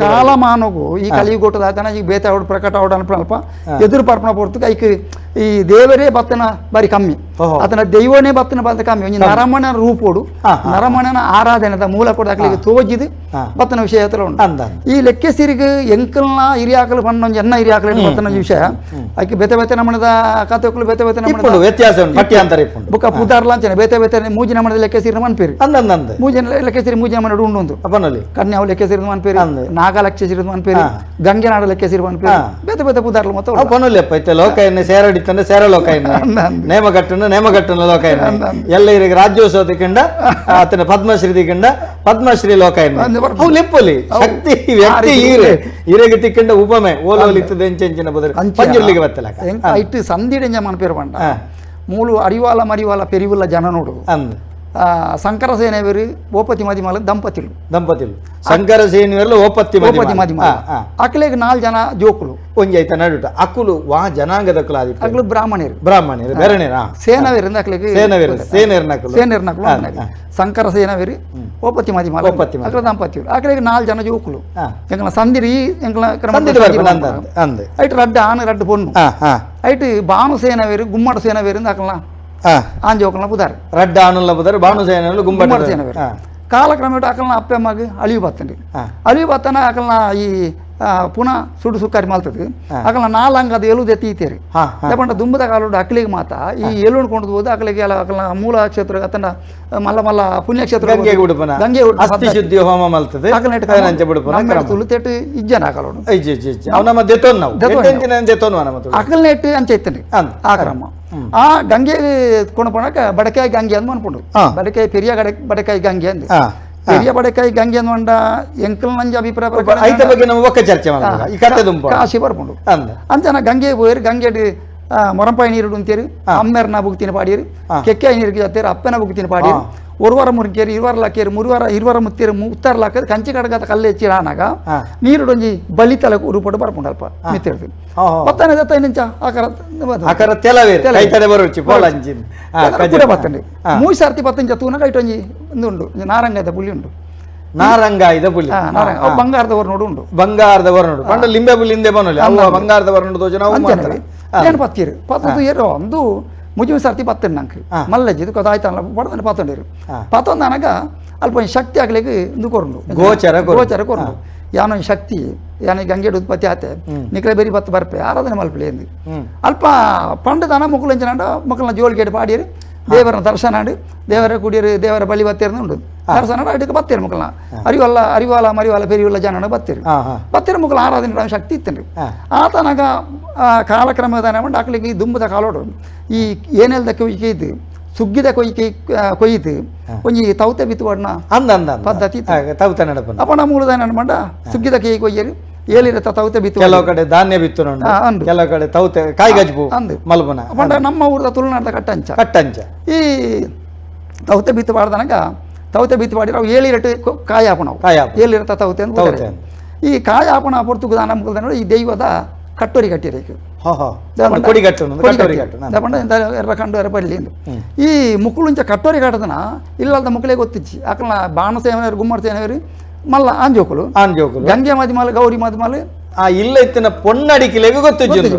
ಕಾಲಮಾನಗೂ ಈ ಕಲಿಯುಗೊಟ್ಟದ ಆತನ ಈಗ ಬೇತಾವಡು ಪ್ರಕಟ ಅವಡು ಅಲ್ಪ ಎದುರು ಪರ್ಪಣ ಪೊರ್ತುಕ ಐಕ್ ಈ ದೇವರೇ ಬತ್ತನ ಬಾರಿ ಕಮ್ಮಿ ಆತನ ದೈವನೇ ಬತ್ತನ ಬಂದ ಕಮ್ಮಿ ಒಂಜಿ ನರಮಣ ರೂಪೋಡು ನರಮಣನ ಆರಾಧನೆದ ಮೂಲ ಕೂಡ ಅಕ್ಲಿಗೆ ತೋಜಿದು ಬತ್ತನ ವಿಷಯ ಹತ್ರ ಉಂಟು ಈ ಲೆಕ್ಕ ಸಿರಿಗೆ ಎಂಕಲ್ನ ಹಿರಿಯಾಕಲು ಪಣ್ಣೊಂಜಿ ಎನ್ನ ಹಿರಿಯಾಕಲು ಬತ್ತನ ವಿಷಯ ಐಕೆ ಬೇತೆ ಬೇತೆ ನಮಣದ ಕಥೆಗಳು ಬೇತೆ ಬೇತೆ ನಮಣದ ವ್ಯತ್ಯಾಸ ಬುಕ್ಕ ಪುದಾರ್ಲಾಂಚನೆ ಬೇತೆ ಬೇತೆ ಮೂಜಿ ನಮಣದ ಲೆಕ್ಕ ಸಿರಿನ ಮನ್ಪೇರಿ ಮೂಜಿ ಲೆಕ್ಕ ಸಿರಿ ಮೂಜಿ ನಮಣ ಉಂಡು ಕನ್ಯಾವು ಲೆಕ್ಕ ಸಿರಿದ ಮನ್ಪೇರಿ ನಾಗಲಕ್ಷ ಸಿರಿದ ಮನ್ಪೇರಿ ಗಂಗೆನಾಡ ಲೆಕ್ಕ ಸಿರಿ ಮನ್ಪೇರಿ ಬೇತೆ ಬೇತೆ ಪುದಾರ್ಲು ಮೊತ್ತ ಪನುಲೆಪ್ಪ ಲೋಕಾಯನ್ನೇ ಸೇರಡಿತ್ತಂದ್ರೆ ಸೇರ ಲೋಕಾಯನ್ನೇ ನೇಮಗಟ್ಟನ ಲೋಕಾಯನ್ನೇ ಎಲ್ಲ ಇರಿಗೆ ರಾಜ್ಯೋತ್ಸವ ತಿಕ್ಕಂಡ ಆತನ ಪದ್ಮಶ್ರೀ ತಿಕ್ಕಂಡ ಪದ್ಮಶ್ರೀ ಲೋಕಾಯನ್ನೇ ಅವು ಲೆಪ್ಪಲಿ ಶಕ್ತಿ ವ್ಯಕ್ತಿ ಇರೆಗೆ ತಿಕ್ಕಂಡ ಉಪಮೆ ಓಲೋಲಿತ್ತದ ಎಂಚೆಂಚಿನ ಬದಲು ಪಂಜುರ್ಲಿಗೆ ಬತ್ತಲ ಐಟ್ ಸಂದಿಡೆಂಜ ಮನ್ಪೇರು ಪಂಡ ಮೂಲು ಅರಿವಾಲ ಮರಿವಾಲ ಪೆರಿವುಲ್ಲ ಜನ ನೋಡು ಸಂಕರಸೇನೆಯವರು ಓಪತಿ ಮದಿಮಾಲ ದಂಪತಿಲು ಸಂಕರಸೇನೆಯವರು ಓಪತಿ ಮದಿಮಾಲ ಅಕ್ಲೆಗ್ 4 ಜನ ಜೋಕುಲು ಒಂಜಿ ಐತ ನಡುಟ ಅಕ್ಕುಲು ವಾ ಜನಾಂಗದ ಕುಲಾದಿ ಅಕ್ಲು ಬ್ರಾಹ್ಮಣರು ಬೇರೆನೇನಾ ಸೇನವೇರಿಂದ ಅಕ್ಲೆಗ್ ಸೇನರ್ನಕಲು ಸಂಕರ ಸೇನವೇರಿ ಓಪತಿ ಮದಿಮಾಲ ಅಕ್ಲ ದಂಪತಿಗಳು ಅಕ್ಲೆಗ್ 4 ಜನ ಜೋಕುಲು ಎಂಕಲ ಸಂದಿರಿ ಎಂಕಲ ಐಟ್ ರಡ್ಡ ಆನೆ ರಡ್ಡ ಪೊನ್ನು ಐಟ್ ಬಾನು ಸೇನವೇರಿ ಗುಮ್ಮಡ ಸೇನವೇರಿಂದ ಅಕ್ಲ ಆಂಜೋಕಲ್ನ ಪುದಾರ್ ರಡ್ಡ ಆನುಲ್ಲ ಪುದಾರ್ ಬಾನು ಸೇನೆಲು ಗುಮ್ಮಡ ಸೇನವೇರಿ ಕಾಲಕ್ರಮೇಟ ಅಕಲ್ನ ಅಪ್ಪೆಮ್ಮಗೆ ಅಳಿವು ಬತ್ತಂಡಿ ಅಳಿವು ಬತ್ತನ ಅಕಲ್ನ ಈ ಪುನಃ ಸುಡು ಸುಕ್ಕಾರಿ ಮಲ್ತದೆ ಅಕಲ್ನ 4 ಅಂಗದ ಎಲುದೆ ತೀತೇರಿ ದಪಂಡ ದುಂಬದ ಕಾಲೋಡು ಅಕ್ಲಿಗೆ ಮಾತ ಈ ಎಲುಂಡು ಕೊಂಡು ಹೋದ ಅಕಲಿಗೆ ಎಲ್ಲ ಅಕಲ್ನ ಮೂಲ ಕ್ಷೇತ್ರ ಅತನ ಮಲ್ಲ ಮಲ್ಲ ಪುಣ್ಯಕ್ಷೇತ್ರ ಗಂಗೆ ಉಡುಪನ ಅಸ್ಥಿ ಶುದ್ಧಿ ಹೋಮ ಮಲ್ತದೆ ಅಕಲ್ನ ಬಿಡುಪನ ತುಳುತೆಟ್ ಇಜ್ಜನ ಅಕಲೋಡು ಅವನ ಮಧ್ಯೆ ತೊನ್ ನಾವು ದೆತೋನ್ ಅಕಲ್ನ ಇಟ್ಟು ಅಂಚೆ ಇತ್ತಂಡಿ ಆಕ್ರಮ ಆ ಗಂಗೆ ಕೊಣಪಣಕ ಬಡಕಾಯಿ ಗಂಗೆ ಅಂದ್ ಅನ್ಕೊಂಡು ಬಡಕಾಯಿ ಪೆರಿಯ ಬಡಕಾಯಿ ಗಂಗೆ ಅಂದ್ ಪೆರಿಯ ಬಡಕಾಯಿ ಗಂಗೆ ಅಂದ್ಕೊಂಡ ಎಂಕಲ್ ನಂಜ ಅಭಿಪ್ರಾಯ ಪ್ರಕಾರ ಐತ ಬಗ್ಗೆ ನಾವು ಒಕ್ಕ ಚರ್ಚೆ ಮಾಡೋಣ ಈ ಕತೆ ದುಂಪ ಕಾಶಿ ಬರ್ಕೊಂಡು ಅಂಚನ ಗಂಗೆ ಹೋಯ್ರಿ ಗಂಗೆ ಮೊರಂಪಾಯಿ ನೀರು ಅಂತೇರಿ ಅಮ್ಮೆರ್ನ ಬುಗ್ತಿನ ಪಾಡಿರಿ ಕೆಕ್ಕಾಯಿ ನೀರಿಗೆ ಜೊತೆರಿ ಅಪ್ಪನ ಬುಗ್ತಿನ ಪಾಡಿರಿ ಒರ್ವಾರ ಮುರಿಕೇರಿ ಇರುವಾರ ಲಾಕೇರಿ ಇರುವಾರ ಮುತ್ತೀರಿ ಮುತ್ತಾರ ಲಾಕೇರಿ ಕಂಚಿ ಕಡಗದ ಕಲ್ಲು ಹೆಚ್ಚಿ ಆನಾಗ ನೀರುಡೊಂಜಿ ಬಲಿತಲ ರೂಪಡು ಬರ್ಕೊಂಡಲ್ಪ ಮಿತ್ತಿರ್ತೀವಿ ಬತ್ತಾನೆ ದತ್ತ ನಿಂಚ ಆಕಾರ ತೆಲವೇರಿ ಬರೋಚಿ ಬತ್ತಂಡಿ 3 ಸರ್ತಿ ಬತ್ತಂಚ ತೂನ ಕೈಟೊಂಜಿ ಉಂಡು ನಾರಂಗದ ಪುಲಿ ಉಂಡು ನಾರಂಗಾಯ್ದ ಪುಲಿ ಬಂಗಾರದ ವರ್ಣೋಡು ಉಂಡು ಬಂಗಾರದ ವರ್ಣೋಡು ಪಂಡ ಲಿಂಬೆ ಪುಲಿ ಹಿಂದೆ ಬನ್ನಲಿ ಅವ ಬಂಗಾರದ ವರ್ಣೋಡು ತೋಜನ ಏನು ಪತ್ತೀರಿ ಪತ್ತದು ಏರೋ ಒಂದು ಮುಜುವೆ ಸರ್ತಿ ಪತ್ತಂಡು ನಂಗೆ ಮಲ್ಲಜ್ಜಿದು ಕೊದಾಯ್ತಲ್ಲ ಪಡ್ದಾನೆ ಪತ್ತೊಂಡಿರು ಪತ್ತೊಂದು ನನಗ ಅಲ್ಪ ಶಕ್ತಿ ಆಗ್ಲಿಕ್ಕೆ ಇದು ಕೊರಂಡು ಗೋಚರ ಕೊರಂಡು ಯಾನೋ ಶಕ್ತಿ ಯಾನ ಗಂಗೆಡು ಉತ್ಪತ್ತಿ ಆತೆ ನಿಕ್ಲೆ ಬೇರಿ ಬತ್ತು ಬರ್ಪೆ ಆರಾಧನೆ ಮಲ್ಪಲಿ ಎಂದು ಅಲ್ಪ ಪಂಡದನ ಮುಕ್ಕುಲಂಚನ ಮಕ್ಕಳನ್ನ ಜೋಳಿಗೆಡು ಪಾಡಿರಿ ದೇವರನ್ನ ದರ್ಶನ ಆಡಿ ದೇವರ ಕುಡಿಯರು ದೇವರ ಬಲಿ ಬತ್ತೇರ್ನ ಉಂಡು ದರ್ಶನ ಅಡಿಗೆ ಬತ್ತೇರು ಮಕ್ಕಳನ್ನ ಅರಿವಾಲ ಮರಿವಾಲ ಪೆರಿವಲ್ಲ ಜನ ಬತ್ತೇರು ಮಕ್ಕಳ ಆರಾಧನೆ ಶಕ್ತಿ ಇತ್ತೇನ್ರಿ ಆತನಾಗ ಕಾಲಕ್ರಮದ ಮಂಡ ಅಕ್ಲಿಗೆ ದುಂಬದ ಕಾಲೋಡು ಈ ಏನೆಲ್ದ ಕೊಯ್ಕೆ ಇದ್ದು ಸುಗ್ಗಿದ ಕೊಯ್ದು ಒಂಜಿ ತೌತೆ ಬಿತ್ತುವಡ್ನ ಪದ್ಧತಿ ಅಪನ ಮೂಲದ ಮಂಡ ಸುಗ್ಗಿದ ಕೈ ಕೊಯ್ಯರು ಏಳಿರತ್ತ ತೌತೆ ಬಿತ್ತು ಕೆಲವು ಕಡೆ ಧಾನ್ಯ ಬಿತ್ತು ಕೆಲವು ಕಡೆ ತೌತೆ ಕಾಯಿಗಜ್ಬು ಮಲ್ಬನ ಪಂಡ ನಮ್ಮ ಊರದ ತುಳುನಾಡದ ಕಟ್ಟಂಚ ಈ ತೌತೆ ಬಿತ್ತು ಬಾಡ್ದನಗ ತೌತೆ ಬಿತ್ತು ಬಾಡಿರ ಅವು ಏಳಿರಟ್ಟು ಕಾಯಿ ಹಾಪಣವು ಏಳಿರತ್ತ ತೌತೆ ಅಂತ ಈ ಕಾಯಿ ಹಾಪಣ ಪೊರ್ತುಕು ದಾನ ಮುಗದ ಈ ದೈವದ ಕಟ್ಟೋರಿ ಕಟ್ಟಿರಬೇಕು ಕಂಡು ಬರಲಿ ಈ ಮುಕ್ಕುಳುಂಚ ಕಟ್ಟೋರಿ ಕಟ್ಟದನ ಇಲ್ಲದ ಮುಕ್ಕಳಿಗೆ ಗೊತ್ತಿಚ್ಚಿ ಅಕಲ್ನ ಬಾಣ ಸೇವನವರು ಗುಮ್ಮಡ ಸೇವನವರು ಮಲ್ಲ ಆಂಜೋಕುಲು ಗಂಗೆ ಮದಿಮಾಲು ಗೌರಿ ಮದಿಮಾಲು ಇಲ್ಲ ಇತ್ತಿನ ಪೊನ್ನಡಿಕಿಲೆಗೂ ಗೊತ್ತು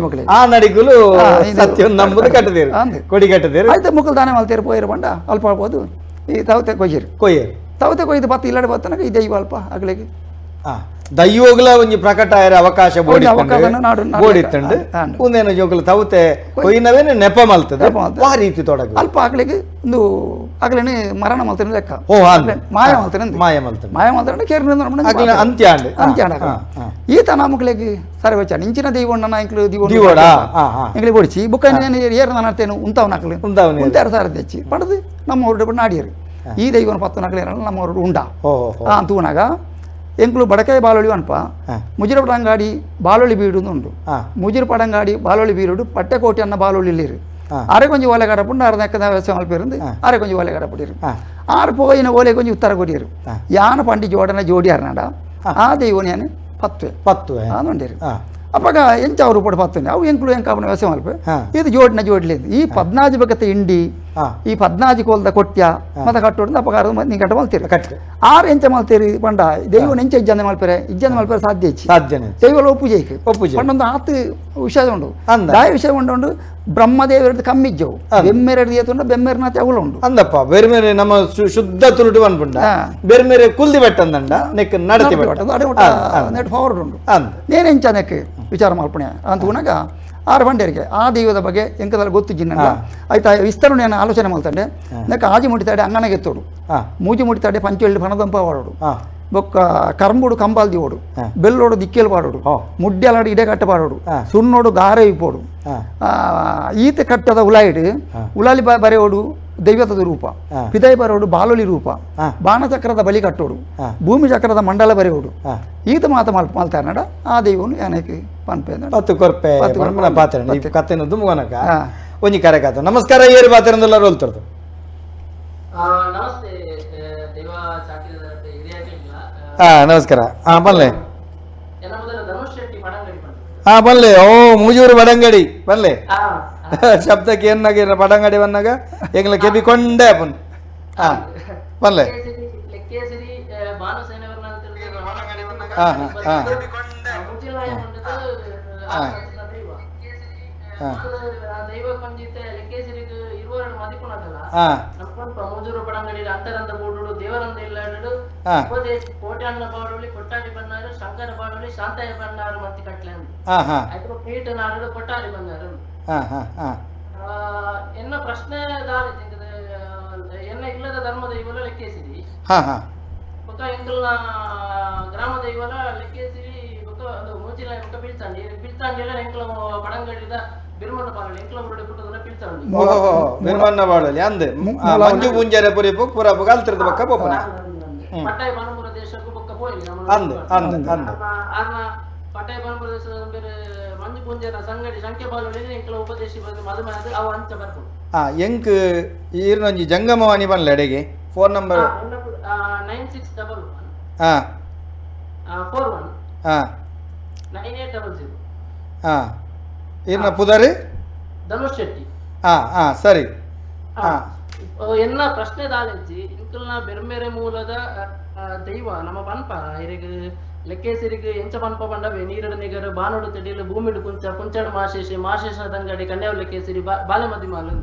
ಆ ನಡಿಕುಲು ನಂಬುದು ಕಟ್ಟದೇರು ಕೊಡಿ ಕಟ್ಟದೇರು ಆಯ್ತು ಮುಕ್ಕಲು ದಾನೆ ಮಲ್ತೇರು ಪೋಯಿರು ಬಂಡ ಅಲ್ಪ ಅಳ್ಬೋದು ಈ ತವತೆ ಕೊಯ್ಯರು ತವತೆ ಕೊಯ್ದು ಬತ್ತು ಇಲ್ಲಡೆ ಬತ್ತನಾಗ ಈ ದೈವ ಅಲ್ಪ ಆಗ್ಲಿಕ್ಕೆ ದೈವೋಗ್ಲ ಒಂಜಿ ಪ್ರಕಟ ಆಯ್ರ ಅವಕಾಶ ಬೋಡಿತ್ತಂಡು ಒಂದೇನು ಜೋಗಲ ತವತೆ ಕೊಯ್ನವೇನೆ ನೆಪ ಮಲ್ತದೆ ಆ ರೀತಿ ತೊಡಗು ಅಲ್ಪ ಆಗ್ಲಿಕ್ಕೆ ಒಂದು ಆಗ್ಲೇನೆ ಮರಣ ಮಲ್ತನೆ ಲೆಕ್ಕ ಮಾಯ ಮಲ್ತನೆ ಕೇರ್ ಅಂತ್ಯ ಈತ ನಾಮಕ್ಲಿಗೆ ಸರಿ ವಚ್ಚ ಇಂಚಿನ ದೈವಣ್ಣ ಇಂಕ್ಲು ಇಂಕ್ಲಿ ಬೊಡಿಸಿ ಬುಕ್ಕ ಏರು ನಾನರ್ತೇನು ಉಂತವ್ ನಕಲು ಉಂತಾರು ಸಾರ ತೆಚ್ಚಿ ಪಡೆದು ನಮ್ಮ ಹೊರಡು ನಾಡಿಯರು ಈ ದೈವನ 10 ನಕಲು ನಮ್ಮ ಹೊರಡು ಉಂಡ ಅಂತೂನಾಗ ಎಂಕ್ಲು ಬಡಕಾಯಿ ಬಾಲೊಳಿ ಅನ್ಪ ಮುಜಿರ ಪಡಂಗಾಡಿ ಬಾಲೊಳಿ ಬೀಡುದು ಉಂಡು ಮುಜಿರ ಪಡಂಗಾಡಿ ಬಾಲೊಳಿ ಬೀರುಡು ಪಟ್ಟೆಕೋಟೆ ಅನ್ನ ಬಾಲೊಳಿ ಇಲ್ಲಿರು ಅರೆ ಕೊಂಚ ಓಲೆ ಕಡಪುಂಡು ಅರ್ಧ ಎಕ್ಕದ ವ್ಯವಸ್ಥೆ ಮಲ್ಪಿருந்து ಅರೆ ಕೊಂಚ ಓಲೆ ಕಡಪುಡಿರು ಆರು ಪೋಯಿನ ಓಲೆ ಕೊಂಚ ಉತ್ತರ ಕೊಡಿಯರು ಯಾನ ಪಂಡಿ ಜೋಡನ ಜೋಡಿ ಅರ್ನಾಡ ಆ ದೈವನ ಪತ್ವೆ ಅಂದಿರು ಅಪ್ಪಾಗ ಎಂಚ ಅವರು ಪಡ ಪತ್ತನೆ ಅವು ಎಂಕ್ಲು ಎಂಕ ಅವನ ವ್ಯವಸ್ಥೆ ಮಲ್ಪೆ ಇದು ಜೋಡಿನ ಜೋಡ್ಲಿಂದು ಈ 14 ಬಗೆತ ಇಂಡಿ ಈ 14 ಕೋಲ್ದ ಕೊಟ್ಯ ಮತ್ತೆ ಕಟ್ಟೋಡು ಅಪಕಾರ ನೀವು ಕಟ್ಟ ಮಲ್ತೀರಿ 6 ಎಂಚ ಮಲ್ತೀರಿ ಪಂಡ ದೈವ ಎಂಚ ಇಜ್ಜಂದ ಮಲ್ಪರೆ ಸಾಧ್ಯ ದೈವ ಒಪ್ಪುಜೈಕ್ ಪಂಡೊಂದು ಆತು ವಿಷಯ ಉಂಡು ದಾಯ ವಿಷಯ ಉಂಡು ಬ್ರಹ್ಮದೇವರದ್ದು ಕಮ್ಮಿಜ್ಜವು ಬೆಮ್ಮೆರಡು ಏತುಂಡು ಬೆಮ್ಮೆರನಾತಿ ಅವಳು ಉಂಡು ಅಂದಪ್ಪ ಬೇರೆ ಬೇರೆ ನಮ್ಮ ಶುದ್ಧ ತುಳುಟು ಅನ್ಪುಂಡ ಬೇರೆ ಬೇರೆ ಕುಲ್ದಿ ಬೆಟ್ಟಂದಂಡ ನೆಕ್ ನಡತಿ ನೆಟ್ ಫಾರ್ವರ್ಡ್ ಉಂಡು ನೇನೆಂಚ ನೆಕ್ ವಿಚಾರ ಮಲ್ಪಣೆ ಅಂತ ಉಣಗ 6 ಬಂಡೇರಿಗೆ ಆ ದೈವದ ಬಗ್ಗೆ ಎಂಕದಲ್ಲಿ ಗೊತ್ತು ಜಿನ್ನ ಆಯ್ತಾ ವಿಸ್ತರಣೆ ಆಲೋಚನೆ ಮಾಡ್ತಂಡೆ ನೆಕ್ಕ ಆಜಿ ಮುಟ್ಟಿತಾಡೆ ಅಂಗನಗೆ ಎತ್ತೋಡು ಮೂಜಿ ಮುಟ್ಟಿತಾಡೆ ಪಂಚೆಳ್ಳಿ ಪಣದಂಪ ವಾಡೋಡು ಬೊಕ್ಕ ಕರಂಬುಡು ಕಂಬಾಲ್ದಿ ಓಡು ಬೆಲ್ಲೋಡು ದಿಕ್ಕೇಲು ಪಾಡೋಡು ಮುಡ್ಡೆಲಾಡು ಇಡೆ ಕಟ್ಟ ಪಾಡೋಡು ಸುಣ್ಣೋಡು ಗಾರೆ ಇಪ್ಪೋಡು ಈತ ಕಟ್ಟದ ಉಲಾಯಿಡು ಉಲಾಲಿ ಬರೆಯೋಡು ದೈವತದ ರೂಪ ಪಿದೈ ಬರೋಡು ಬಾಲೊಲಿ ರೂಪ ಬಾಣಚಕ್ರದ ಬಲಿ ಕಟ್ಟೋಡು ಭೂಮಿ ಚಕ್ರದ ಮಂಡಲ ಬರೆಯೋಡು ಈತ ಮಾತ ಮಲ್ತಾರೆ ನಡ ಆ ದೈವನು ಏನಕ್ಕೆ ಪನ್ಪೆ ಕತ್ತೆನ ದುಮ್ಗೋನಕ ಒಂಜಿ ಕರೆಕಾತ ನಮಸ್ಕಾರ ಏರಿ ಬಾತಿರಂದಲ್ಲ ರೋಲ್ತರ್ದು ನಮಸ್ಕಾರ ಬನ್ಲೆ ಬನ್ಲೆ ಓ ಮೂಜೂರು ಬಡಂಗಡಿ ಬನ್ಲೆ ಶಬ್ದಕ್ಕೆ ಏನಾಗಿರ ಪಡಂಗಡಿ ಬಂದಾಗ ಎಂಗ್ಲ ಕೆಬಿಕೊಂಡೆ ಅಪ್ಪನ್ ಬನ್ಲೆ ಮೂಜೂರು ಪಡಂಗಡಿ ಅಂತರಂದ ಬೋಡು ದೇವರಂದ ಇಲ್ಲಾಡು ಕೋಟ್ಯಾನ್ನ ಬಾಡೋಳಿ ಕೊಟ್ಟಾಡಿ ಬನ್ನಾರು ಶಂಕರ ಬಾಡೋಳಿ ಶಾಂತಾಯ ಬನ್ನಾರು ಮತ್ತೆ ಕಟ್ಲೆ ಆಯ್ತು ಪೀಠ ನಾಡು ಕೊಟ್ಟಾಡಿ ಬನ್ನಾರು ಎನ್ನ ಪ್ರಶ್ನೆ ದಾರಿ ಎನ್ನ ಇಲ್ಲದ ಧರ್ಮದ ಇವಲ ಲೆಕ್ಕೇಸಿರಿ ಬೊಕ್ಕ ಎಂಕಲ್ನ ಗ್ರಾಮದ ಇವಲ ಲೆಕ್ಕೇಸಿರಿ ಬೊಕ್ಕ ಅದು ಮೂಚಿಲ ಬೊಕ್ಕ ಪಿಲ್ತಾಂಡಿ ಎಲ್ಲ ಎಂಕಲ ಪಡಂಗಡಿದ ಬಿರ್ಮಣ್ಣ ಬಾಳಲಿ ಎಂಕಲ ಬುರುಡೆ ಪುಟ್ಟದನ್ನ ಪಿಲ್ತಾಂಡಿ ಬಿರ್ಮಣ್ಣ ಬಾಳಲಿ ಅಂದೆ ಮಂಜು ಮುಂಜಾನೆ ಪುರಿಪು ಪುರ ಬಗಾಲ್ತಿರದ ಬೊಕ್ಕ ಬೊಪ್ಪನ ಪಟ್ಟಾಯ ಬನಪುರ ದೇಶಕ್ಕೂ ಬೊಕ್ಕ ಪೋಯಿಲಿ ಅಂದೆ ಅಂದೆ ಅಂದೆ ಆರ್ನ ಪಟ್ಟಾಯ ಬನಪುರ ದೇಶದ ಬೇರೆ ಮಂಜು ಮುಂಜಾನೆ ಸಂಗಡಿ ಸಂಖ್ಯೆ ಬಾಳಲಿ ಎಂಕಲ ಉಪದೇಶಿ ಬಂದು ಮದುವೆ ಅದು ಅವು ಅಂಚ ಬರ್ಕೊಂಡು ಎಂಕ್ ಈರ್ನೊಂಜಿ ಜಂಗಮವಾಣಿ ಬನ್ಲೆ ಅಡೆಗೆ ಫೋನ್ ನಂಬರ್ 9611 41 9800 ಈರ್ನ ಪುದರ್ ಧನುಷ್ ಶೆಟ್ಟಿ ಸರಿ ಎನ್ನ ಪ್ರಶ್ನೆ ದಾಲೆಂಚಿ ಇಂಕಲ್ನ ಬೆರ್ಮೆರೆ ಮೂಲದ ದೈವ ನಮ್ಮ ಪನ್ಪ ಇರಿಗೆ ಲೆಕ್ಕೇಸರಿಗೆ ಎಂಚ ಪನ್ಪ ಬಂಡವೆ ನೀರಡ ನಿಗರ ಬಾನೋಡು ತೆಡಿಲು ಭೂಮಿಡು ಕುಂಚಾಡು ಮಾಶೇಷ ದಂಗಡಿ ಕನ್ಯಾವ ಲೆಕ್ಕೇಸಿರಿ ಬಾಲೆ ಮದಿ ಮಾಲು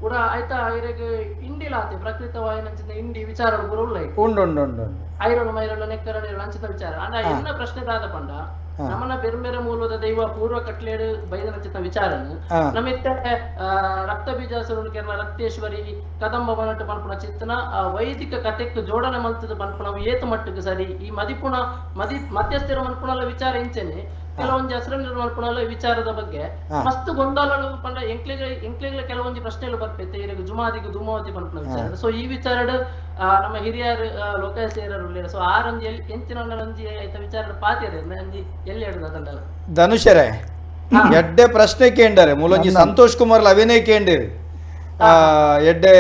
ಕೂಡ ಆಯ್ತಾ ಇರಿಗೆ ಇಂಡಿಲಾತೆ ಪ್ರಕೃತವಾಯಿನ ಇಂಡಿ ವಿಚಾರ ಗುರುಲ್ಲ ಉಂಡು ಐರಳು ಮೈರಳು ನೆಕ್ಕರಳು ಅಂಚಿತ ವಿಚಾರ ಅಂಡ ಎನ್ನ ಪ್ರಶ್ನೆ ದಾದ ಪಂಡ ನಮ್ಮನ್ನ ಬೇರೆ ಬೇರೆ ಮೂಲದ ದೈವ ಪೂರ್ವ ಕಟ್ಲೇಡು ಬೈದನಚಿತ ವಿಚಾರನು ನಮಿತ್ತ ರಕ್ತ ಬೀಜಾಸುರುಳು ಕೆರಳ ರಕ್ತೇಶ್ವರಿ ಕದಂಬ ಬನಟ್ಟು ಪನ್ಪುನ ಚಿತ್ತನ ವೈದಿಕ ಕಥೆಕ್ ಜೋಡಣೆ ಮಲ್ತದ ಪನ್ಪುನ ಏತು ಮಟ್ಟಕ್ಕೆ ಸರಿ ಈ ಮದಿಪುಣ ಮಧ್ಯಸ್ಥಿರ ಮನ್ಪುಣಲ್ಲ ವಿಚಾರ ಇಂಚೆನೆ ಕೆಲವೊಂದು ಹೆಸರು ಮಲ್ಪುಣಲ್ಲ ವಿಚಾರದ ಬಗ್ಗೆ ಮಸ್ತ್ ಗೊಂದಲಗಳು ಪಂಡ ಎಂಕ್ಲೆಗಳ ಕೆಲವೊಂದು ಪ್ರಶ್ನೆಗಳು ಬರ್ಪೈತೆ ಇವಾಗ ಜುಮಾದಿಗೆ ದುಮಾವತಿ ಪನ್ಪುನ ವಿಚಾರ ಸೊ ಈ ವಿಚಾರ ನಮ್ಮ ಹಿರಿಯರು ಲೋಕಾಯ ಸೇರರು ಸೊ ಆರಂಜಿ ಎಂಚಿನ ಒಂಜಿ ಆಯ್ತ ವಿಚಾರ ಪಾತಿಯರೆ ಅಂಜಿ ಎಲ್ಲಿ ಹೇಳುದು ಅದನ್ನೆಲ್ಲ ಧನುಷರೇ ಎಡ್ಡೆ ಪ್ರಶ್ನೆ ಕೇಂಡರೆ ಮೂಲೊಂಜಿ ಸಂತೋಷ್ ಕುಮಾರ್ ಅವಿನಯ ಕೇಂಡಿರಿ ಎಡ್ಡೆ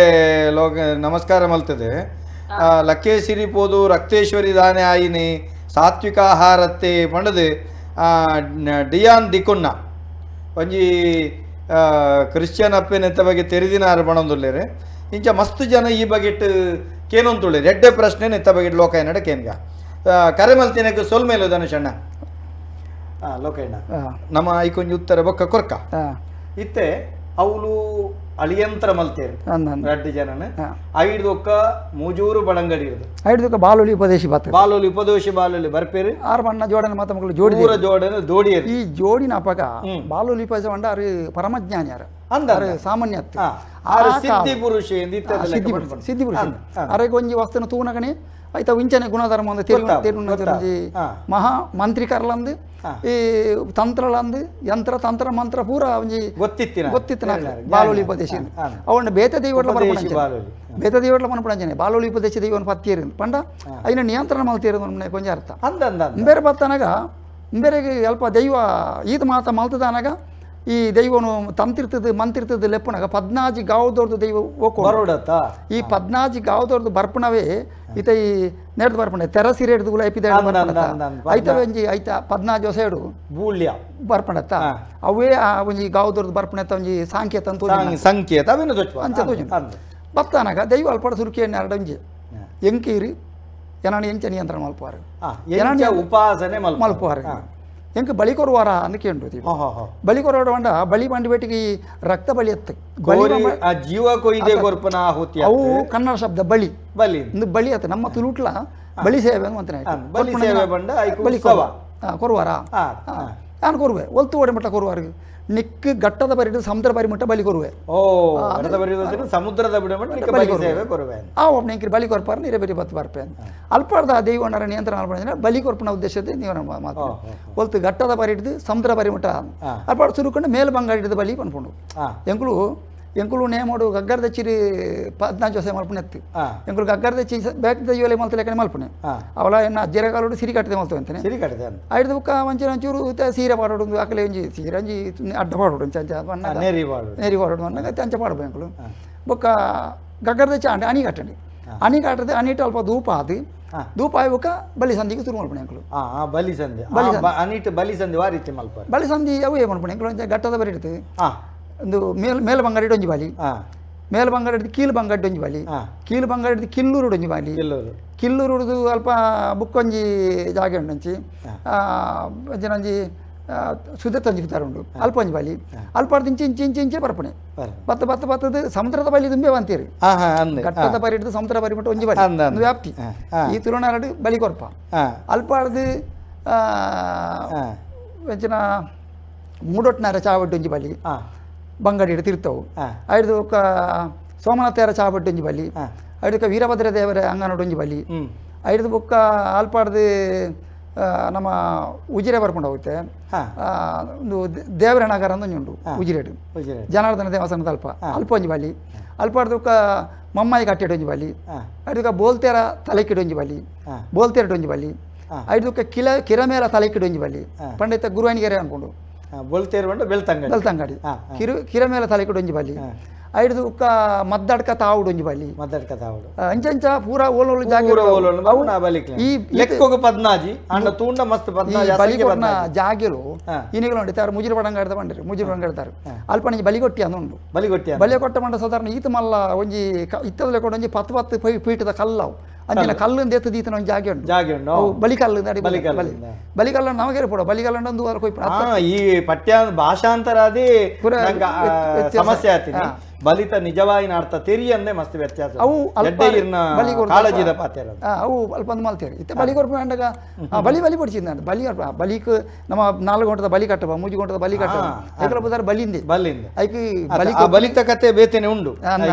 ಲೋಕ ನಮಸ್ಕಾರ ಮಲ್ತದೆ ಲಕ್ಕೇಸಿರಿ ಪೋದು ರಕ್ತೇಶ್ವರಿ ದಾನೆ ಆಯಿನಿ ಸಾತ್ವಿಕ ಆಹಾರತ್ತೆ ಪಂಡದು ಡಿಯಾನ್ ದಿಕುಣ್ಣ ಒಂಜಿ ಕ್ರಿಶ್ಚಿಯನ್ ಅಪ್ಪೆನೆತ್ತ ಬಗ್ಗೆ ತೆರೆದಿನಾರು ಬಣೊಂದುಲ್ಲೇರೆ ಇಂಚ ಮಸ್ತ್ ಜನ ಈ ಬಗೆಟ್ ಕೇನೊಂದುಳ್ಳಿ ಎಡ್ಡೆ ಪ್ರಶ್ನೆ ನೆತ್ತ ಬಗೆಟ್ ಲೋಕಾಯನಡ ಕೇನ್ಗ ಕರೆ ಮಲ್ತಿನಕ್ಕೆ ಸೊಲ್ಮೇಲು ಧನುಷಣ್ಣ ಲೋಕಾಯಣ್ಣ ನಮ್ಮ ಐಕೊಂಜಿ ಉತ್ತರ ಬೊಕ್ಕ ಕೊರ್ಕ ಇತ್ತೆ ಅವಳು ಅಳಿಯಂತ್ರ ಮಲ್ತೇರು ರಡ್ಡು ಜನನ ಐಡ್ದೊಕ್ಕ ಮೂಜೂರು ಬಡಂಗಡಿ ಇರುದು ಐಡ್ದೊಕ್ಕ ಬಾಲೋಲಿ ಉಪದೇಶಿ ಬಾಲೋಲಿ ಬರ್ಪೇರು ಆರು ಬಣ್ಣ ಜೋಡನೆ ಮಾತ ಮಕ್ಕಳು ಜೋಡಿ ಜೋಡನೆ ದೋಡಿಯರು ಈ ಜೋಡಿನ ಅಪಗ ಬಾಲೋಲಿ ಉಪದೇಶ ಬಂಡ ಅವರು ಪರಮಜ್ಞಾನಿ ಯಾರು ಅಂದಾರೆ ಸಾಮಾನ್ಯ ಸಿದ್ಧಿ ಪುರುಷ ಸಿದ್ಧಿ ಪುರುಷ ಅರೆಗೆ ಒಂಜಿ ವಸ್ತುನ ತೂನಗಣಿ ಆಯ್ತಾ ವಿಂಚನೆ ಗುಣಧರ್ಮ ಒಂದು ತಿರುಗಿ ಮಹಾ ಮಂತ್ರಿಕರ್ಲಂದು ಈ ತಂತ್ರಲಂದು ತಂತ್ರ ಮಂತ್ರ ಪೂರ ಒಂಜಿ ಗೊತ್ತಿತ್ತಿನ ಬಾಲೋಲಿ ಉಪದೇಶ ಅವನ್ನ ಬೇತೆ ದೈವಟ್ಲ ಪನ್ಪುಣಂಚನೆ ಬಾಲೋಲಿ ಉಪದೇಶ ದೈವನ ಪತ್ತಿಯರು ಪಂಡ ಅಯ್ಯ ನಿಯಂತ್ರಣ ಮಲ್ತಿರೋದು ನಮ್ಮನೆ ಕೊಂಚ ಅರ್ಥ ಬೇರೆ ಬತ್ತನಾಗ ಬೇರೆಗೆ ಅಲ್ಪ ದೈವ ಈತ ಮಾತ ಮಲ್ತದಾನಾಗ ಈ ದೈವನು ತಂತಿರ್ತದೆ ಮಂತಿರ್ತದೆ ಲೆಪ್ಪನಾಗ 14 ಗಾವದವ್ರದ್ದು ದೈವ ಬರೋಡತ್ತ ಈ 14 ಗಾವದವ್ರದ್ದು ಬರ್ಪಣವೇ ಈತ ಈ ನೆಡ್ದು ಬರ್ಪಣೆ ತೆರಸಿರೇಡ್ದು ಎಪಿದ ಐತ ಒಂಜಿ ಐತ 14 ಹೊಸೇಡು ಬೂಳ್ಯ ಬರ್ಪಣತ್ತ ಅವೇ ಆ ಒಂಜಿ ಗಾವದವ್ರದ್ದು ಬರ್ಪಣೆ ಒಂಜಿ ಸಾಂಕೇತ ಅಂತ ಸಂಕೇತ ಅಂಚ ಬತ್ತಾನಾಗ ದೈವ ಅಲ್ಪಡ ಸುರುಕಿಯನ್ನು ಎರಡಂಜಿ ಎಂಕೀರಿ ಎನಾಣಿ ಎಂಚ ನಿಯಂತ್ರಣ ಮಲ್ಪುವಾರು ಉಪಾಸನೆ ಮಲ್ಪುವಾರು ಎಂಕ ಬಳಿ ಕೊರುವಾರ ಅಂತ ಕೇಂದ್ರ ಬಳಿ ಕೊರೋಡ ಬಂಡ ಬಳಿ ಬಂಡಿ ಬೇಟಿಗೆ ರಕ್ತ ಬಳಿ ಎತ್ತ ಜೀವ ಕೊಯ್ದೆ ಕೊರ್ಪನ ಆಹುತಿ ಅವು ಕನ್ನಡ ಶಬ್ದ ಬಳಿ ಬಲಿ ಬಳಿ ಅತ್ತ ನಮ್ಮ ತುಳುಟ್ಲ ಬಳಿ ಸೇವೆ ಅಂತ ಬಲಿ ಸೇವೆ ಬಂಡ ಬಳಿ ಕೊರುವಾರ ನಾನು ಕೊರುವೆ ಒಲ್ತು ಓಡಿ ಮಟ್ಟ ಕೊರುವಾರ ನಿಕ್ ಘಟ್ಟದ ಬರಿಡು ಸಮುದ್ರ ಬರಿ ಮಟ್ಟ ಬಲಿ ಕೊರುವೆ ಸಮುದ್ರದ ಆ ಒಬ್ಬನಿಂಕಿ ಬಲಿ ಕೊರ್ಪಾರ ನೀರೇ ಬರಿ ಬತ್ತು ಬರ್ಪೆ ಅಲ್ಪಾರ್ದ ದೈವಣ್ಣರ ನಿಯಂತ್ರಣ ಅಲ್ಪಡ ಬಲಿ ಕೊರ್ಪನ ಉದ್ದೇಶದ ನೀವು ಮಾತು ಒಲ್ತು ಘಟ್ಟದ ಬರಿ ಹಿಡಿದು ಸಮುದ್ರ ಬರಿ ಮಟ್ಟ ಅಲ್ಪಾಡು ಸುರುಕೊಂಡು ಮೇಲೆ ಬಂಗಾರ ಹಿಡಿದು ಬಲಿ ಪನ್ಪುಂಡು ಎಂಕುಲು ನೇಮೋಡು ಗಗ್ಗರ ದಚ್ಚಿರಿ 14 ವರ್ಷ ಮಲ್ಪನೆ ಎತ್ತು ಎಂಕುಲು ಗಗ್ಗರ ದಚ್ಚಿ ಬ್ಯಾಕ್ ದೈವಲೆ ಮಲ್ತ ಲೆಕ್ಕನೆ ಮಲ್ಪನೆ ಅವಳ ಎನ್ನ ಅಜ್ಜರಗಾಲೋಡು ಸಿರಿ ಕಟ್ಟದೆ ಮಲ್ತು ಅಂತಾನೆ ಐದು ಬುಕ್ಕ ಒಂಚೂರು ಸೀರೆ ಪಾಡೋಡು ಆಕಲೆ ಒಂಜಿ ಸೀರೆ ಒಂಜಿ ಅಡ್ಡ ಪಾಡೋಡು ನೇರಿ ಪಾಡೋಡು ಅನ್ನಾಗ ಅಂಚ ಪಾಡ್ಬೋ ಎಂಕುಲು ಬೊಕ್ಕ ಗಗ್ಗರ ದಚ್ಚಿ ಅಣಿ ಕಟ್ಟಂಡಿ ಅಣಿ ಕಟ್ಟದೆ ಅಣಿಟ್ಟು ಅಲ್ಪ ಧೂಪ ಆದು ಧೂಪ ಆಗಿ ಬುಕ್ಕ ಬಲಿ ಸಂದಿಗೆ ಶುರು ಮಲ್ಪನೆ ಎಂಕುಲು ಬಲಿ ಸಂದಿ ಅವು ಏನು ಮಲ್ಪನೆ ಎಂಕುಲು ಘಟ್ಟದ ಬರಿ ಇಡ್ತು ಒಂದು ಮೇಲೆ ಬಂಗಾರ ಒಂಜಿ ಬಾಲಿ ಮೇಲೆ ಬಂಗಾರ ಹಿಡಿದು ಕೀಲು ಬಂಗಾರ ಒಂಜಿ ಬಾಲಿ ಕೀಲು ಬಂಗಾರ ಹಿಡಿದು ಕಿಲ್ಲೂರು ಒಂಜಿ ಬಾಲಿ ಕಿಲ್ಲೂರು ಹಿಡಿದು ಅಲ್ಪ ಬುಕ್ಕೊಂಜಿ ಜಾಗ ಉಂಡಂಚಿ ಒಂಜಿ ಸುದತ್ತಂಜಿ ಬಿತ್ತಾರೆ ಉಂಡು ಅಲ್ಪ ಒಂಜಿ ಬಾಲಿ ಅಲ್ಪ ಇಂಚೆ ಬರ್ಪಣೆ ಬತ್ತದ ಸಮುದ್ರದ ಬಲಿ ದುಂಬೆ ಬಂತೀರಿ ಘಟ್ಟದ ಬರಿ ಹಿಡಿದು ಸಮುದ್ರ ಬರಿ ಮಟ್ಟ ಒಂಜಿ ಬಾಲಿ ಒಂದು ವ್ಯಾಪ್ತಿ ಈ ತುಳುನಾಡು ಬಲಿ ಕೊರ್ಪ ಅಲ್ಪ ಹಿಡಿದು ವೆಂಚಿನ ಮೂಡೊಟ್ಟಿನಾರ ಚಾವಡ್ಡು ಒಂಜಿ ಬಾಲಿ ಬಂಗಡಿ ತಿರ್ತವು ಐದು ಸೋಮನಾಥರ ಚಾಬಟ್ಟು ಒಂಜಿ ಬಲಿ ಐದಕ್ಕೆ ವೀರಭದ್ರ ದೇವರ ಅಂಗನೋಡು ಒಂಜಿ ಬಲಿ ಐದು ಬುಕ್ಕ ಆಲ್ಪಾಡ್ದು ನಮ್ಮ ಉಜಿರೆ ಬರ್ಕೊಂಡು ಹೋಗುತ್ತೆ ಒಂದು ದೇವರ ನಗರ ಅಂತ ಉಂಟು ಉಜಿರೆಡು ಜನಾರ್ದನ ದೇವಸ್ಥಾನದ ಅಲ್ಪ ಒಂಜಿ ಬಲಿ ಅಲ್ಪಾಡ್ದು ಮಮ್ಮಾಯಿ ಕಟ್ಟೆಡು ಒಂಜಿ ಬಲಿ ಐದಕ್ಕೆ ಬೋಲ್ತೇರ ತಲೆಕಿಡು ಒಂಜಿ ಬಲಿ ಬೋಲ್ತೇರಡು ಒಂಜಿ ಬಲಿ ಐದಕ್ಕೆ ಕಿರಮೇಲ ತಲೆಕಿಡು ಒಂಜಿ ಬಲಿ ಪಂಡಿತ ಗುರುವಾಣಿಗೆರೆ ಅನ್ಕೊಂಡು ಬೆಳ್ತಂಗಡಿ ಕಿರಮೇಲ ತಲೆಕಿಡು ಒಂಜಿ ಬಲಿ ಐದು ಉಕ್ಕ ಮದ್ದಡ್ಕ ತಾವುಡು ಒಂಜಿ ಬಲಿ ಅಂಚ ಪೂರ ಓಲೋಲು ಜಾಗಿಲು ಇನಿಗಳು ನೋಡಿತಾರೆ ಮುಜಿರು ಪಡಂಗಾಡ್ದ ಬಂಡ್ರಿ ಮುಜಿರು ಪಡಂಗಾಡ್ತಾರೆ ಅಲ್ಪ ಬಲಿ ಕೊಟ್ಟಿ ಅಂದುಂಡು ಬಲಿ ಕೊಟ್ಟ ಮಂಡ ಸಾಧಾರಣ ಈತ ಮಲ್ಲ ಒಂಜಿ ಇತ್ತದಲೆ ಕೊಡ ಒಂಜಿ 10 ಪೀಠದ ಕಲ್ಲವು ಅಂಚಿನ ಕಲ್ಲಂದು ಎತ್ತು ದೀತನ ಒಂದು ಜಾಗ ಉಂಟು ಬಲಿಕಲ್ಲು ಬಲಿಕಲ್ಲ ನಮಗೆ ಪಡ ಬಲಿಕಲ್ಲ ಒಂದು ವಾರ ಈ ಪಠ್ಯ ಭಾಷಾಂತರ ಸಮಸ್ಯೆ ಆಗ್ತೀನಿ ಬಲಿತ ನಿಜವಾಯಿನ ಅರ್ಥ ತೆರಿಯಂದೇ ಮಸ್ತ್ ವ್ಯತ್ಯಾಸ ಅವು ಕಾಳಜಿದ ಪಾತ್ರ ಅವು ಅಲ್ಪ ಒಂದು ಮಲ್ತೇರಿ ಇತ್ತೆ ಬಲಿ ಕೊರ್ಪ ಅಂಡಾಗ ಬಲಿ ಪಡಿಸಿದ ಬಲಿಕ್ ನಮ್ಮ 4 ಗಂಟದ ಬಲಿ ಕಟ್ಟಬ 3 ಗಂಟದ ಬಲಿ ಕಟ್ಟಬ ಐಕಲ ಬದಾರ ಬಲಿಂದೆ ಐಕಿ ಬಲಿತ ಕತೆ ಬೇತೇನೆ ಉಂಡು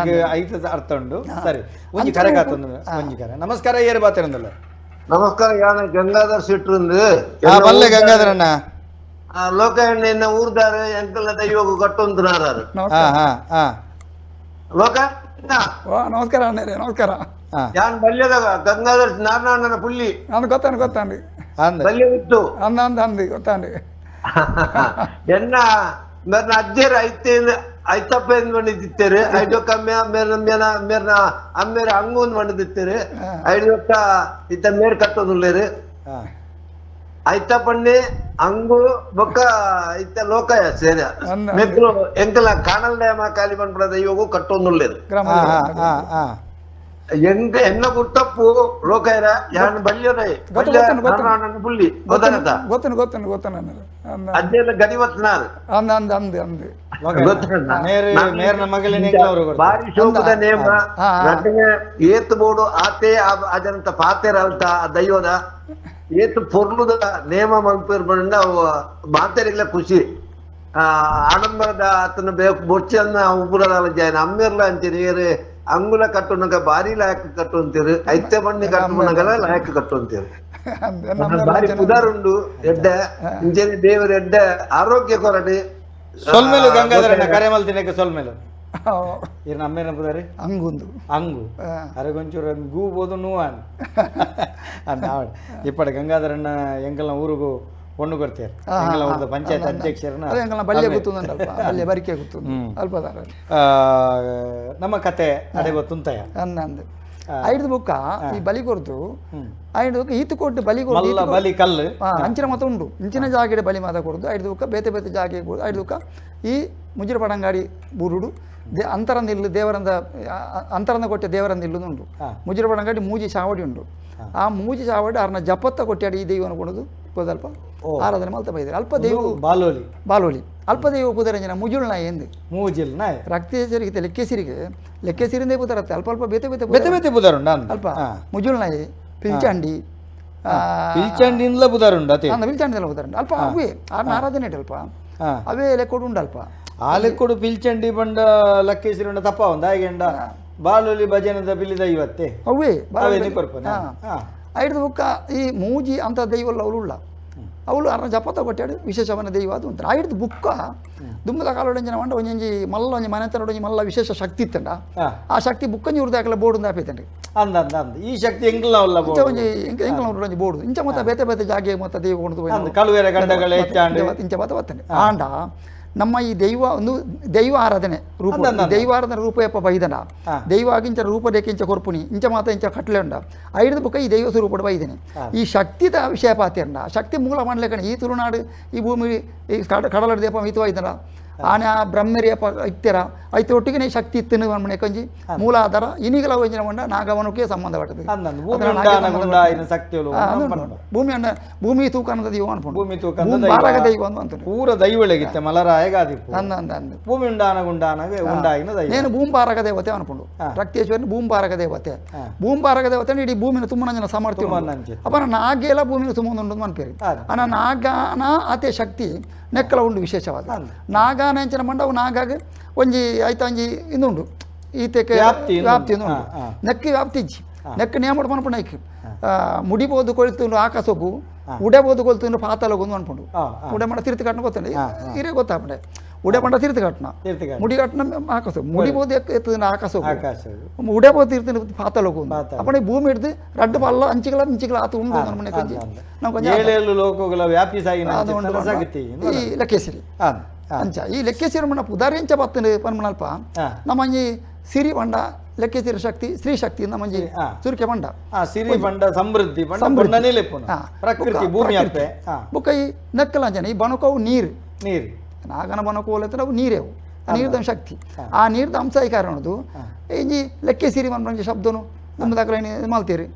ಐತ ಅರ್ಥ ಉಂಡು ಸರಿ ಒಂಜಿ ಕರೆ ಕಾತೊಂದು ಒಂಜಿ ಕರೆ ನಮಸ್ಕಾರ ಏರು ಬಾತೇರಂದಲ್ಲ ನಮಸ್ಕಾರ ಯಾನ ಗಂಗಾಧರ್ ಸಿಟ್ರಂದು ಬಲ್ಲೆ ಗಂಗಾಧರಣ್ಣ ಲೋಕಣ್ಣ ಊರ್ದಾರ ಎಂಕಲ್ಲ ದೈವಗು ಕಟ್ಟೊಂದುನಾರು ಲೋಕ ನಮಸ್ಕಾರ ಅಣ್ಣರೇ ನಮಸ್ಕಾರ ಯಾನ್ ಬಲ್ಯದ ಗಂಗಾಧರ್ ನಾರಾಯಣನ ಪುಲ್ಲಿ ನಾನು ಗೊತ್ತಾಂಡಿ ಬಲ್ಯ ಇತ್ತು ಅಂದಿ ಗೊತ್ತಾಂಡಿ ಎನ್ನ ಮೇರ್ನ ಅಜ್ಜೇರು ಐತಪ್ಪ ಎಂದು ಬಂದಿತ್ತೇರು ಐದು ಕಮ್ಮಿ ಮೇರ್ನ ಅಮ್ಮೇರ ಅಂಗುಂದು ಬಂದಿತ್ತೇರು ಐದು ಒಕ್ಕ ಇತ್ತ ಮೇರ್ ಕಟ್ಟೋದುಲ್ಲೇರು ಐತಪ್ಪಣ್ಣಿ ಅಂಗು ಬೊಕ್ಕ ಇತ್ತ ಲೋಕಯ ಸೇರ ಮೆಕ್ಲು ಎಂಕಲ ಕಾಣಲ್ ಡ್ಯಾಮ ಖಾಲಿ ಬಂದ್ಬಿಡದ ಇವಾಗೂ ಕಟ್ಟೊಂದುಲ್ಲೇರು ಎನ್ನ ಗುಟ್ಟಪ್ಪು ಲೋಕಯರ ಯಾನ್ ಬಲ್ಯರೈ ಪುಲ್ಲಿ ಗೊತ್ತಾನ ಅಜ್ಜೆಲ್ಲ ಗಡಿವತ್ನಾರು ಬಾರಿ ಶೋಕದ ನೇಮ ಏತ್ ಬೋಡು ಆತೆ ಅದಂತ ಪಾತೆರ ಅಲ್ತ ದೈವದ ಏತ್ ಪೊರ್ಲುದ ನೇಮ ಮಲ್ಪೇರ್ ಬಂಡ ಮಾತೆರಿಗ್ಲ ಖುಷಿ ಆಡಂಬರದ ಆತನ ಬೊಚ್ಚಿ ಅನ್ನ ಉಪುರದ ಜಾಯನ ಅಮ್ಮೇರ್ಲ ಅಂತೀನಿ ಅಂಗುಲ ಕಟ್ಟುನಗ ಬಾರಿ ಲಾಯಕ್ ಕಟ್ಟುವಂತೀರು ಐತೆ ಬಣ್ಣಿ ಕಟ್ಟುನಗಲ ಲಾಯಕ್ ಕಟ್ಟುವಂತೀರು ಬಾರಿ ಪುದಾರುಂಡು ಎಡ್ಡ ಇಂಜನೆ ದೇವರ ಎಡ್ಡ ಆರೋಗ್ಯ ಕೊರಡಿ ಸೊಲ್ಮೇಲು ಗಂಗಾಧರಣ್ಣ ಕರೆ ಮಲ್ತಿನಕ್ಕೆ ಸೊಲ್ಮೇಲು ಏನು ಅಮ್ಮೇನ ಪುದಾರಿ ಅಂಗು ಅರೆ ಗೊಂಚೂರು ಗೂಬೋದು ನೂವಾನ್ ಅಂತ ಇಪ್ಪಡೆ ಗಂಗಾಧರಣ್ಣ ಎಂಕಲ್ನ ಊರಿಗೂ ಒಂದು ಕೊಡ್ತೀರಿ ಪಂಚಾಯತ್ ಅಧ್ಯಕ್ಷರನ್ನ ಅದೇ ಎಂಕಲ್ನ ಬಲ್ಯ ಗೊತ್ತುಂಟಲ್ಪ ಬಲ್ಯ ಬರಿಕೆ ಗೊತ್ತುಂಡು ಅಲ್ಪದಾರ ನಮ್ಮ ಕತೆ ಅದೇ ಗೊತ್ತುಂತಾಯ ಅಂದು ಐದು ಬುಕ್ಕ ಈ ಬಲಿ ಕೊರ್ದು ಐದು ಬುಕ್ಕ ಈತು ಕೊಟ್ಟು ಬಲಿ ಬಲಿ ಕಲ್ಲು ಅಂಚಿನ ಮತ ಉಂಡು ಇಂಚಿನ ಜಾಗೆಡೆ ಬಲಿ ಮಾತ ಕೊರ್ದು ಐದು ಬುಕ್ಕ ಬೇತೆ ಬೇತೆ ಜಾಗೆ ಐದು ಬುಕ್ಕ ಈ ಮುಜಿರ ಪಡಂಗಾಡಿ ಬೂರುಡು ಅಂತರಂದ ಇಲ್ಲು ದೇವರಂದ ಅಂತರಂದ ಕೊಟ್ಟೆ ದೇವರಂದ ಇಲ್ಲುದು ಉಂಟು ಮುಜಿರ ಪಡಂಗಾಡಿ ಮೂಜಿ ಚಾವಡಿ ಉಂಟು ಆ ಮೂಜಿ ಚಾವಡಿ ಅವ್ರನ್ನ ಜಪತ್ತ ಕೊಟ್ಟಾಡಿ ಈ ದೈವನ ಕೊಡೋದು ಸ್ವಲ್ಪ ಆರಾಧನೆ ಮಲ್ತ ಬೈದಾರೆ ಅಲ್ಪ ದೈವ ಬಾಲೋಲಿ ಅಲ್ಪ ದೈವ ಪುದರಂಜನ ಮುಜುಳ್ನ ಎಂದು ಮೂಜಿಲ್ನ ರಕ್ತೇಸರಿಗೆ ಲೆಕ್ಕೇಸಿರಿಂದೇ ಪುದರತ್ತೆ ಅಲ್ಪ ಅಲ್ಪ ಬೇತೆ ಬೇತೆ ಬೇತೆ ಬೇತೆ ಪುದರ್ ಅಲ್ಪ ಮುಜುಳ್ನಾಯಿ ಪಿಲ್ಚಂಡಿ ಪಿಲ್ಚಂಡಿಂದಲ ಪುದರುಂಡು ಅದೇ ಪಿಲ್ಚಂಡಿಂದಲ ಪುದರುಂಡು ಅಲ್ಪ ಅವೇ ಆರಾಧನೆ ಅಲ್ಪ ಅವೇ ಲೆಕ್ಕೊಡು ಉಂಡು ಅಲ್ಪ ಆ ಲೆಕ್ಕೊಡು ಪಿಲ್ಚಂಡಿ ಬಂಡ ಲಕ್ಕೇಸಿರುಂಡ ತಪ್ಪ ಒಂದು ಹಾಗೆಂಡ ಬಾಲೋಲಿ ಭಜನದ ಬಿಲ್ಲಿದ ಇವತ್ತೇ ಅವೇ ಕೊರ್ಪನ ಐದು ಬುಕ್ಕ ಈ ಮೂಜಿ ಅಂತ ದೈವಲ್ಲ ಅವಳುಳ್ಳ ಅವಳು ಅರ್ನ ಜಪತ ಕೊಟ್ಟಾಡು ವಿಶೇಷವನ್ನ ದೈವ ಅದು ಅಂತ ಐದು ಬುಕ್ಕ ದುಮ್ಮದ ಕಾಲೊಡಂಜನ ಮಂಡ ಒಂಜಿ ಮಲ್ಲ ಒಂಜಿ ಮನೆ ತನೊಡಂಜಿ ಮಲ್ಲ ವಿಶೇಷ ಶಕ್ತಿ ಇತ್ತಂಡ ಆ ಶಕ್ತಿ ಬುಕ್ಕಂಜಿ ಉರ್ದಾಕಲ ಬೋರ್ಡು ಆಪೈತಂಡಿ ಈ ಶಕ್ತಿ ಎಂಕಲ್ನ ಒಂಜಿ ಎಂಕಲ್ನ ಉರ್ಡಂಜಿ ಬೋರ್ಡು ಇಂಚ ಮತ್ತ ಬೇತೆ ಬೇತೆ ಜಾಗೆ ಮತ್ತ ದೈವ ಕೊಂಡು ಕಳುವೆರ ಗಂಡಗಳೇ ಇಂಚ ಮತ ಬತ್ತಂడి ಆಂಡ ನಮ್ಮ ಈ ದೈವ ಒಂದು ದೈವ ಆರಾಧನೆ ರೂಪ ದೈವಾರಾಧನೆ ರೂಪ ಯಪ್ಪ ಬೈದನ ದೈವ ಆಗಿಂಚ ರೂಪ ರೇಖಿಂಚ ಕೊರ್ಪುನಿ ಇಂಚ ಮಾತ ಇಂಚ ಕಟ್ಲೆ ಉಂಡ ಐದು ಬುಕ್ಕ ಈ ದೈವ ಸ್ವರೂಪದ ಬೈದನೆ ಈ ಶಕ್ತಿದ ವಿಷಯ ಪಾತಿಯಂಡ ಶಕ್ತಿ ಮೂಲ ಮಾಡ್ಲಿಕ್ಕೆ ಈ ತುಳುನಾಡು ಈ ಭೂಮಿ ಈ ಕಡಲ ದೀಪ ಮಿತವಾಯ್ತನ ಆನೆ ಬ್ರಹ್ಮರಿಯಪ್ಪ ಇತ್ತರ ಐತೆ ಒಟ್ಟಿಗೆ ಶಕ್ತಿ ಇತ್ತು ಮನೆ ಕಂಜಿ ಮೂಲ ಆಧಾರ ಇನಿಗಲ ಯೋಜನೆ ಮಂಡ ನಾಗವನಕ್ಕೆ ಸಂಬಂಧಪಟ್ಟது ಭೂಮಿ ಅಣ್ಣ ಭೂಮಿ ತೂಕ ಅನ್ನದ ದೈವ ಅನ್ಕೊಂಡು ಭೂಮಿ ತೂಕ ಬಾರಗ ದೈವ ಅಂತ ಪೂರ ದೈವಳಿಗಿತ್ತೆ ಮಲರಾಯಗಾದಿ ಭೂಮಿ ಉಂಡಾನಗುಂಡಾನಗೆ ಉಂಡಾಯಿನ ದೈವ నేను భూంబారక దేవతే అనుకుండు రక్తేశ్వరిని భూంబారక దేవతే భూంబారక దేవತೆ ಇಡೀ ಭೂಮಿನ ತುಂಬನ ಸಾಮರ್ಥ್ಯ ಅಪ್ಪನ ನಾಗೇಲ ಭೂಮಿನ ತುಂಬ ಉಂಡು మన పేరు ಅನ ನಾಗಾನ ಆತೆ ಶಕ್ತಿ ನೆಕ್ಕಲ ಉಂಡು ವಿಶೇಷವಾದ ನಾಗಾನ ಎಂಚಿನ ಮಂಡವು ನಾಗಾಗ ಒಂಜಿ ಐತ ಒಂಜಿ ಇಂದುಂಡು ಈತೆಗೆ ವ್ಯಾಪ್ತಿ ಉಂಡು ನೆಕ್ಕಿ ವ್ಯಾಪ್ತಿ ಇಜ್ಜಿ ನೆಕ್ಕ ನೇಮಡು ಪನ್ಪುಂಡು ಐಕ್ ಮುಡಿಬೋದು ಕೊಳ್ತುಂಡು ಆಕಾಶಕ್ಕೂ ಉಡೆಬೋದು ಕೊಳ್ತುಂಡು ಪಾತಾಲಗೊಂದು ಅನ್ಪುಂಡು ಉಡೆ ಮಾಡ ತಿರ್ತಿ ಕಟ್ನ ಗೊತ್ತಂడి ಇರೇ ಗೊತ್ತಾಪಂಡೆ ಉಡೆ ಪಂಡ ತಿರ್ತಿ ಕಟ್ನ ಮುಡಿ ಕಟ್ನ ಆಕಾಶ ಮುಡಿಬೋದು ಎತ್ತದ ಆಕಾಶ ಉಡೆಬೋದು ತಿರ್ತಿ ಪಾತಾಲಗೊಂದು ಅಪ್ಪಣೆ ಭೂಮಿ ಹಿಡ್ದು ರಡ್ಡು ಪಲ್ಲ ಅಂಚಿಗಳ ಆತು ಉಂಡು ಮನೆ ಕಂಜಿ ಈ ಲೆಕ್ಕೇಸಿರಿ ಅಂಚ ಈ ಲೆಕ್ಕೇಸಿರಿ ಮಣ್ಣ ಪುದಾರಿ ಅಂಚ ಬತ್ತಂಡು ಪನ್ಮನಲ್ಪ ನಮ್ಮ ಈ ಸಿರಿ ಬಂಡ ಲೆಕ್ಕೇಸಿರಿ ಶಕ್ತಿ ಸ್ತ್ರೀ ಶಕ್ತಿ ನಮ್ಮಂಜಿ ಸುರ್ಕೆ ಬಂಡ ಸಿರಿ ಬಂಡ ಸಮೃದ್ಧಿ ಪ್ರಕೃತಿ ಭೂಮಿ ಅಪ್ಪೆ ಬುಕ್ಕ ಈ ನೆಕ್ಕಲಂಜನ ಈ ಬಣಕವು ನೀರು ನೀರು ನಾಗನ ಬಣಕೋಲತ್ರ ಅವು ನೀರೇವು ನೀರ್ದ ಶಕ್ತಿ ಆ ನೀರ್ದ ಅಂಶ ಈ ಕಾರಣದು ಈ ಲೆಕ್ಕೇಸಿರಿ ಮನ್ಪಂಜ ಶಬ್ದನು ನಮ್ಮ ದಾಖಲೆ ಮಲ್ತೀರಿ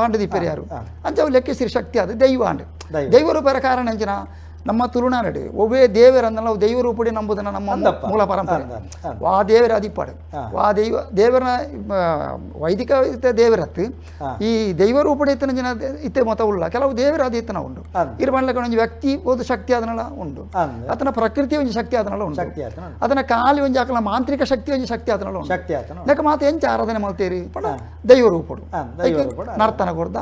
ಅಂಡ ದಿಪ್ಪೇರಿ ಯಾರು ಅಂಚ ಅವು ಲೆಕ್ಕೇಸಿರಿ ಶಕ್ತಿ ಅದು ದೈವ ಅಂಡ್ ದೈವ ರೂಪರ ಕಾರಣ ಅಂಚಿನ ನಮ್ಮ ತುಳುನಾಡು ಒಬ್ಬೇ ದೇವರನ್ನ ದೈವ ರೂಪಡಿ ನಂಬುದನ್ನ ನಮ್ಮ ಮೂಲ ಪರಂಪರೆ ವಾ ದೇವರ ಅದಿಪ್ಪಾಡು ವಾ ದೇವರ ವೈದಿಕ ದೇವರತ್ತು ಈ ದೈವ ರೂಪಡಿ ಇತ್ತನ ಜನ ಇತ್ತೆ ಮತ ಉಳ್ಳ ಕೆಲವು ದೇವರ ಅದು ಇತ್ತನ ಉಂಡು ಇರ್ಬಣ್ಲಕ್ಕ ಒಂಜಿ ವ್ಯಕ್ತಿ ಒಂದು ಶಕ್ತಿ ಅದನ್ನೆಲ್ಲ ಉಂಡು ಆತನ ಪ್ರಕೃತಿ ಒಂಜಿ ಶಕ್ತಿ ಅದನ್ನೆಲ್ಲ ಉಂಟು ಅದನ್ನ ಕಾಲಿ ಒಂಜಿ ಆಕಲ ಮಾಂತ್ರಿಕ ಶಕ್ತಿ ಒಂಜಿ ಶಕ್ತಿ ಅದನ್ನೆಲ್ಲ ಉಂಟು ಲೆಕ್ಕ ಮಾತು ಎಂಚ ಆರಾಧನೆ ಮಾಡ್ತೀರಿ ಪಡ ದೈವ ರೂಪಡು ನರ್ತನ ಕೊಡ್ದ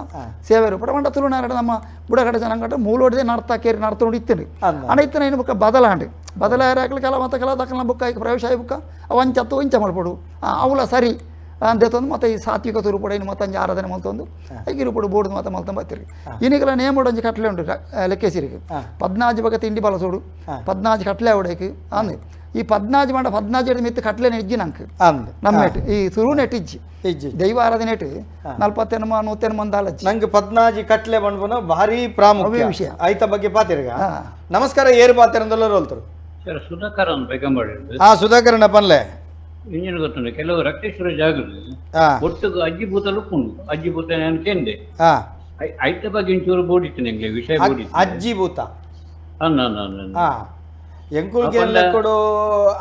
ಸೇವೆ ರೂಪಡ ಮಂಡ ತುಳುನಾಡು ನಮ್ಮ ಬುಡಗಡೆ ಜನಾಂಗಟ ಮೂಲೋಡಿದೆ ನರ್ತ ಕೇರಿ ನರ್ತ ನೋಡಿ ಇತ್ತೇನೆ ಅನೈತನ ಏನು ಬುಕ್ಕ ಬದಲಾಂಡು ಬದಲಾಯರಾಗಲಿ ಕೆಲ ಮತ ಕೆಲ ದಕ್ಕಲ ಬುಕ್ಕ ಈಗ ಪ್ರವೇಶ ಆಗಿ ಬುಕ್ಕ ಅವಂಚತ್ತು ಇಂಚ ಮಾಡ್ಬೋದು ಅವಳ ಸರಿ ಅಂದೇತಂದು ಮತ್ತೆ ಈ ಸಾತ್ವಿಕ ಸ್ವರೂಪಡ ಇನ್ನು ಮತ್ತೊಂದು ಆರಾಧನೆ ಮಲ್ತೊಂದು ಐಕಿ ರೂಪಡು ಬೋರ್ದು ಮತ್ತೆ ಮಲ್ತ ಬರ್ತೀರಿ ಇನ್ನೀಗಲ ನೇಮೊಡೊಂಜಿ ಕಟ್ಲೆ ಉಂಟು ಲೆಕ್ಕೇಸಿರಿಗೆ 14 ಬಗೆ ತಿಂಡಿ ಬಲಸೋಡು 14 ಕಟ್ಲೆ ಅವಡೇಕು ಅಂದು ಈ 14 ಮಂಡ 14 ಮಿತ್ತು ಕಟ್ಲೆ ನೆಜ್ಜಿ ನಂಗೆ ನಮ್ಮ ಈ ಸುರು ನೆಟ್ ಇಜ್ಜಿ ದೈವ ಆರಾಧನೆ 40 100 ಮಂದಿ ಅಲಜ್ಜಿ ನಂಗೆ 14 ಕಟ್ಲೆ ಬಂದ್ಬನ ಭಾರಿ ಪ್ರಾಮುಖ್ಯ ವಿಷಯ ಐತ ಬಗ್ಗೆ ಪಾತಿರ್ಗ ನಮಸ್ಕಾರ ಏರು ಪಾತಿರಂದಲ್ಲ ರೋಲ್ತರು ಸುಧಾಕರನ್ ಬೇಕಂಬಾಡಿ ಸುಧಾಕರನ ಪನ್ಲೆ ಇಂಜಿನ್ ಗೊತ್ತುಂಡು ಕೆಲವು ರಕ್ತೇಶ್ವರ ಜಾಗಲು ಒಟ್ಟು ಅಜ್ಜಿಭೂತಲು ಉಂಡು ಅಜ್ಜಿಭೂತ ನಾನು ಕೇಂದೆ ಐತ ಬಗ್ಗೆ ಇಂಚೂರು ಬೋಡಿತ್ತು ನಂಗೆ ವಿಷಯ ಬೋಡಿತ್ತು ಅಜ್ಜಿಭೂತ ಎಂಕುಲ್ಗೆಲ್ಲಕೊಡು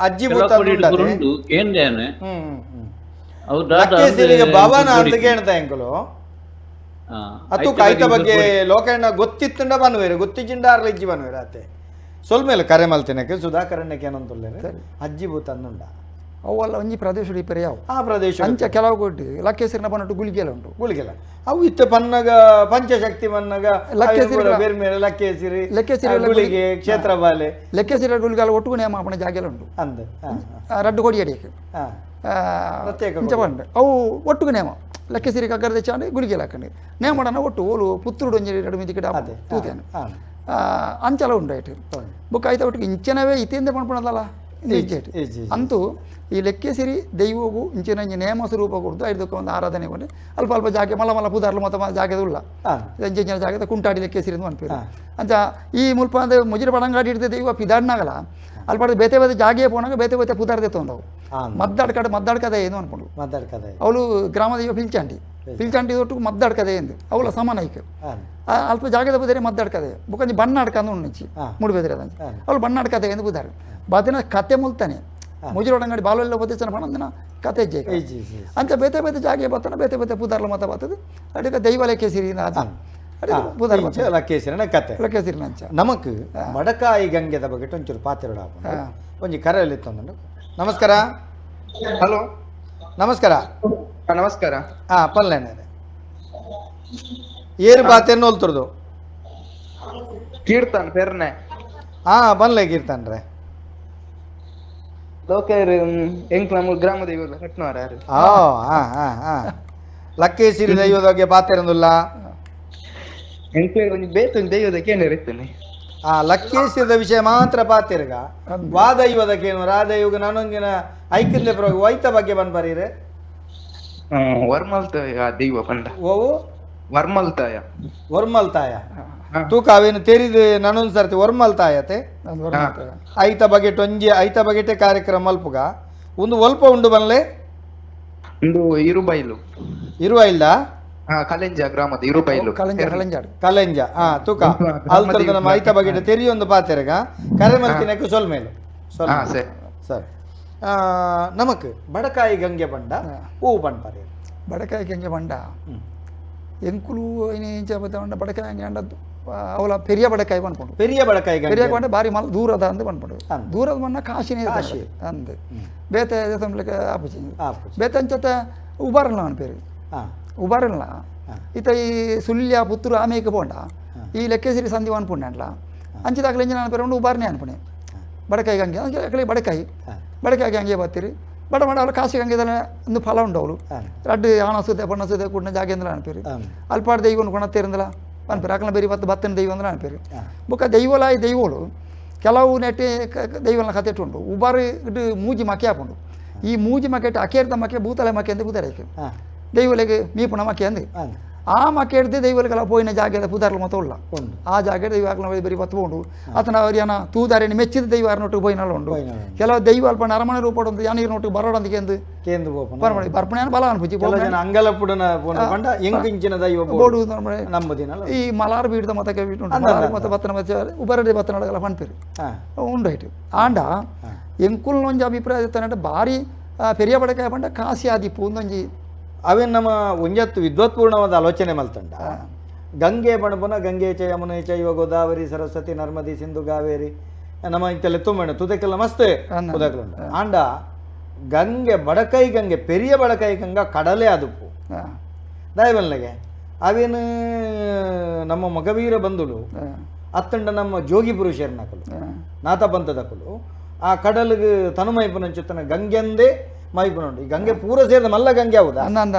ಅಜ್ಜಿಭೂತ ಉಂಡು ಕೇಂದೇನೆ ಭವನ ಅಂತ ಕೇಳ್ತ ಎಂಕುಲು ಅತ್ತು ಕಾಯ್ತ ಬಗ್ಗೆ ಲೋಕಣ್ಣ ಗೊತ್ತಿತ್ತುಂಡ ಬನ್ವೇರು ಗೊತ್ತಿಜ್ಜಿಂಡ ಇಜ್ಜಿ ಬನ್ವೇರು ಅತ್ತೆ ಸ್ವಲ್ಪ ಮೇಲೆ ಕರೆ ಮಲ್ತಿನಕ್ಕೆ ಸುಧಾಕರಣ್ಯಕ್ಕೆ ಏನಂತುಳ್ಳೇರು ಅಜ್ಜಿಭೂತ ಅನ್ನುಂಡ ಅವೆಲ್ಲ ಒಂಜಿ ಪ್ರದೇಶ ರಿಪೇರಿ ಯಾವ ಆ ಪ್ರದೇಶ ಅಂಚ ಕೆಲವು ಕೊಟ್ಟು ಲಕ್ಕೇಸರಿನ ಪನ್ನಟ್ಟು ಗುಳಿಗೆಲ್ಲ ಉಂಟು ಗುಳಿಗೆಲ್ಲ ಅವು ಇತ್ತ ಪನ್ನಗ ಪಂಚಶಕ್ತಿ ಮನ್ನಗ ಬೇರೆ ಮೇಲೆ ಲಕ್ಕೇಸಿರಿ ಗುಳಿಗೆ ಕ್ಷೇತ್ರ ಬಾಲೆ ಲೆಕ್ಕೇಸಿರಿ ಗುಳಿಗೆಲ್ಲ ಒಟ್ಟು ನೇಮ ಅಪ್ಪನ ಜಾಗೆಲ್ಲ ಉಂಟು ಅಂದ ರಡ್ಡು ಕೊಡಿ ಅಡಿಯಕ್ಕೆ ಇಂಚ ಬಂಡು ಅವು ಒಟ್ಟಿಗೆ ನೇಮ ಲೆಕ್ಕೇಸಿರಿ ಕಗ್ಗರದ ಚಾಂಡಿ ಗುಳಿಗೆಲ್ಲ ಹಾಕೊಂಡು ನೇಮಡನ ಒಟ್ಟು ಓಲು ಪುತ್ತೂರು ಒಂಜಿ 2 ಮಿತಿ ಕಿಡ ತೂತೇನು ಅಂಚಲ ಉಂಡಾಯ್ತು ಬುಕ್ ಆಯ್ತು ಒಟ್ಟಿಗೆ ಇಂಚನವೇ ಇತಿಂದ ಪಣ್ಪಣದಲ್ಲ ಅಂತೂ ಈ ಲೆಕ್ಕೇಸಿರಿ ದೈವಗೂ ಇಂಚಿನ ನೇಮ ಸ್ವರೂಪ ಕೊಡ್ದು ಐದಕ್ಕೆ ಒಂದು ಆರಾಧನೆ ಕೊಂಡು ಅಲ್ಪ ಅಲ್ಪ ಜಾಗ ಮಲ ಮಲ ಪೂದಾರ್ಲು ಮತ್ತು ಜಾಗದ ಉಳ್ಳ ಇಂಚಿನ ಜಾಗದ ಕುಂಟಾಡಿ ಲೆಕ್ಕೇಸಿರಿ ಅಂತ ಅನ್ಪೇರು ಅಂಚ ಈ ಮುಲ್ಪ ಅಂದ್ರೆ ಮುಜಿರ ಪಡಂಗಾಡಿ ಇಡ್ತದೆ ದೈವ ಪಿದಾಡ್ನಾಗಲ್ಲ ಅಲ್ಲಿ ಪಡೆದು ಬೇತೆ ಬೇತೆ ಜಾಗೆ ಪೋನಾಗ ಬೇತೆ ಬೇತೆ ಪುದಾರ್ದೆ ತೊಂದವು ಮದ್ದಾಡ್ಕದೆ ಏನು ಅನ್ಕೊಂಡು ಅವಳು ಗ್ರಾಮ ದೈವ ಪಿಲ್ಚಾಂಟಿ ಒಟ್ಟು ಮದ್ದಾಡ್ಕದೆ ಎಂದು ಅವಳ ಸಮಾನೈಕ ಅಲ್ಪ ಜಾಗದ ಬುದರೆ ಮದ್ದಾಡ್ಕದೆ ಬುಕ್ಕಂಜಿ ಬಣ್ಣ ಆಡ್ಕಂದು ಉಣ್ಣಿಚ್ಚಿ ಮುಡಿಬೇದ್ರೆ ಅದಂಚಿ ಅವಳು ಬಣ್ಣ ಆಡ್ಕದೆ ಎಂದು ಬುದಾರೆ ಬಾದಿನ ಕತೆ ಮುಲ್ತಾನೆ ಮುಜಿರೋಡಂಗಡಿ ಬಾಲೆಲ್ಲ ಬದಿಸನ ಪಣಂದಿನ ಕತೆ ಜೇ ಅಂಚ ಬೇತೆ ಬೇತೆ ಜಾಗೆ ಬರ್ತಾನೆ ಬೇತೆ ಬೇತೆ ಪುದಾರ್ಲ ಮತ ಬರ್ತದೆ ಅಡಿಗೆ ದೈವ ಲೆಕ್ಕೇಸಿರಿ ಲಕ್ಕೇಸಿರನ ಕತೆ ಲೆಕ್ಕೇಸಿರಿನ ಅಂಚ ನಮಕ್ ಮಡಕಾಯಿ ಗಂಗೆದ ಬಗ್ಗೆ ಒಂಚೂರು ಪಾತಿರೋಡ ಒಂಜಿ ಕರೆಯಲ್ಲಿ ತಂದು ನಮಸ್ಕಾರ. ಹಲೋ ನಮಸ್ಕಾರ. ನಮಸ್ಕಾರ. ಪಲ್ಲೇನೆ ಏರು ಪಾತೆಯನ್ನು ಹೋಲ್ತುರ್ದು ಕೀರ್ತನ್ ಪೆರ್ನೆ ಬನ್ಲೆ ಕೀರ್ತನ್ ರೇ ಲೋಕೇರು ಎಂಕ್ ನಮ್ಮ ಗ್ರಾಮ ದೈವ ಕಟ್ನವರ ಲಕ್ಕೇಸಿರಿ ದೈವದ ಬಗ್ಗೆ ಪಾತೆರಂದುಲ್ಲ ಎಂಕ್ ಒಂಜಿ ಬೇತ ದೈವದಕ್ಕೆ ಏನಿರುತ್ತೇನೆ ಲಕ್ಕೇಸಿರದ ವಿಷಯ ಮಾತ್ರ ಪಾತಿರ್ಗ ವಾದೈವದಕ್ಕೇನು ರಾದೈವಗ ನಾನೊಂದಿನ ಐಕ್ಯದ ಪರವಾಗಿ ವೈತ ಬಗ್ಗೆ ಬಂದ್ ಬರೀರೆ ವರ್ಮಲ್ತಾಯ ದೈವ ಪಂಡ ಓವು ವರ್ಮಲ್ತಾಯ ತೂಕ ಅವೇನು ತೆರಿದು ನಾನೊಂದು ಸರ್ತಿ ವರ್ಮಲ್ತಾಯತೆ ಐತ ಬಗೆಟ್ ಒಂಜಿ ಐತ ಬಗೆಟೆ ಕಾರ್ಯಕ್ರಮ ಮಲ್ಪುಗ ಒಂದು ಒಲ್ಪ ಉಂಡು ಬನ್ಲೆ ಒಂದು ಇರುಬೈಲು ಇಲ್ಲ ಕಲೆಂಜ ಗ್ರಾಮದ ಇರುಬೈಲು ಕಲೆಂಜ ತೂಕ ಅಲ್ತರದ ನಮ್ಮ ಐತ ಬಗೆಟ್ ತೆರಿಯೊಂದು ಪಾತೆರಗ ಕರೆ ಮಲ್ತಿನಕ್ಕೆ ಸೊಲ್ಮೇಲು ಸರಿ ನಮಕ್ ಬಡಕಾಯಿ ಗಂಗೆ ಬಂಡ ಹೂವು ಬಂಡ್ ಪಾರಿ ಬಡಕಾಯಿ ಗಂಗೆ ಬಂಡ ಎಂಕುಲು ಇಂಚ ಬಂಡ ಬಡಕಾಯಿ ಹಂಗೆ ಅಂಡದ್ದು ಅವಳ ಪೆರಿಯ ಬಡಕಾಯಿ ಬಂದ್ಕೊಂಡು ಪೆರಿಯ ಬಡಕಾಯಿ ಬಂಡೆ ಬಾರಿ ಮಲ್ ದೂರದ ಅಂದು ಬಂದ್ಬಿಡು ದೂರದ ಮಣ್ಣ ಕಾಶಿನೇ ಅಂದು ಬೇತೆ ಆಪುಚಿ ಬೇತೆ ಅಂಚತ್ತ ಉಬಾರಲ್ಲ ಅವನ ಪೇರು ಉಬಾರಲ್ಲ ಈತ ಈ ಸುಲ್ಯ ಪುತ್ತೂರು ಆಮೇಕ ಪೋಂಡ ಈ ಲೆಕ್ಕೇಸಿರಿ ಸಂಧಿ ಅನ್ಪುಣ್ಯ ಅಂಟ್ಲ ಅಂಚಿದಾಗಲ ಇಂಜಿನ ಅನ್ಪೇರು ಉಬಾರನೇ ಅನ್ಪುಣೆ ಬಡಕಾಯಿ ಗಂಗೆ ಅಕಡೆ ಬಡಕಾಯಿ ಹಂಗೆ ಬರ್ತೀರಿ ಬಡ ಬಡ ಅವಳು ಕಾಶಿ ಗಂಗೆದಲ್ಲ ಒಂದು ಫಲ ಉಂಡು ಅವಳು ರಡ್ಡು ಆಣ ಸುದ್ದೆ ಪಣ್ಣ ಸುದ್ದೆ ಕುಣ್ಣ ಜಾಗೇಂದ್ರ ಅನ್ಪೇರು ಅಲ್ಪಾಡು ದೈವನ ಕೊಣತ್ತೇರಿಂದಲ್ಲ ಅನ್ಪೇರು ಅಕಲ ಬೇರೆ ಬತ್ತು ಬತ್ತನ ದೈವ ಅಂದ್ರೆ ಅನ್ಪೇರು ಬೊಕ್ಕ ದೈವಲಾಯಿ ದೈವಗಳು ಕೆಲವು ನೆಟ್ಟೆ ದೈವನ ಕತೆ ಉಂಟು ಉಬಾರು ಇಟ್ಟು ಮೂಜಿ ಮಕೆ ಹಾಕೊಂಡು ಈ ಮೂಜಿ ಮಕೆ ಅಕೇರ್ದ ಮಕೆ ಭೂತಲೆ ಮಕೆ ಅಂತ ಬುದಾರಕ್ಕೆ ದೈವಲೆಗೆ ಮೀಪುಣ ಮಕೆ ಅಂದು ಆ ಮಕೆ ಹಿಡ್ದು ದೈವಲೆಗೆಲ್ಲ ಪೋಯಿನ ಜಾಗದ ಪುದಾರ್ಲು ಮತ ಉಳ್ಳ ಆ ಜಾಗ ದೈವ ಬರೀ ಬತ್ಕೊಂಡು ಆತನ ಅವ್ರಿಯನ ತೂದಾರಿನ ಮೆಚ್ಚಿದ ದೈವ ಯಾರನೊಟ್ಟಿಗೆ ಬೋಯ್ನಲ್ಲ ಉಂಡು ಕೆಲವು ದೈವ ಅಲ್ಪ ಅರಮನೆ ರೂಪ ಉಂಟು ಯಾನೀರ್ನೊಟ್ಟಿಗೆ ಬರೋಡಂದಿಗೆ ಎಂದು ಬರ್ಪಣೆ ಬಲ ಅನ್ಪುಜಿ ಈ ಮಲಾರ್ ಬೀಡ್ದ ಮತಕ್ಕೆ ಮತ ಬತ್ತನ ಉಬರಡೆ ಬತ್ತನೊಳಗೆಲ್ಲ ಪಣ್ಪೇರು ಉಂಡಾಯ್ತು ಆಂಡ ಎಂಕುಲ್ ಒಂಜಿ ಅಭಿಪ್ರಾಯ ಇತ್ತಾನಂటే ಭಾರಿ ಪೆರಿಯ ಬಡಕಾಯ ಪಂಡ ಕಾಸಿ ಆದಿಪ್ಪು ಒಂದೊಂಜಿ ಅವೇನು ನಮ್ಮ ಒಂಜತ್ತು ವಿದ್ವತ್ಪೂರ್ಣವಾದ ಆಲೋಚನೆ ಮಲ್ತಂಡ ಗಂಗೆ ಬಣಪುನ ಗಂಗೆ ಚ ಯಮುನೆ ಚೈವ ಗೋದಾವರಿ ಸರಸ್ವತಿ ನರ್ಮದಿ ಸಿಂಧು ಕಾವೇರಿ ನಮ್ಮ ಇಂತೆಲ್ಲ ತುಂಬಣ್ಣ ತುದಕ್ಕೆಲ್ಲ ಮಸ್ತ್ ಉದಕ್ಲುಂಡ ಆಂಡ ಗಂಗೆ ಬಡಕೈ ಗಂಗೆ ಪೆರಿಯ ಬಡಕೈ ಗಂಗ ಕಡಲೆ ಅದುಪ್ಪು ದಾಯಬಲ್ಲೆಗೆ ಅವೇನು ನಮ್ಮ ಮಗವೀರ ಬಂಧುಳು ಅತ್ತಂಡ ನಮ್ಮ ಜೋಗಿ ಪುರುಷರ್ನಕಲು ನಾಥ ಪಂಥದಕಲು ಆ ಕಡಲಿಗೆ ತನುಮೈಪುನಂಚುತ್ತನ ಗಂಗೆಂದೇ ಮೈಪುನುಂಡು ಈ ಗಂಗೆ ಪೂರ ಸೇರಿದ ಮಲ್ಲ ಗಂಗೆ ಹೌದಾ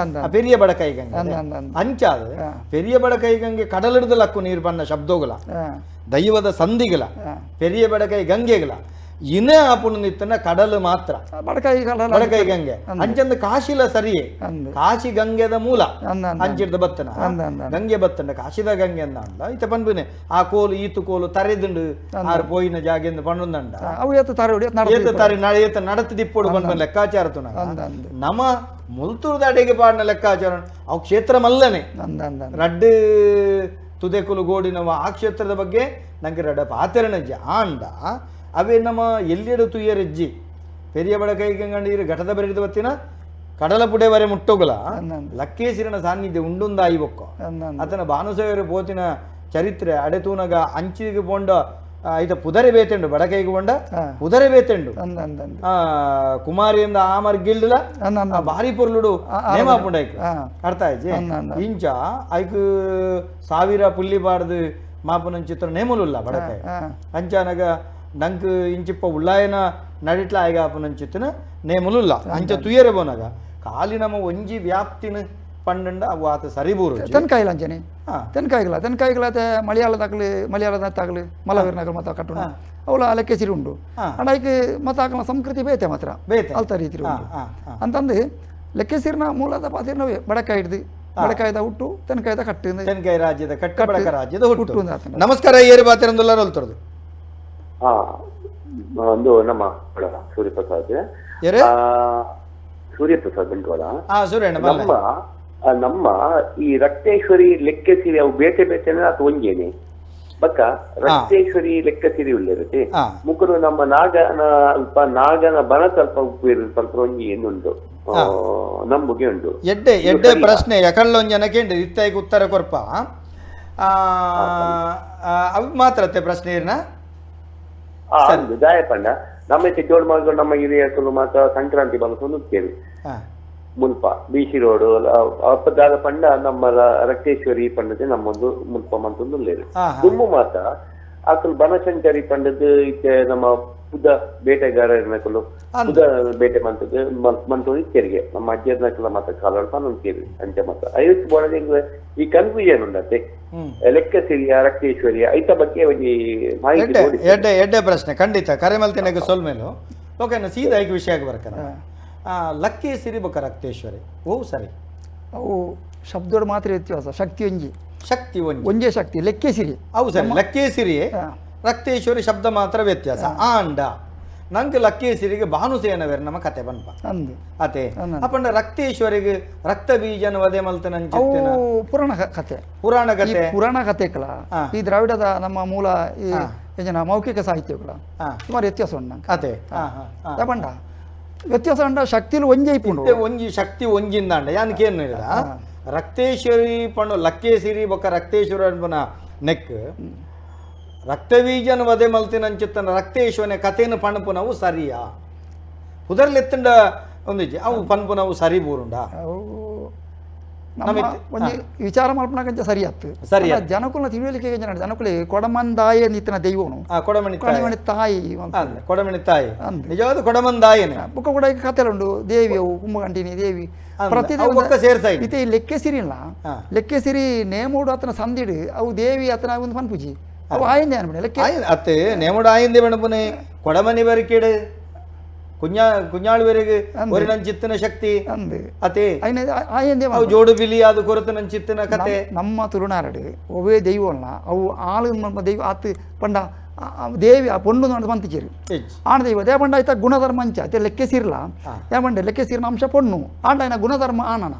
ಪೆರಿಯ ಬಡಕೈ ಗಂಗೆ ಅಂಚಾದ ಪೆರಿಯ ಬಡಕೈ ಗಂಗೆ ಕಡಲಿಡ್ದ ಲಕ್ಕು ನೀರು ಬಣ್ಣ ಶಬ್ದೋಗಲ ದೈವದ ಸಂಧಿಗಲ ಪೆರಿಯ ಬಡಕೈ ಗಂಗೆಗಲ ಇನ್ನೇ ಆಪುಣ ನಿತ್ತನ ಕಡಲು ಮಾತ್ರ ಬಡಕೈ ಗಂಗೆ ಅಂಚಂದ ಕಾಶಿಲ ಸರಿಯೇ ಕಾಶಿ ಗಂಗೆದ ಮೂಲ ಅಂಚಿಡ್ದ ಬತ್ತನ ಗಂಗೆ ಬತ್ತಂಡ ಕಾಶಿದ ಗಂಗೆ ಅಂದ ಅಂಡ ಇತ ಪನ್ಪುನೆ ಆ ಕೋಲು ಈತು ಕೋಲು ತರೆದುಂಡು ಆರು ಪೋಯಿನ ಜಾಗೆಂದು ಪಣ್ಣುಂದಂಡ ನಡತಿ ದಿಪ್ಪೋಡು ಪನ್ಪನ್ ಲೆಕ್ಕಾಚಾರ ತುನ ನಮ ಮುಲ್ತೂರ್ದ ಅಡೆಗೆ ಪಾಡಿನ ಲೆಕ್ಕಾಚಾರ ಅವು ಕ್ಷೇತ್ರ ಮಲ್ಲನೆ ರಡ್ಡು ತುದೆಕುಲು ಗೋಡಿನವ ಆ ಕ್ಷೇತ್ರದ ಬಗ್ಗೆ ನಂಗೆ ರಡ ಪಾತೆರಣ ಆಂಡ ಅವೇ ನಮ್ಮ ಎಲ್ಲಿಡು ತುಯ್ಯರೆಜ್ಜಿ ಪೆರಿಯ ಬಡಕೈ ಗಂಗಂಡೀರು ಘಟದ ಬೆರೆದ ಬತ್ತಿನ ಕಡಲ ಪುಡೆವರೆ ಮುಟ್ಟೋಗಲ ಲಕ್ಕೇಸಿರನ ಸಾನ್ನಿಧ್ಯ ಉಂಡುಂದಾಯಿ ಬೊಕ್ಕ ಆತನ ಭಾನುಸೇವರು ಪೋತಿನ ಚರಿತ್ರೆ ಅಡೆತೂನಗ ಅಂಚಿಗೆ ಪೋಂಡ ಐತ ಪುದರೆ ಬೇತೆಂಡು ಬಡಕೈಗೆ ಪೋಂಡ ಪುದರೆ ಬೇತೆಂಡು ಕುಮಾರಿಯಿಂದ ಆಮರ್ ಗಿಲ್ಡ್ಲ ಭಾರಿ ಪೊರ್ಲುಡು ನೇಮ ಪುಂಡೈಕ್ ಅರ್ಥ ಆಯ್ತು ಇಂಚ ಐಕ್ ಸಾವಿರ ಪುಲ್ಲಿ ಬಾರ್ದು ಮಾಪನ ಚಿತ್ರ ನೇಮುಲುಲ್ಲ ಬಡಕಾಯಿ ಅಂಚಾನಗ ನಂಗೆ ಇಂಚಿಪ್ಪ ಉಳ್ಳಾಯನ ನಡಿಟ್ಲ ಆಯ್ಗ ಆಪನ ಚಿತ್ತನ ನೇಮುಲುಲ್ಲ ಅಂಚ ತುಯ್ಯರೆ ಬೋನಾಗ ಕಾಲಿ ನಮ್ಮ ಒಂಜಿ ವ್ಯಾಪ್ತಿನ ಪಂಡ ಅವು ಆತ ಸರಿಬೂರು ತೆನ್ಕಾಯಿಲ ಅಂಚನೆ ತೆನ್ಕಾಯಿಗಳ ಮಲಯಾಳದ ತಾಗಲು ಮಲವೀರ್ನಗಲ್ ಮತ ಕಟ್ಟುಣ ಅವಳ ಲೆಕ್ಕ ಸಿರಿ ಉಂಡು ಅಂಡ ಐಕ್ ಮತ ಆಕಲ ಸಂಸ್ಕೃತಿ ಬೇತೆ ಮಾತ್ರ ಅಲ್ತ ರೀತಿ ಉಂಟು ಅಂತಂದು ಲೆಕ್ಕ ಸಿರಿನ ಮೂಲದ ಪಾತಿರ್ನವೇ ಬಡಕಾಯಿ ಹಿಡ್ದು ಬಡಕಾಯ್ದ ಹುಟ್ಟು ತೆನ್ಕಾಯ್ದ ಕಟ್ಟು ತೆನ್ಕಾಯಿ ರಾಜ್ಯದ ಕಟ್ಟ ಬಡಕ ರಾಜ್ಯದ ಹುಟ್ಟು. ನಮಸ್ಕಾರ ಏರಿ ಬಾತಿರಂದುಲ್ಲಾರ ಅಲ್ತರದು ಒಂದು ನಮ್ಮ ಸೂರ್ಯಪ್ರಸಾದ್ ಬಂಟ್ವಾಳ ನಮ್ಮ ಈ ರಕ್ತೇಶ್ವರಿ ಲೆಕ್ಕ ಸಿರಿ ಅವು ಬೇಟೆ ಬೇಟೆ ಅದು ಒಂಜೇನೆ ಬಕ್ಕ ರಕ್ತೇಶ್ವರಿ ಲೆಕ್ಕ ಸಿರಿ ಉಳ್ಳೇರತೆ ಮುಖರು ನಮ್ಮ ನಾಗನ ಬಣ ಸ್ವಲ್ಪ ಉಪ್ಪು ಸ್ವಲ್ಪ ಒಂಜಿ ಏನುಂಟು ನಮ್ಮಗೆ ಉಂಟು ಎಡ್ಡೆ ಪ್ರಶ್ನೆ ಯಾಕಳ್ಳೊಂಜನಕ್ಕೆ ಇತ್ತಾಯಿಗೆ ಉತ್ತರ ಕೊರ್ಪ ಅವು ಮಾತ್ರತೆ ಪ್ರಶ್ನೆ ಇರ್ನ ದಾಯಪಂಡ ನಮ್ಮ ಜೋಡ್ ಮಾಡ್ಕೊಂಡು ನಮ್ಮ ಹಿರಿಯರು ಮಾತ್ರ ಸಂಕ್ರಾಂತಿ ಬಲಸೊಂದು ಕೇಳಿ ಮುಲ್ಪ ಬಿಸಿ ರೋಡ್ ಅಪ್ಪದಾಗ ಪಂಡ ನಮ್ಮ ರಕ್ತೇಶ್ವರಿ ಪಂಡದೆ ನಮ್ಮೊಂದು ಮುಲ್ಪ ಮಂತೊಂದು ಲೇರು ದುಮ್ಮು ಮಾತ ಅಕಲ್ ಬನಶಂಕರಿ ಪಂಡದ ಇತ್ತೆ ನಮ್ಮ ಪುದ ಬೇಟೆಗಾರಕಲು ಪುದ ಬೇಟೆ ಮಂತದ ಮಂತೊಂದು ತೆರಿಗೆ ನಮ್ಮ ಅಜ್ಜರ್ನಕಲ ಮಾತ ಕಾಲ ಪನ್ನೊಂದು ಕೇರಿ ಅಂಚೆ ಮಾತ ಐವತ್ತು ಬೋಡದ ಈ ಕನ್ಫ್ಯೂಷನ್ ಉಂಡತೆ ಲೆಕ್ಕ ಸಿರಿಯ ರಕ್ತೇಶ್ವರಿಯ ಐತ ಬಗ್ಗೆ ಒಂದು ಮಾಹಿತಿ ಎಡ್ಡೆ ಪ್ರಶ್ನೆ ಖಂಡಿತ ಕರೆ ಮಲ್ತಿನಾಗ ಸೋಲ್ಮೇಲು ಓಕೆನಾ ಸೀದಾ ಐಕ್ ವಿಷಯಕ್ಕೆ ಬರ್ಕನ ಲಕ್ಕಿ ಸಿರಿ ಬೊಕ್ಕ ರಕ್ತೇಶ್ವರಿ ಓ ಸರಿ ಅವು ಶಬ್ದೋಡು ಮಾತ್ರ ವ್ಯತ್ಯಾಸ ಶಕ್ತಿ ಶಕ್ತಿ ಒಂಜೇ ಶಕ್ತಿ ಲೆಕ್ಕೆ ಸಿರಿ ಅವು ಸರಿ ಲಕ್ಕಿ ಸಿರಿ ರಕ್ತೇಶ್ವರಿ ಶಬ್ದ ಮಾತ್ರ ವ್ಯತ್ಯಾಸ ಆಂಡ ನಂಗೆ ಲಕ್ಕಿ ಸಿರಿಗೆ ಭಾನುಸೇನವೇರ್ ನಮ್ಮ ಕತೆ ಬನ್ಪ ಅತೆ ಅಪ್ಪಂಡ ರಕ್ತೇಶ್ವರಿಗೆ ರಕ್ತ ಬೀಜನ ವಧೆ ಮಲ್ತನ ಪುರಾಣ ಕಥೆಗಳ ಈ ದ್ರಾವಿಡದ ನಮ್ಮ ಮೂಲ ಈ ಮೌಖಿಕ ಸಾಹಿತ್ಯಗಳ ಸುಮಾರು ವ್ಯತ್ಯಾಸ ಉಂಟು ಅತೆ ಯಾಪಂಡ ವ್ಯತ್ಯಾಸ ಉಂಡ ಶಕ್ತಿಲು ಒಂಜೆ ಇಪ್ಪುಂಡು ಒಂಜಿ ಶಕ್ತಿ ಒಂಜಿಂದಾಂಡ ಯಾನಕೇನು ಹೇಳಿದ ರಕ್ತೇಶ್ವರಿ ಪಂಡು ಲಕ್ಕೇಸಿರಿ ಬೊಕ್ಕ ರಕ್ತೇಶ್ವರಿ ಅನ್ಪನ ನೆಕ್ ರಕ್ತಬೀಜನ ವಧೆ ಮಲ್ತಿನಂಚಿತ್ತನ ರಕ್ತೇಶ್ವರನ ಕಥೆನ ಪಣಪುನವು ಸರಿಯಾ ಉದರ್ಲೆತ್ತಂಡ ಒಂದಿಜ್ಜೆ ಅವು ಪನ್ಪುನವು ಸರಿ ಬೂರುಂಡ ಒಂಜಿ ವಿಚಾರ ಮಲ್ಪನಕಂಚ ಸರಿ ಆತು ಜನಕುಲ್ನ ತಿಳಿಯಲಿಕ್ಕೆ ಜನಕುಲೆ ಕೊಡಮಂದಾಯ ನಿತ್ತಿನ ದೈವನು ಕೊಡಮಣಿ ತಾಯಿ ಕೊಡಮಣಿ ತಾಯಿ ನಿಜವಾದ ಕೊಡಮಂದಾಯನೆ ಬುಕ್ಕ ಕೂಡ ಕಥೆ ಉಂಡು ದೇವಿ ಅವು ಕುಂಭಗಂಟಿನಿ ದೇವಿ ಪ್ರತಿ ಇತ್ತೆ ಲೆಕ್ಕೆ ಸಿರಿ ಇಲ್ಲ ಲೆಕ್ಕೆ ಸಿರಿ ನೇಮೋಡು ಆತನ ಸಂದಿಡು ಅವು ದೇವಿ ಆತನ ಒಂದು ಪನ್ಪುಜಿ ಅವು ಆಯಿಂದೆ ಅನ್ಬಿಡಿ ಲೆಕ್ಕೆ ಅತ್ತೆ ನೇಮೋಡು ಆಯಿಂದೆ ಬಣಪುನೆ ಕೊಡಮನಿ ಬರಿಕೇಡು ಕುഞ്ഞാളുവരെಗೆ ಚಿತ್ತನ ಶಕ್ತಿ ಅತೆ ಅವು ಜೋಡು ಬಿಲಿ ಅದು ಕೊರತನ ಚಿತ್ತನ ಕತೆ ನಮ್ಮ ತುಳುನಾರಡು ಒವೇ ದೈವಲ್ಲ ಅವು ಆಳು ದೈವ ಆತು ಪಂಡ ದೇವಿ ಆ ಪೊಂಡು ನೋಡಿ ಬಂತಿಚೇರಿ ಆಣ ದೈವ ದೇ ಪಂಡ ಆಯ್ತಾ ಗುಣಧರ್ಮ ಅಂಚ ಅತ್ತೆ ಲೆಕ್ಕೆ ಸಿರ್ಲ ಯಾಪಂಡೆ ಲೆಕ್ಕೆ ಸಿರಿನ ಅಂಶ ಪೊಣ್ಣು ಆಂಡ ಆಯ್ನ ಗುಣಧರ್ಮ ಆನನ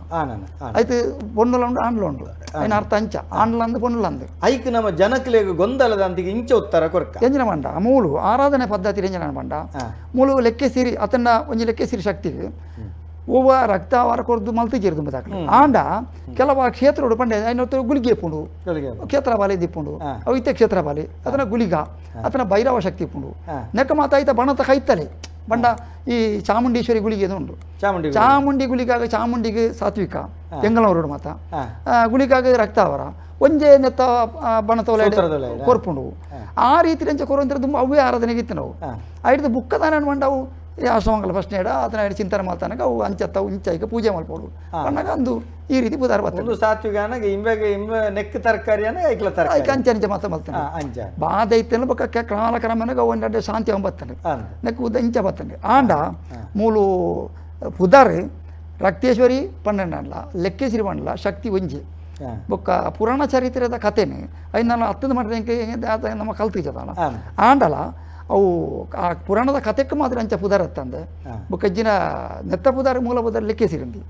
ಆಯ್ತು ಪೊಣ್ಣುಲ ಉಂಡು ಆಂಡ್ಲ ಉಂಡು ಆಯ್ನ ಅರ್ಥ ಅಂಚ ಆಂಡ್ಲ ಅಂದು ಪೊಣ್ಣುಲ ಅಂದು ಐಕ್ ನಮ್ಮ ಜನಕ್ಲೆಗ್ ಗೊಂದಲದ ಅಂತಿಗೆ ಇಂಚ ಉತ್ತರ ಕೊರ್ಕ ಎಂಜಿನ ಪಂಡ ಮೂಲು ಆರಾಧನೆ ಪದ್ಧತಿ ಎಂಜಿನ ಪಂಡ ಮೂಲು ಲೆಕ್ಕೆ ಸಿರಿ ಅತಂಡ ಒಂಜಿ ಲೆಕ್ಕೆ ಸಿರಿ ಶಕ್ತಿಗೆ ಒವ್ವ ರಕ್ತಾವಾರ ಕೊರ್ದು ಮಲ್ತಿಜೇರಿ ದುಂಬದಾಕ್ಲು ಆಂಡ ಕೆಲವ ಕ್ಷೇತ್ರ ಪಂಡೆ ಐನೊತ್ತು ಗುಳಿಗೆ ಇಪ್ಪುಂಡು ಕ್ಷೇತ್ರ ಬಾಲಿ ದಿಪ್ಪುಂಡು ಅವು ಇತ್ತೆ ಕ್ಷೇತ್ರ ಬಾಲಿ ಅದನ್ನ ಗುಳಿಗ ಅತನ ಭೈರವ ಶಕ್ತಿ ಇಪ್ಪುಂಡು ನೆಕ್ಕ ಮಾತಾಯ್ತ ಬಣತ ಕೈತಲೆ ಬಂಡ ಈ ಚಾಮುಂಡೇಶ್ವರಿ ಗುಳಿಗೆ ಉಂಡು ಚಾಮುಂಡಿ ಗುಳಿಗಾಗ ಚಾಮುಂಡಿಗೆ ಸಾತ್ವಿಕ ಎಂಗಳವರೋಡು ಮಾತ ಗುಳಿಗಾಗ ರಕ್ತಾವರ ಒಂಜೆ ನೆತ್ತ ಬಣತವಲ ಕೊರ್ಪುಂಡು ಆ ರೀತಿ ರಂಚ ಕೊರಂತ ತುಂಬ ಅವೇ ಆರಾಧನೆಗೆ ಇತ್ತು ನಾವು ಆಯ್ತು ಬುಕ್ಕದಾನ ಬಂಡವು ಆಶ್ರಮಗಳ ಪ್ರಶ್ನೆ ಇಡ ಅದನ್ನ ಚಿಂತನೆ ಮಾಡ್ತಾನಾಗ ಅವು ಅಂಚತ್ತ ಉಂಚಾಯ್ಕ ಪೂಜೆ ಮಾಡ್ಬೋದು ಅನ್ನಾಗ ಅಂದು ಈ ರೀತಿ ಪುದಾರ ಬರ್ತದೆ ಸಾತ್ವಿಕ ನೆಕ್ ತರಕಾರಿ ಅಂಚೆ ಮಾತ ಮಲ್ತಾನೆ ಬಾಧ ಐತೆಲ್ಲ ಬಕ್ಕ ಕಾಲ ಕ್ರಮನಾಗ ಒಂದೆರಡು ಶಾಂತಿ ಅಂಬತ್ತಾನೆ ನೆಕ್ ಉದ್ದ ಇಂಚ ಬತ್ತಾನೆ ಆಂಡ ಮೂಲು ಪುದಾರ್ ರಕ್ತೇಶ್ವರಿ ಪಂಡಲ್ಲ ಲೆಕ್ಕೇಶ್ವರಿ ಪಂಡಲ್ಲ ಶಕ್ತಿ ಒಂಜಿ ಬೊಕ್ಕ ಪುರಾಣ ಚರಿತ್ರದ ಕಥೆನೆ ಅದು ನಾನು ಹತ್ತದ ಮಾಡಿದ ನಮ್ಮ ಕಲ್ತಿದ್ದಲ್ಲ ಆಂಡಲ ಅವು ಆ ಪುರಾಣದ ಕಥೆಕ್ಕೆ ಮಾತ್ರ ಅಂಚ ಪುದಾರ ತಂದೆ ಬೊಕ್ಕಜ್ಜಿನ ನೆತ್ತ ಪುದಾರ ಮೂಲ ಪುದಾರ ಲೆಕ್ಕೆ ಸಿರಂದಿ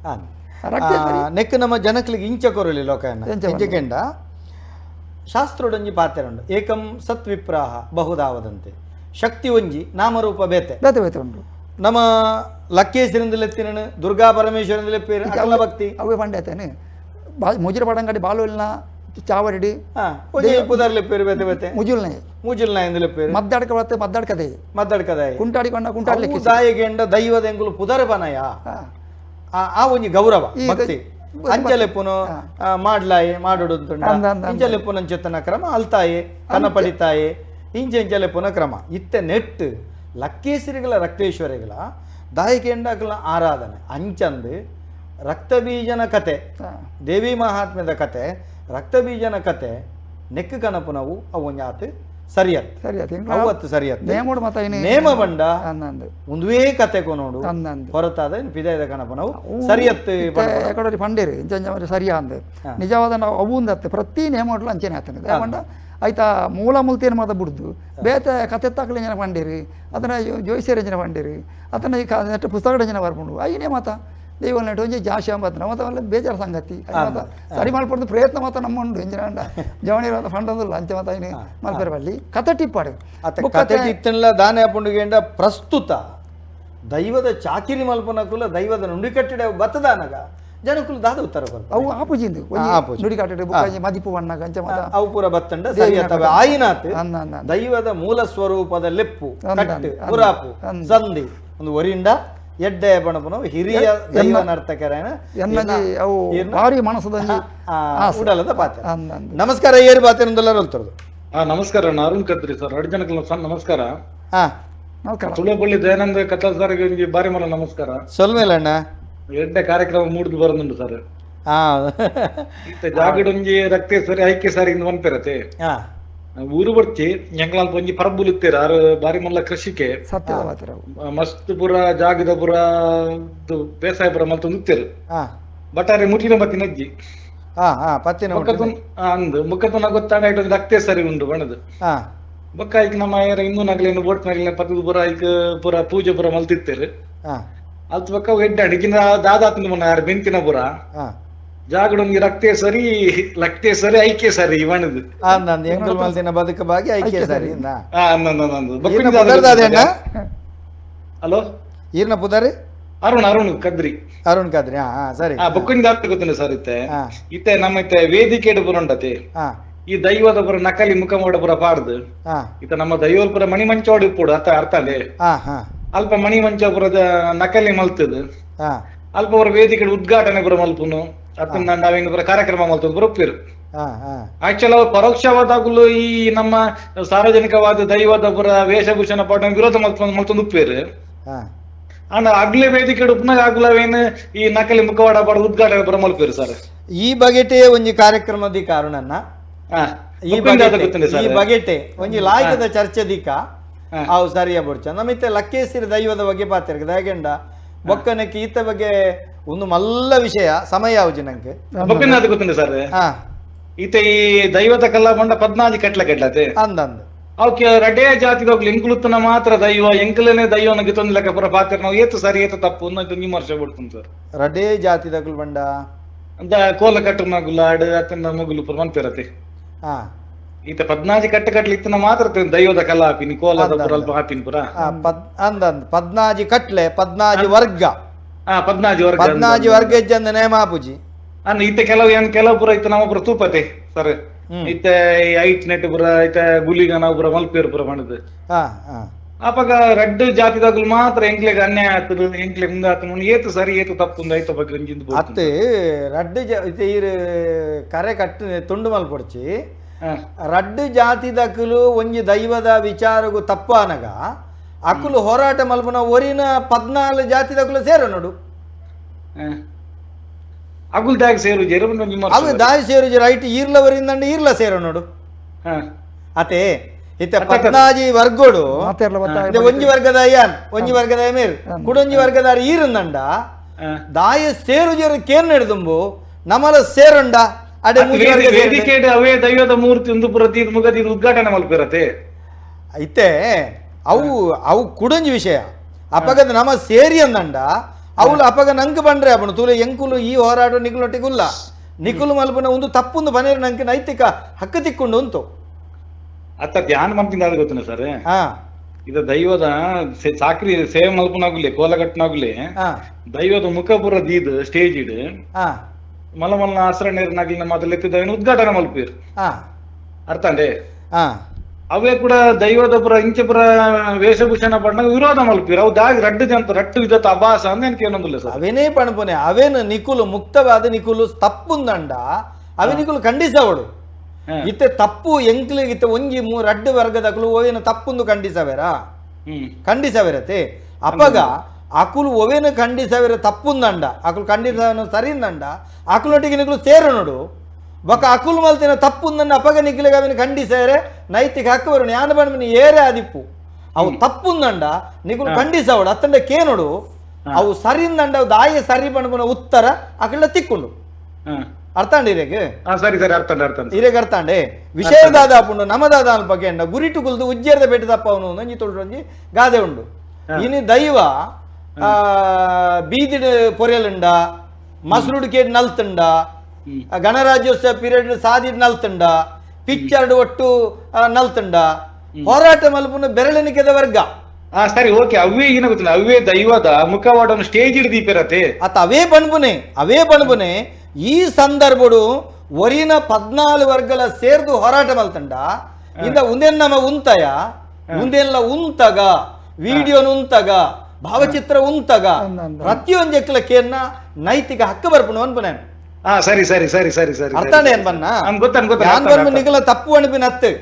ನೆಕ್ ನಮ್ಮ ಜನಕ್ಲಿಗೆ ಇಂಚ ಕೊರಲಿ ಲೋಕಂಡ ಶಾಸ್ತ್ರೋಡಂಜಿ ಪಾತ್ರ ಉಂಡು ಏಕಂ ಸತ್ವಿಪ್ರಾಹ ಬಹುದಾವದಂತೆ ಶಕ್ತಿ ಒಂಜಿ ನಾಮರೂಪ ಬೇತೆ ಬೇತೆ ಬೇತೆ ಉಂಟು ನಮ್ಮ ಲಕ್ಕೇಶ್ವರಿಂದಲೆತ್ತಿನ ದುರ್ಗಾ ಪರಮೇಶ್ವರಿಂದಲೆಪ್ಪಿರ ಅಕಲ ಭಕ್ತಿ ಅವೇ ಪಂಡೇತೇನೆ ಮುಜಿರ ಪಡಂಗಡಿ ಬಾಲುಲ್ನ ಚಾವಡಿ ಪುದರ್ಲೆಪ್ಪೇರು ಬೇತೆ ಬೇತೆ ಮುಜುಲ್ನ ಎಂದಲೆಪ್ಪೇರು ಮದ್ದಾಡ್ಕದೆ ಕುಂಟಾಡಿಕೊಂಡ ಕುಂಟಾಡ್ಲಿಕ್ಕೆ ದಾಯಿಗೆಂಡ ದೈವದ ಎಂಗುಲು ಪುದರ ಪನಯ ಆ ಒಂಜಿ ಗೌರವ ಭಕ್ತಿ ಅಂಚಲೆಪ್ಪುನು ಮಾಡ್ಲಾಯಿ ಮಾಡುಡು ಇಂಚಲೆಪ್ಪುನ ಅಂಚೆತ್ತನ ಕ್ರಮ ಅಲ್ತಾಯಿ ಕನ ಪಡಿತಾಯಿ ಇಂಚೆಂಚಲೆಪ್ಪುನ ಕ್ರಮ ಇತ್ತೆ ನೆಟ್ ಲಕ್ಕೇಶ್ವರಿಗಳ ರಕ್ತೇಶ್ವರಿಗಳ ದಾಯಿಗೆಂಡಗಳ ಆರಾಧನೆ ಅಂಚಂದು ರಕ್ತಬೀಜನ ಕತೆ ದೇವಿ ಮಹಾತ್ಮ್ಯದ ಕತೆ ರಕ್ತಬೀಜನ ಕತೆ ನೆಕ್ ಕನಪುನವು ಅವೊಂಜಾತ್ ಸರಿಯತ್ ಅವತ್ತು ಸರಿಯತ್ ನೇಮ ಬಂಡ ಒಂದುವೇ ಕತೆ ಕೊನೋಡು ಹೊರತಾದ ಪಿದಾಯದ ಕನಪನವು ಸರಿಯತ್ ಎಕಡೆ ಪಂಡೇರು ಇಂಚ ಸರಿಯಾ ಅಂದ ನಿಜವಾದ ನಾವು ಅವು ಅಂದತ್ತೆ ಪ್ರತಿ ನೇಮೋಡ್ಲು ಅಂಚನೆ ಆಗ್ತದೆ ಯಾಕಂಡ ಆಯ್ತಾ ಮೂಲ ಮುಲ್ತೇನು ಮಾತ ಬಿಡ್ದು ಬೇತೆ ಕತೆ ತಾಕಲಿ ಜನ ಪಂಡೇರಿ ಅದನ್ನ ಜೋಯಿಸಿರ ಜನ ಪಂಡೇರಿ ಅದನ್ನ ನೆಟ್ಟು ಪುಸ್ತಕದ ಜನ ಬರ್ಕೊಂಡು ಐನೇ ಮಾತ ದೈವ ನೆಟ್ಟು ಒಂಜಿ ಜಾಶಿ ಅಂಬತ್ತನ ಮಾತ ಒಳ್ಳೆ ಬೇಜಾರು ಸಂಗತಿ ಮಾತ ಸರಿ ಮಾಡ್ಕೊಡ್ದು ಪ್ರಯತ್ನ ಮಾತ ನಮ್ಮುಂಡು ಎಂಜಿನ ಅಂಡ ಜವಣಿರ ಫಂಡಂದಿಲ್ಲ ಅಂಚೆ ಮಾತ ಐನಿ ಮಲ್ಪೆರ ಬಲ್ಲಿ ಕತೆ ಟಿಪ್ಪಾಡು ಕತೆ ಟಿತ್ತನ್ಲ ದಾನೆ ಹಾಪುಂಡುಗೆಂಡ ಪ್ರಸ್ತುತ ದೈವದ ಚಾಕಿರಿ ಮಲ್ಪನಕುಲ ದೈವದ ನುಡಿ ಕಟ್ಟಿಡ ಬತ್ತದಾನಗ ಜನಕ್ಕೂ ದಾದ ಉತ್ತರ ಅವು ಆಪುಜಿಂದು ನುಡಿ ಕಟ್ಟಿಡ ಬುಕ್ಕಾಜಿ ಮದಿಪು ಬಣ್ಣ ಕಂಚ ಮಾತ ಅವು ಪೂರ ಬತ್ತಂಡ ಸರಿಯತ್ತವೆ ಆಯಿನಾತ್ ದೈವದ ಮೂಲ ಸ್ವರೂಪದ ಲೆಪ್ಪು ಕಟ್ಟು ಪುರಾಪು ಸಂಧಿ ಒಂದು ಒರಿಂದ ಎಡ್ಡೆ ಬಣಪನ ಹಿರಿಯ ದೈವ ನರ್ತಕರನ ಅವು ಭಾರಿ ಮನಸ್ಸದಲ್ಲಿ ಉಡಲದ ಪಾತ್ರ ನಮಸ್ಕಾರ ಏರು ಬಾತಿರಂದೆಲ್ಲರೂ ಹೇಳ್ತಾರದು ನಮಸ್ಕಾರ ಅರುಣ್ ಕದ್ರಿ ಸರ್ ಎರಡು ಜನಕ್ಕೆ ನಮಸ್ಕಾರ ನಮಸ್ಕಾರ ತುಳಪಳ್ಳಿ ದಯಾನಂದ ಕಥಾ ಸರ್ಗೆ ಬಾರಿ ಮಲ ನಮಸ್ಕಾರ ಸೊಲ್ಮೇಲಣ್ಣ ಎರಡನೇ ಕಾರ್ಯಕ್ರಮ ಮೂಡಿದು ಬರೋದುಂಟು ಸರ್ ಜಾಗಡೊಂಜಿ ರಕ್ತೇಶ್ವರಿ ಐಕ್ಯ ಸಾರಿಗೆ ಮನ್ಪೆರತೆ ಊರು ಬರ್ತಿ ಎಂಗ್ಲಾಲ್ ಒಂಜಿ ಪರಬುಲ್ ಇತ್ತೇರ ಆರು ಬಾರಿ ಮಲ್ಲ ಕೃಷಿಕೆ ಮಸ್ತ್ ಪುರ ಜಾಗದ ಪುರ ಬೇಸಾಯ ಪುರ ಮಲ್ತ ಉತ್ತೇರು ಬಟಾರೆ ಮುಟ್ಟಿನ ಬತ್ತಿನ ಅಜ್ಜಿ ಅಂದು ಮುಖತನ ಗೊತ್ತಾಗ ರಕ್ತೇಶ್ವರಿ ಉಂಟು ಬಣದು ಬೊಕ್ಕ ಐಕ್ ನಮ್ಮ ಇನ್ನೂ ನಗಲೇನು ಬೋಟ್ ನಗಲಿನ ಪತ್ತದ ಪುರ ಐಕ್ ಪುರ ಪೂಜೆ ಪುರ ಮಲ್ತಿತ್ತೇರು ಅಲ್ತ ಬೊಕ್ಕ ಎಡ್ಡ ಅಡಿಗಿನ ದಾದಾತಿನ ಮುನ್ನ ಯಾರು ಬೆಂಕಿನ ಪುರ ಜಾಗಡೊಂಗಿ ರಕ್ತೇಶ್ವರಿ ಲಕ್ತೇಶ್ವರಿ ಐಕ್ಯೇಶ್ವರಿ ಇವನದು ಎಂಗಲ್ ಮಲ್ತಿನ ಬದುಕ ಬಾಗಿ ಐಕ್ಯೇಶ್ವರಿ ಹಲೋ ಈರ್ನ ಪುದಾರಿ ಅರುಣ್ ಕದ್ರಿ ಸರಿ ಬೊಕ್ಕಿಂದ ಗೊತ್ತಿನ ಸರ್ ಇತ್ತೆ ನಮ್ಮ ಇತ್ತೆ ವೇದಿಕೆ ಪುರ ಉಂಟತೆ ಈ ದೈವದ ಪುರ ನಕಲಿ ಮುಖ ಮಾಡ ಪುರ ಪಾಡ್ದು ಇತ್ತ ನಮ್ಮ ದೈವದ ಪುರ ಮಣಿ ಮಂಚೋಡಿ ಪೂಡ ಅರ್ಥಲೆ ಅಲ್ಪ ಮಣಿ ಮಂಚಪುರದ ನಕಲಿ ಮಲ್ತದು ಅಲ್ಪ ಅವರ ವೇದಿಕೆ ಉದ್ಘಾಟನೆ ಪುರ ಮಲ್ಪುನು ಅದನ್ನ ನಾವೇನು ಪುರ ಕಾರ್ಯಕ್ರಮ ಮಲ್ತದ್ದು ಬರೋಪ್ಪಿರು ಆಕ್ಚುಲ್ ಅವ್ರು ಪರೋಕ್ಷವಾದಾಗಲೂ ಈ ನಮ್ಮ ಸಾರ್ವಜನಿಕವಾದ ದೈವದ ಪುರ ವೇಷಭೂಷಣ ಪಾಠ ವಿರೋಧ ಮಲ್ತೊಂದು ಉಪ್ಪೇರು ಅಂಡ್ ಅಗ್ಲೆ ವೇದಿಕೆ ಉಪ್ನಾಗ ಆಗ್ಲವೇನು ಈ ನಕಲಿ ಮುಖವಾಡ ಪಾಡ ಉದ್ಘಾಟನೆ ಪುರ ಮಲ್ಪೇರು ಸರ್ ಈ ಬಗೆಟೆ ಒಂಜಿ ಕಾರ್ಯಕ್ರಮದ ಕಾರಣನ್ನ ಈ ಬಗೆಟೆ ಒಂಜಿ ಲಾಯ್ಕದ ಚರ್ಚೆದಿಕ ಅವು ಸರಿಯ ಬುಡ್ಚ ನಮಿತ್ತೆ ಲಕ್ಕೇಸಿರಿ ದೈವದ ಬಗ್ಗೆ ಪಾತಿರ್ಗ ದಯಗೆಂಡ ಬೊಕ್ಕನಕ್ಕೆ ಈತ ಬಗ್ಗೆ ಒಂದು ಮಲ್ಲ ವಿಷಯ ಸಮಯ ಯಾವುದು ನಂಗೆ ಬೊಕ್ಕನಾದ ಗೊತ್ತಿದೆ ಸರ್ ಈತ ಈ ದೈವದ ಕಲ್ಲ ಬಂಡ 14 ಕಟ್ಲತೆ ಅಂದಂದು ಅವಕ್ಕೆ ರಡೇ ಜಾತಿದ ಹೋಗ್ಲಿ ಎಂಕುಲುತ್ತನ ಮಾತ್ರ ದೈವ ಎಂಕಲನೇ ದೈವನ ಗಿತ್ತೊಂದು ಲೆಕ್ಕ ಪುರ ಪಾತ್ರ ನಾವು ಏತು ಸರಿ ಏತು ತಪ್ಪು ಅನ್ನೋದು ವಿಮರ್ಶ ಬಿಡ್ತೀನಿ ಸರ್ ರಡೇ ಜಾತಿದಗಳು ಬಂಡ ಅಂತ ಕೋಲ ಕಟ್ಟು ಮಗುಲಾಡು ಅತನ ಮಗುಲು ಪುರ ಮನ್ಪಿರತೆ ಈತ 14 ಕಟ್ಲಿ ಇತ್ತನ ಮಾತ್ರ ದೈವದ ಕಲಾ ಹಾಪಿನಿ ಕೋಲದ ಪುರ ಅಲ್ಪ ಹಾಪಿನಿ ಪುರ ಅಂದಂದು 14 ಕಟ್ಲೆ 14 ವರ್ಗ 14 ವರ್ಗ ಇಜ್ಜಂದ ನೇಮಾಪುಜಿ ಅನ್ನ ಈತ ಕೆಲವು ಪುರ ಇತ್ತ ನಮ್ಮ ಪುರ ತೂಪತೆ ಸರ್ ಇತ್ತ ಐಟ್ ನೆಟ್ ಪುರ ಇತ್ತ ಗುಲಿಗ ನಾವು ಪುರ ಮಲ್ಪೇರು ಪುರ ಮಾಡದು ಅಪಗ ರಡ್ಡು ಜಾತಿದಾಗಲು ಮಾತ್ರ ಎಂಕ್ಲೆಗ್ ಅನ್ಯಾಯ ಆಗ್ತದೆ ಎಂಕ್ಲೆಗ್ ಮುಂದೆ ಆಗ್ತದೆ ಏತು ಸರಿ ಏತು ತಪ್ಪು ಐತ ಬಗ್ಗೆ ಅತ್ತೆ ರಡ್ಡು ಈರು ಕರೆ ಕಟ್ಟು ತುಂಡು ಮಲ್ಪೊಡ್ಚಿ ರಡ್ಡು ಜಾತಿದಕುಲು ಒಂಜಿ ದೈವದ ವಿಚಾರಗು ತಪ್ಪ ಅನಗ ಅಕುಲು ಹೋರಾಟ ಮಲ್ಪನ ಒರಿನ 14 ಜಾತಿದಕುಲು ಸೇರೋ ನೋಡು ಅಕುಲ್ ದಾಗಿ ಸೇರು ಅವು ದಾಯಿ ಸೇರು ರೈಟ್ ಈರ್ಲವರಿಂದ ಈರ್ಲ ಸೇರೋ ನೋಡು ಅತೆ ಇತ್ತೆ 14 ವರ್ಗೋಡು ಒಂಜಿ ವರ್ಗದ ಅಯ್ಯಾನ್ ಒಂಜಿ ವರ್ಗದ ಎಮೇರ್ ಕುಡೊಂಜಿ ವರ್ಗದ ಈರುಂದಂಡ ದಾಯ ಸೇರು ಜೇರು ಕೇರ್ ನಡೆದುಂಬು ನಮಲ ಸೇರುಂಡ ಅಡೆ ವೇದಿಕೆ ಅವೇ ದೈವದ ಮೂರ್ತಿ ಒಂದು ಪ್ರತಿ ಮುಗದಿ ಉದ್ಘಾಟನೆ ಮಲ್ಪಿರತೆ ಇತ್ತೆ ಅವು ಕುಡೊಂಜಿ ವಿಷಯ ಅಪಗದ ನಮ ಸೇರಿ ಅಂದಂಡ ಅವಳು ಅಪಗ ನಂಗೆ ಬಂದ್ರೆ ಅವನು ತೂಲೆ ಎಂಕುಲು ಈ ಹೋರಾಟ ನಿಕುಲೊಟ್ಟಿಗುಲ್ಲ ನಿಕುಲು ಮಲ್ಪನ ಒಂದು ತಪ್ಪೊಂದು ಬನೇರು ನಂಗೆ ನೈತಿಕ ಹಕ್ಕು ತಿಕ್ಕೊಂಡು ಉಂಟು ಅತ್ತ ಧ್ಯಾನ ಮಾಡ್ತೀನಿ ಅದು ಗೊತ್ತಿನ ಸರ್ ಇದು ದೈವದ ಸಾಕ್ರಿ ಸೇವೆ ಮಲ್ಪನಾಗ್ಲಿ ಕೋಲಗಟ್ಟನಾಗ್ಲಿ ದೈವದ ಮುಖಪುರ ದೀದ್ ಸ್ಟೇಜ್ ಇಡ್ ಮಲಮಲ್ನ ಆಸರಣೆರ್ನಾಗ್ಲಿನ ಮೊದಲು ಎತ್ತಿದ ಉದ್ಘಾಟನೆ ಮಲ್ಪೀರ್ ಅರ್ಥ ಅಂಡೆ ಅವೇ ಕೂಡ ದೈವದ ಪುರ ಇಂಚೆ ಪುರ ವೇಷಭೂಷಣ ಪಡ್ನಾಗ ವಿರೋಧ ಮಲ್ಪೀರ್ ಅವು ದಾಗಿ ರಟ್ಟು ವಿಧತ ಅಭಾಸ ಅಂತ ಏನೊಂದಿಲ್ಲ ಸರ್ ಅವೇನೇ ಪಣಪನೆ ಅವೇನು ನಿಕುಲು ಮುಕ್ತವಾದ ನಿಕುಲು ತಪ್ಪುಂದಂಡ ಅವೇ ನಿಕುಲು ಖಂಡಿಸವಡು ಇತ್ತೆ ತಪ್ಪು ಎಂಕ್ಲಿಗಿತ್ತೆ ಒಂಜಿ ರಡ್ಡು ವರ್ಗದಕುಲು ಓವೇನು ತಪ್ಪುಂದು ಖಂಡಿಸವೇರಾ ಖಂಡಿಸವೇರತೆ ಅಪಗ అకులు ఒవేను ఖండిసవేరు తప్పుందండ అకులు ఖండిసవేను సరిందండ అకులొಟ್ಟಿకి నికులు సేరనుడు ఒక అకులు మల్తిన తప్పుందండ అప్పగ నిఖిలుగా ಖಂಡಿಸೇರೆ ನೈತಿಕ ಹಕ್ಕು ಬರೋಣ ಯಾನ ಬಂದು ಏರೆ ಆದಿಪ್ಪು ಅವು ತಪ್ಪುಂದಂಡ ನಿಗುಲು ಖಂಡಿಸವಡು ಅತ್ತಂಡ ಕೇನುಡು ಅವು ಸರಿಂದಂಡ ದಾಯಿ ಸರಿ ಪಣ್ಪುನ ಉತ್ತರ ಅಕಲ್ಲ ತಿಕ್ಕೊಂಡು ಅರ್ಥ ಅಂడి ಇರೇಗೆ ಸರಿ ಸರಿ ಅರ್ಥ ಅರ್ಥ ಇರೇಗೆ ಅರ್ಥ ಅಂಡೆ ವಿಷಯ ದಾದಾಪುಂಡು ನಮ್ಮ ದಾದಾನ ಬಗ್ಗೆ ಅಂಡ ಗುರಿಟು ಕುಲ್ದು ಉಜ್ಜೇರದ ಬೆಟ್ಟ ತಪ್ಪವನು ನಂಜಿ ತೊಳ್ರೊಂಜಿ ಗಾದೆ ಉಂಡು ಇನಿ ದೈವ ಬೀದಿಡು ಪೊರೆಯಲುಂಡ ಮಸರುಡು ಕೇಟ್ ನಲ್ತುಂಡ ಗಣರಾಜ್ಯೋತ್ಸವ ಪೀರಿಯಡ್ ಸಾದಿಡ್ ನಲ್ತುಂಡ ಪಿಕ್ಚರ್ಡ್ ಒಟ್ಟು ನಲ್ತುಂಡ ಹೋರಾಟ ಮಲ್ಪುನ ಬೆರಳೆನಿಕೆದ ವರ್ಗ ಸರಿ ಓಕೆ ಅವೇ ಏನ ಗೊತ್ತಿಲ್ಲ ಅವೇ ದೈವದ ಮುಖವಾಡವನ್ನು ಸ್ಟೇಜ್ ಹಿಡಿದೀಪಿರತ್ತೆ ಅತ್ತ ಅವೇ ಬಣ್ಬುನೆ ಈ ಸಂದರ್ಭಡು ಒರಿನ 14 ವರ್ಗಲ ಸೇರ್ದು ಹೋರಾಟ ಮಲ್ತಂಡ ಇಂದ ಉಂದೆನ್ ನಮ ಉಂತಯ ಉಂದೆಲ್ಲ ಉಂತಗ ವಿಡಿಯೋನು ಉಂತಗ ಭಾವಚಿತ್ರ ಉಂತಗ ಪ್ರತಿಯೊಂದು ಎಕ್ಕಲಕ್ಕೆನ್ನ ನೈತಿಕ ಹಕ್ಕು ಬರ್ಪುನು ಅನ್ಪುನೇನು ಸರಿ ಸರಿ ಸರಿ ಸರಿ ಸರಿ ಅರ್ಥ ಅನ್ಪನ್ನ ಗೊತ್ತಾನ ನಿಗಲ ತಪ್ಪು ಅನ್ಪಿನ ಅತ್ತು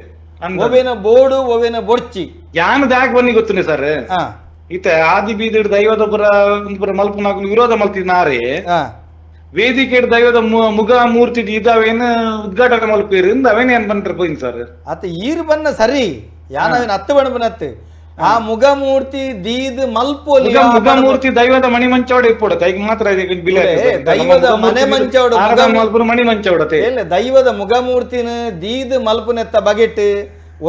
ಒವೇನ ಬೋಡು ಒವೇನ ಬೊಡ್ಚಿ ಯಾನ ದಾಗ ಬನ್ನಿ ಗೊತ್ತುನೆ ಸರ್ ಈತ ಆದಿ ಬೀದಿಡ್ ದೈವದ ಪುರ ಮಲ್ಪುನಾಗಲು ವಿರೋಧ ಮಲ್ತಿನಾರೆ ವೇದಿಕೆ ದೈವದ ಮುಗ ಮೂರ್ತಿ ಇದಾವೇನು ಉದ್ಘಾಟನೆ ಮಲ್ಪೇರಿಂದ ಅವೇನೇ ಏನ್ ಬಂದ್ರೆ ಹೋಯ್ತು ಸರ್ ಅತ್ತ ಈರು ಬನ್ನ ಸರಿ ಯಾನವೇನು ಹತ್ತು ಬಣ್ಣಬನತ್ತು ಆ ಮುಗ ಮೂರ್ತಿ ದೀದ್ ಮಲ್ಪೋಲಿ ಮುಗ ಮೂರ್ತಿ ದೈವದ ಮಣಿ ಮಂಚೋಡ ಇಪ್ಪೋಡ ಕೈಗೆ ಮಾತ್ರ ದೈವದ ಮನೆ ಮಂಚೋಡ ಮಣಿ ಮಂಚೋಡತೆ ಇಲ್ಲ ದೈವದ ಮುಗ ಮೂರ್ತಿನ ದೀದ್ ಮಲ್ಪನೆತ್ತ ಬಗೆಟ್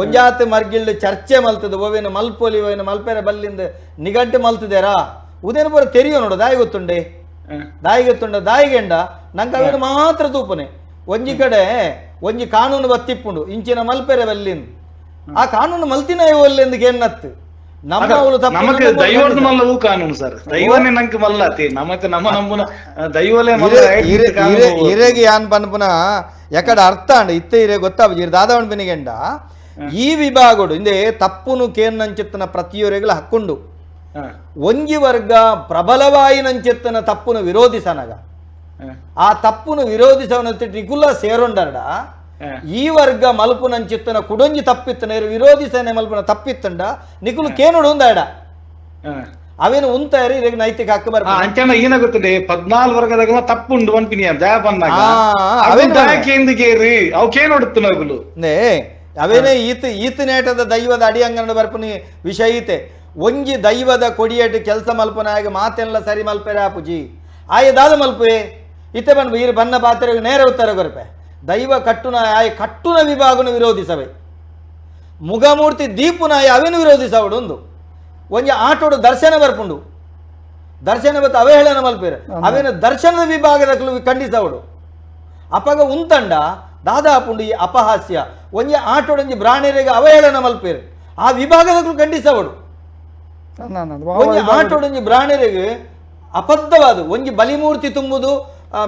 ಒಂಜಾತ್ ಮರ್ಗಿಲ್ಡ್ ಚರ್ಚೆ ಮಲ್ತದ ಓವೇನು ಮಲ್ಪೋಲಿ ಓವೇನು ಮಲ್ಪೆರ ಬಲ್ಲಿಂದ ನಿಗಡ್ಡು ಮಲ್ತದೇರಾ ಉದೇನು ಬರ ತೆರಿಯೋ ನೋಡು ದಾಯಿ ಗೊತ್ತುಂಡೆ ದಾಯಿಗೆಂಡ ನಂಗೆ ಅವೇನು ಮಾತ್ರ ತೂಪನೆ ಒಂಜಿ ಕಡೆ ಒಂಜಿ ಕಾನೂನು ಬತ್ತಿಪ್ಪುಂಡು ಇಂಚಿನ ಮಲ್ಪೆರೆ ಬಲ್ಲಿಂದ ಆ ಕಾನೂನು ಮಲ್ತಿನ ಒಲ್ಲೆಂದು ಎನ್ನತ್ತು ನಮಗೆ ದೈವದ ಮಲ್ಲವು ಕಾನೂನು ಸರ್ ದೈವನೇ ನಂಗೆ ಮಲ್ಲತಿ ನಮಗೆ ನಮ್ಮ ನಮ್ಮನ ದೈವಲೇ ಇರೆಗೆ ಯಾನ್ ಪನ್ಪುನ ಯಾಕಡೆ ಅರ್ಥ ಅಂಡ ಇತ್ತೆ ಇರೆ ಗೊತ್ತಾಗ ದಾದವನ್ ಬಿನಿಗೆಂಡ ಈ ವಿಭಾಗಡು ಇಂದೆ ತಪ್ಪುನು ಕೇನ್ನಂಚಿತ್ತನ ಪ್ರತಿಯೊರೆಗಳ ಹಕ್ಕೊಂಡು ಒಂಜಿ ವರ್ಗ ಪ್ರಬಲವಾಯಿನಂಚಿತ್ತನ ತಪ್ಪುನು ವಿರೋಧಿಸನಗ ಆ ತಪ್ಪುನು ವಿರೋಧಿಸವನಂತ ನಿಕುಲ ಸೇರೊಂಡರ್ಡ ಈ ವರ್ಗ ಮಲ್ಪುನಂಚಿತ್ತನ ಕುಡೊಂಜಿ ತಪ್ಪಿತ್ತನ ವಿರೋಧಿಸನೆ ಮಲ್ಪುನ ತಪ್ಪಿತ್ತಂಡ ನಿಕುಲು ಕೇನುಡು ಉಂದಾಡ ಅವೇನು ಉಂತಾರಿ ಇರೆಗೆ ನೈತಿಕ ಹಕ್ಕು ಬರ ಅಂಚನ ಏನಾಗುತ್ತದೆ 14 ವರ್ಗದಾಗ ತಪ್ಪುಂಡು ಅನ್ಪಿನಿ ದಯ ಬಂದಾಗ ಅವು ಕೇನೋಡುತ್ತು ನಗುಲು ಅವೇನೇ ಈತ ನೇಟದ ದೈವದ ಅಡಿಯಂಗನ ಬರ್ಪುನಿ ವಿಷಯ ಈತೆ ಒಂಜಿ ದೈವದ ಕೊಡಿಯೇಟ್ ಕೆಲಸ ಮಲ್ಪನಾಗ ಮಾತೆಲ್ಲ ಸರಿ ಮಲ್ಪೆರೆ ಆಪುಜಿ ಆಯ ದಾದ ಮಲ್ಪೆ ಇತ್ತೆ ಬನ್ಬ ಈರು ಬನ್ನ ಪಾತ್ರೆಗೆ ನೇರ ಉತ್ತರ ಗೊರಪೆ ದೈವ ಕಟ್ಟುನ ಆಯ ಕಟ್ಟುನ ವಿಭಾಗನು ವಿರೋಧಿಸವೆ ಮುಗಮೂರ್ತಿ ದೀಪುನಾಯ ಅವೇನು ವಿರೋಧಿಸವಡು ಒಂದು ಒಂಜಿ ಆಟೋಡು ದರ್ಶನ ಬರ್ಪುಂಡು ದರ್ಶನ ಬತ್ತು ಅವಹೇಳನ ಮಲ್ಪೇರೆ ಅವೇನು ದರ್ಶನದ ವಿಭಾಗದ ಖಂಡಿಸವಡು ಅಪಗ ಉಂತಂಡ ದಾದಾಪುಂಡು ಈ ಅಪಹಾಸ್ಯ ಒಂಜಿ ಆಟೋಡೊಂಜಿ ಬ್ರಾಣಿಯರಿಗೆ ಅವಹೇಳನ ಮಲ್ಪೇರೆ ಆ ವಿಭಾಗದ ಖಂಡಿಸವಡು ಒಂಜಿ ಆಟೋಡೊಂಜಿ ಬ್ರಾಣಿಯರಿಗೆ ಅಬದ್ಧವಾದ ಒಂಜಿ ಬಲಿಮೂರ್ತಿ ತುಂಬುದು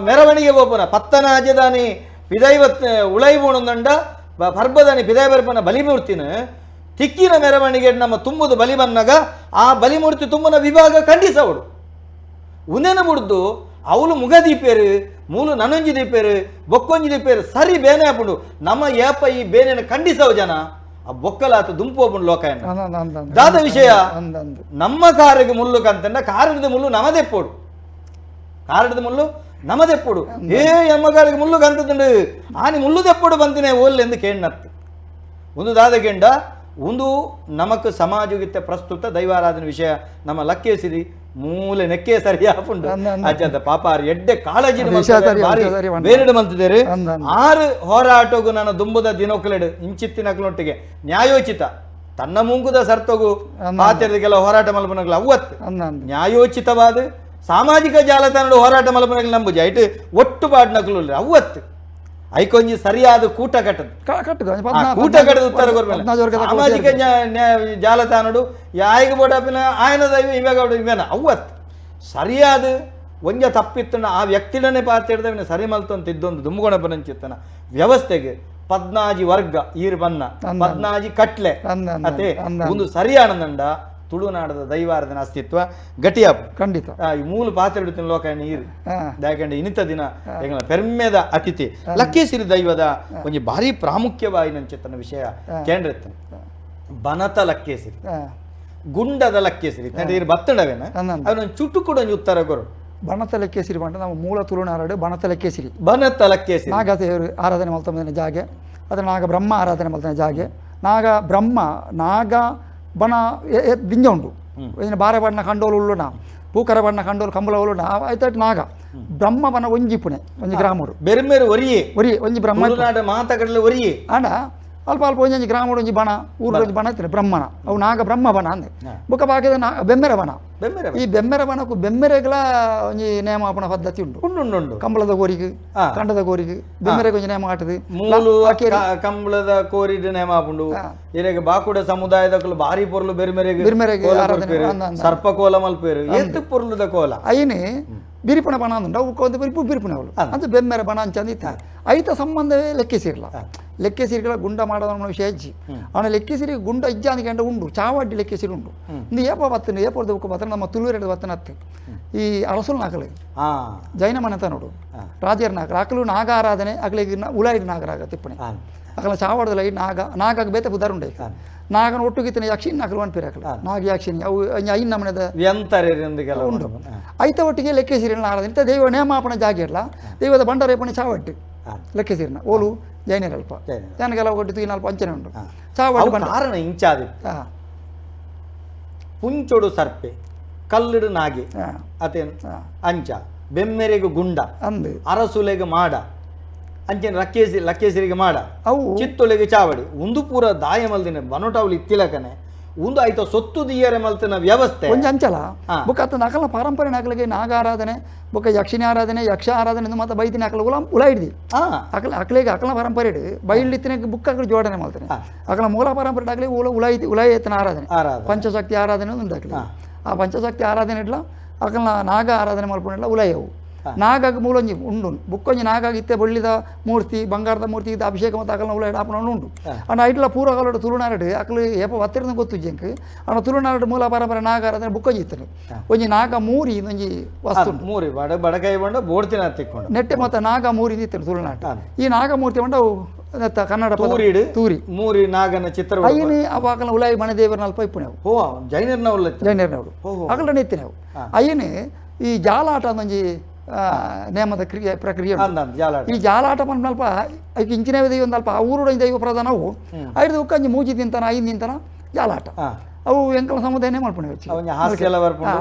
ಮೆರವಣಿಗೆ ಓಪನ ಪತ್ತನಾಜದಾನಿ ಪಿದೈವತ್ ಉಳೈಬೋಣಂದ ಪರ್ಬದಾನಿ ಪಿದೈ ಬರ್ಪನ ಬಲಿಮೂರ್ತಿನ ತಿಕ್ಕಿನ ಮೆರವಣಿಗೆ ನಮ್ಮ ತುಂಬುದು ಬಲಿ ಬನ್ನಾಗ ಆ ಬಲಿಮೂರ್ತಿ ತುಂಬನ ವಿಭಾಗ ಖಂಡಿಸವಡು ಉನೇನ ಮುಡ್ದು ಅವಳು ಮುಗದೀಪೇರು ಮೂಲು ನನೊಂಜಿ ದೀಪೇರು ಬೊಕ್ಕೊಂಜಿ ದೀಪೇರು ಸರಿ ಬೇನೆ ಹಾಪುಂಡು ನಮ್ಮ ಏಪ ಈ ಬೇನೆನ ಖಂಡಿಸವ ಜನ ಆ ಬೊಕ್ಕಲಾತ ದುಂಪು ಹೋಗ್ಬಿಡು ಲೋಕ ದಾದ ವಿಷಯ ನಮ್ಮ ಕಾರಿಗೆ ಮುಳ್ಳು ಕಂತಂಡ ಕಾರಣದ ಮುಳ್ಳು ನಮದೆಪ್ಪೋಡು ಕಾರಣದ ಮುಳ್ಳು ನಮದೆಪ್ಪೋಡು ನಮ್ಮ ಕಾರಿಗೆ ಮುಳ್ಳು ಕಂತಂಡು ಆನಿ ಮುಳ್ಳು ದೆಪ್ಪೋಡು ಬಂತಿನೇ ಓಲ್ ಎಂದು ಕೇಳತ್ತು ಒಂದು ದಾದ ಕೆಂಡ ಒಂದು ನಮಕ್ ಸಮಾಜಗಿತ್ತ ಪ್ರಸ್ತುತ ದೈವಾರಾಧನೆ ವಿಷಯ ನಮ್ಮ ಲಕ್ಕೇಸಿರಿ ಮೂಲೆ ನೆಕ್ಕೆ ಸರಿ ಹಾಪುಂಡು ಅಜ್ಜದ ಪಾಪಾರು ಎಡ್ಡೆ ಕಾಳಜಿನ ಬೇರೆಡು ಮಂತಿದ್ದೇರು 6 ಹೋರಾಟಗು ನನ್ನ ದುಂಬುದ ದಿನೊಕ್ಕಲೆಡು ಇಂಚಿತ್ತಿನಕ್ಲೊಟ್ಟಿಗೆ ನ್ಯಾಯೋಚಿತ ತನ್ನ ಮುಂಗುದ ಸರ್ತಗು ಪಾತ್ರೆಗೆಲ್ಲ ಹೋರಾಟ ಮಲ್ಪನಗಳು ಅವತ್ತು ನ್ಯಾಯೋಚಿತವಾದ ಸಾಮಾಜಿಕ ಜಾಲತಾಣ ಹೋರಾಟ ಮಲ್ಪನಗಳು ನಂಬುಜಿ ಐಟು ಒಟ್ಟು ಪಾಡ್ನಕ್ಲು ಅವತ್ತು ಐಕೊಂಜಿ ಸರಿಯಾದ ಕೂಟ ಕಟ್ಟದ ಉತ್ತರ ಸಾಮಾಜಿಕ ಜಾಲತಾಣಡು ಯಾಯಿಗೆ ಬೋಡಪಿನ ಆಯನ ದೈವ ಇವಾಗ ಇವೇನ ಅವತ್ತು ಸರಿಯಾದ ಒಂಜ ತಪ್ಪಿತ್ತನ ಆ ವ್ಯಕ್ತಿಡನೆ ಪಾತಿಡ್ದವಿನ ಸರಿ ಮಲ್ತಂತ ಇದ್ದೊಂದು ದುಮ್ಗುಣಪನಂಚಿತ್ತನ ವ್ಯವಸ್ಥೆಗೆ 14 ವರ್ಗ ಈರು ಬನ್ನ 14 ಕಟ್ಲೆ ಅತೆ ಒಂದು ಸರಿಯಾನಂದ ತುಳುನಾಡದ ದೈವಾರಾಧನ ಅಸ್ತಿತ್ವ ಗಟ್ಟಿಯಾಪು ಖಂಡಿತ ಈ ಮೂಲ ಪಾತ್ರೆ ಇಡುತ್ತಿನ ಲೋಕ ನೀರು ಯಾಕಂದ್ರೆ ಇನಿತ ದಿನ ಪೆರ್ಮೆದ ಅತಿಥಿ ಲಕ್ಕೇಸಿರಿ ದೈವದ ಒಂಜಿ ಭಾರಿ ಪ್ರಾಮುಖ್ಯವಾಯಿನಂಚಿತ್ತನ ವಿಷಯ ಕೇಂದ್ರ ಬನತ ಲಕ್ಕೇಸಿರಿ ಗುಂಡದ ಲಕ್ಕೇಸರಿ ಇರು ಬತ್ತಡವೇನ ಅವನ ಚುಟ್ಟು ಕೂಡ ಉತ್ತರ ಕೊರು ಬಣತ ಲೆಕ್ಕೇಸಿರಿ ಬಂಟ ನಾವು ಮೂಲ ತುಳುನಾಡು ಬಣತ ಲೆಕ್ಕೇಸಿರಿ ಬನತ ಲಕ್ಕೇಸರಿ ನಾಗದೇವರು ಆರಾಧನೆ ಮಲ್ತಂದಿನ ಜಾಗೆ ಅದು ನಾಗ ಬ್ರಹ್ಮ ಆರಾಧನೆ ಮಲ್ತನ ಜಾಗೆ ನಾಗ ಬ್ರಹ್ಮ ನಾಗ ಬಣ ದಿಂಜ ಉಂಡು ಬಾರೆ ಬಣ್ಣ ಕಂಡೋಲು ಉಳ್ಳುನ ಪೂಕರ ಬಣ್ಣ ಕಂಡೋಲು ಕಂಬಳ ಉಳ್ಳುನ ಆಯ್ತು ನಾಗ ಬ್ರಹ್ಮ ಬಣ ಒಂಜಿಪುಣೆ ಒಂಜಿ ಗ್ರಾಮಡು ಬೇರೆ ಬೇರೆ ಒರಿಯೇ ಒಂಜಿ ಬ್ರಹ್ಮ ಮಾತಕಡಲೆ ಒರಿಯೇ ಆಂಡ ಅಲ್ಪ ಅಲ್ಪ ಒಂಜಿ ಗ್ರಾಮಡು ಒಂಜಿ ಬಣ ಊರು ಒಂಜಿ ಬಣ ಇರ್ತಾರೆ ಬ್ರಹ್ಮಣ ಅವು ನಾಗ ಬ್ರಹ್ಮ ಬಣ ಅಂದೆ ಬುಕ್ಕ ಬಾಕಿದ ಬೆಮ್ಮೆರೆ ಬಣ ಈ ಬೆಮ್ಮೆರೆ ಬಣಕ್ಕೂ ಬೆಮ್ಮೆರೆಗಳ ಒಂಜಿ ನೇಮಾಪಣ ಪದ್ಧತಿ ಉಂಟು ಉಂಡು ಕಂಬಳದ ಕೋರಿಗೆ ಕಂಡದ ಕೋರಿಗೆ ಬೆಮ್ಮೆರೆಗೆ ಒಂಜಿ ನೇಮ ಆಟದು ಮೂಲು ಕಂಬಳದ ಕೋರಿದ ನೇಮ ಉಂಡು ಇರೆಗೆ ಬಾಕುಡ ಸಮುದಾಯದ ಬಾರಿ ಪೊರ್ಲು ಬೆರ್ಮೆರೆಗೆ ಸರ್ಪಕೋಲ ಮಲ್ಪೇರು ಎತ್ತು ಪೊರ್ಲುದ ಕೋಲ ಅಯ್ಯನೇ ಬಿರಿಪುಣ ಬಣ ಅಂದುಂಡು ಅವು ಒಂದು ಬಿರಿಪುಣ ಅವಳು ಅದು ಬೆಮ್ಮೆರೆ ಬಣ ಅಂಚಂದು ಇತ್ತು ಐತ ಸಂಬಂಧವೇ ಲೆಕ್ಕಿಸಿರಲ್ಲ ಲೆಕ್ಕೆಸಿರಿಗಳ ಗುಂಡ ಮಾಡೋದನ್ನ ವಿಷಯ ಅಜ್ಜಿ ಅವನ ಲೆಕ್ಕೆಸಿರಿ ಗುಂಡ ಇಜ್ಜಾಂದಿ ಗಂಡ ಉಂಡು ಚಾವಡ್ಡಿ ಲೆಕ್ಕೆಸಿರಿ ಉಂಡು ಇಂದು ಏಪ ಬತ್ತನು ಏಪದ ಬುಕ್ಕ ಬತ್ತನ ನಮ್ಮ ತುಳುವೆರಡು ಬತ್ತನ ಹತ್ತು ಈ ಅರಸುಲ್ ನಾಕಲು ಜೈನ ಮನೆತ ನೋಡು ರಾಜರ ನಾಗರ ಅಕಲು ನಾಗ ಆರಾಧನೆ ಅಕಲಿಗೆ ಉಲಾಯಿದ ನಾಗರಾಗ ತಿಪ್ಪಣೆ ಅಕಲ ಚಾವಡದ ಲೈ ನಾಗಾಗ ಬೇತೆ ಬುದ್ಧಾರ ಉಂಡೆ ನಾಗನ ಒಟ್ಟುಗಿತ್ತಿನ ಯಕ್ಷಿನ ನಕಲು ಅನ್ಪಿರಿ ಅಕಲು ನಾಗ ಯಕ್ಷಿನಿ ಅವು ಐನ್ ನಮನೆದ ಉಂಡು ಐತ ಒಟ್ಟಿಗೆ ಲೆಕ್ಕೆಸಿರಿನ ಆರಾಧನೆ ಇಂಥ ದೈವ ನೇಮಾಪಣ ಜಾಗ ಇರಲ್ಲ ದೈವದ ಬಂಡರೇಪಣೆ ಚಾವಡ್ಡಿ ಲೆಕ್ಕೆಸಿರಿನ ಓಲು ಜೈನರಲ್ಪ ಜನಗೆಲ್ಲ ಒಟ್ಟಿಗೆ ನಾಲ್ಕು ಅಂಚನೆ ಉಂಟು ಚಾವಡ್ಡಿ ಕಾರಣ ಇಂಚಾದಿ ಪುಂಚೊಡು ಸರ್ಪೆ ಕಲ್ಲುಡು ನಾಗೆ ಅತೇನು ಅಂಚ ಬೆಮ್ಮೆರೆಗೆ ಗುಂಡ ಅಂದು ಅರಸುಲೆಗೆ ಮಾಡ ಅಂಚೆನ ಲಕ್ಕೇಸರಿಗೆ ಮಾಡ ಅವು ಚಿತ್ತೊಲೆಗೆ ಚಾವಡಿ ಒಂದು ಪೂರ ದಾಯ ಮಲ್ದಿನ ಬನೋಟವಲಿ ಇತ್ತಿಲಕನೆ ಒಂದು ಆಯ್ತು ಸೊತ್ತು ದಿಯರೆ ಮಲ್ತಿನ ವ್ಯವಸ್ಥೆ ಒಂಜ ಅಂಚಲ ಬುಕ್ಕ ಅತ್ತ ನಕಲ ಪಾರಂಪರೆ ನಕಲಿಗೆ ನಾಗ ಆರಾಧನೆ ಬೊಕ್ಕ ಯಕ್ಷಿಣಿ ಆರಾಧನೆ ಯಕ್ಷ ಆರಾಧನೆ ಮತ್ತೆ ಬೈತಿನ ಅಕಲ ಉಲ ಹಿಡ್ದಿ ಅಕಲಿಗೆ ಅಕಲ ಪಾರಂಪರೆ ಬೈಲಿತ್ತಿನ ಬುಕ್ಕ ಅಕಲು ಜೋಡಣೆ ಮಾಡ್ತಾನೆ ಅಕಲ ಮೂಲ ಪಾರಂಪರೆ ಆಗಲಿ ಉಲಾಯಿತನ ಆರಾಧನೆ ಪಂಚಶಕ್ತಿ ಆರಾಧನೆ ಒಂದು ಅಕಲಿ ಆ ಪಂಚಶಕ್ತಿ ಆರಾಧನೆ ಇಡ್ಲ ಅಕಲ್ನ ನಾಗ ಆರಾಧನೆ ಮಾಡ್ಕೊಂಡಿಲ್ಲ ಉಲಾಯವು ನಾಗಾಗ ಮೂಲೊಂಜಿ ಉಂಡು ಬುಕ್ಕೊಂಜಿ ನಾಗಾಗ ಇತ್ತೆ ಬಳ್ಳಿದ ಮೂರ್ತಿ ಬಂಗಾರದ ಮೂರ್ತಿ ಇದ್ದ ಅಭಿಷೇಕ ಮತ್ತು ಅಕಲ್ನ ಉಲಾಯ ಆಪಣ ಉಂಡು ಅಣ್ಣ ಐಟ್ಲ ಪೂರ್ವಕಾಲೋಡ ತುಳುನಾಡು ಅಕಲು ಏಪ ಒತ್ತಿರದ ಗೊತ್ತು ಜಂಕ್ ಅಣ್ಣ ತುಳುನಾಡು ಮೂಲ ಪರಂಪರೆ ನಾಗ ಆರಾಧನೆ ಬುಕ್ಕೊಂಜಿ ಇತ್ತನು ಒಂಜಿ ನಾಗ ಮೂರಿ ಒಂಜಿ ವಸ್ತು ಮೂರಿ ಬಡಕೈ ಬಂಡ ಬೋಡ್ತಿನ ಹತ್ತಿಕೊಂಡು ನೆಟ್ಟೆ ಮತ್ತು ನಾಗ ಮೂರಿ ಇತ್ತನು ತುಳುನಾಡು ಈ ನಾಗಮೂರ್ತಿ ಬಂಡ ಕನ್ನಡ ತೂರಿ ಮೂರಿ ನಾಗನ ಚಿತ್ರ ಅಯ್ಯನೇ ಅವಾಗಲ ಉಲಾಯಿ ಮಣದೇವರ ಅಲ್ಪ ಇಪ್ಪು ನಾವು ಜೈನರ್ನವ್ರು ಅಕಲ ನೆತ್ತಿ ನಾವು ಅಯ್ಯನೇ ಈ ಜಾಲಾಟ ಒಂಜಿ ನೇಮದ ಪ್ರಕ್ರಿಯೆ ಈ ಜಾಲಾಟ ಬಂದಲ್ಪ ಐಕೆ ಇಂಚಿನ ದೈವ ಒಂದಲ್ಪ ಆ ಊರುಡ ದೈವ ಪ್ರಧಾನವು ಐದು ಉಕ್ಕಂಜಿ ಮೂಜಿ ತಿಂತಾನ ಐದು ನಿಂತಾನ ಜಾಲಾಟ ಅವು ಎಂಕಲ ಸಮುದಾಯನೇ ಮಾಡ್ಪಣೆ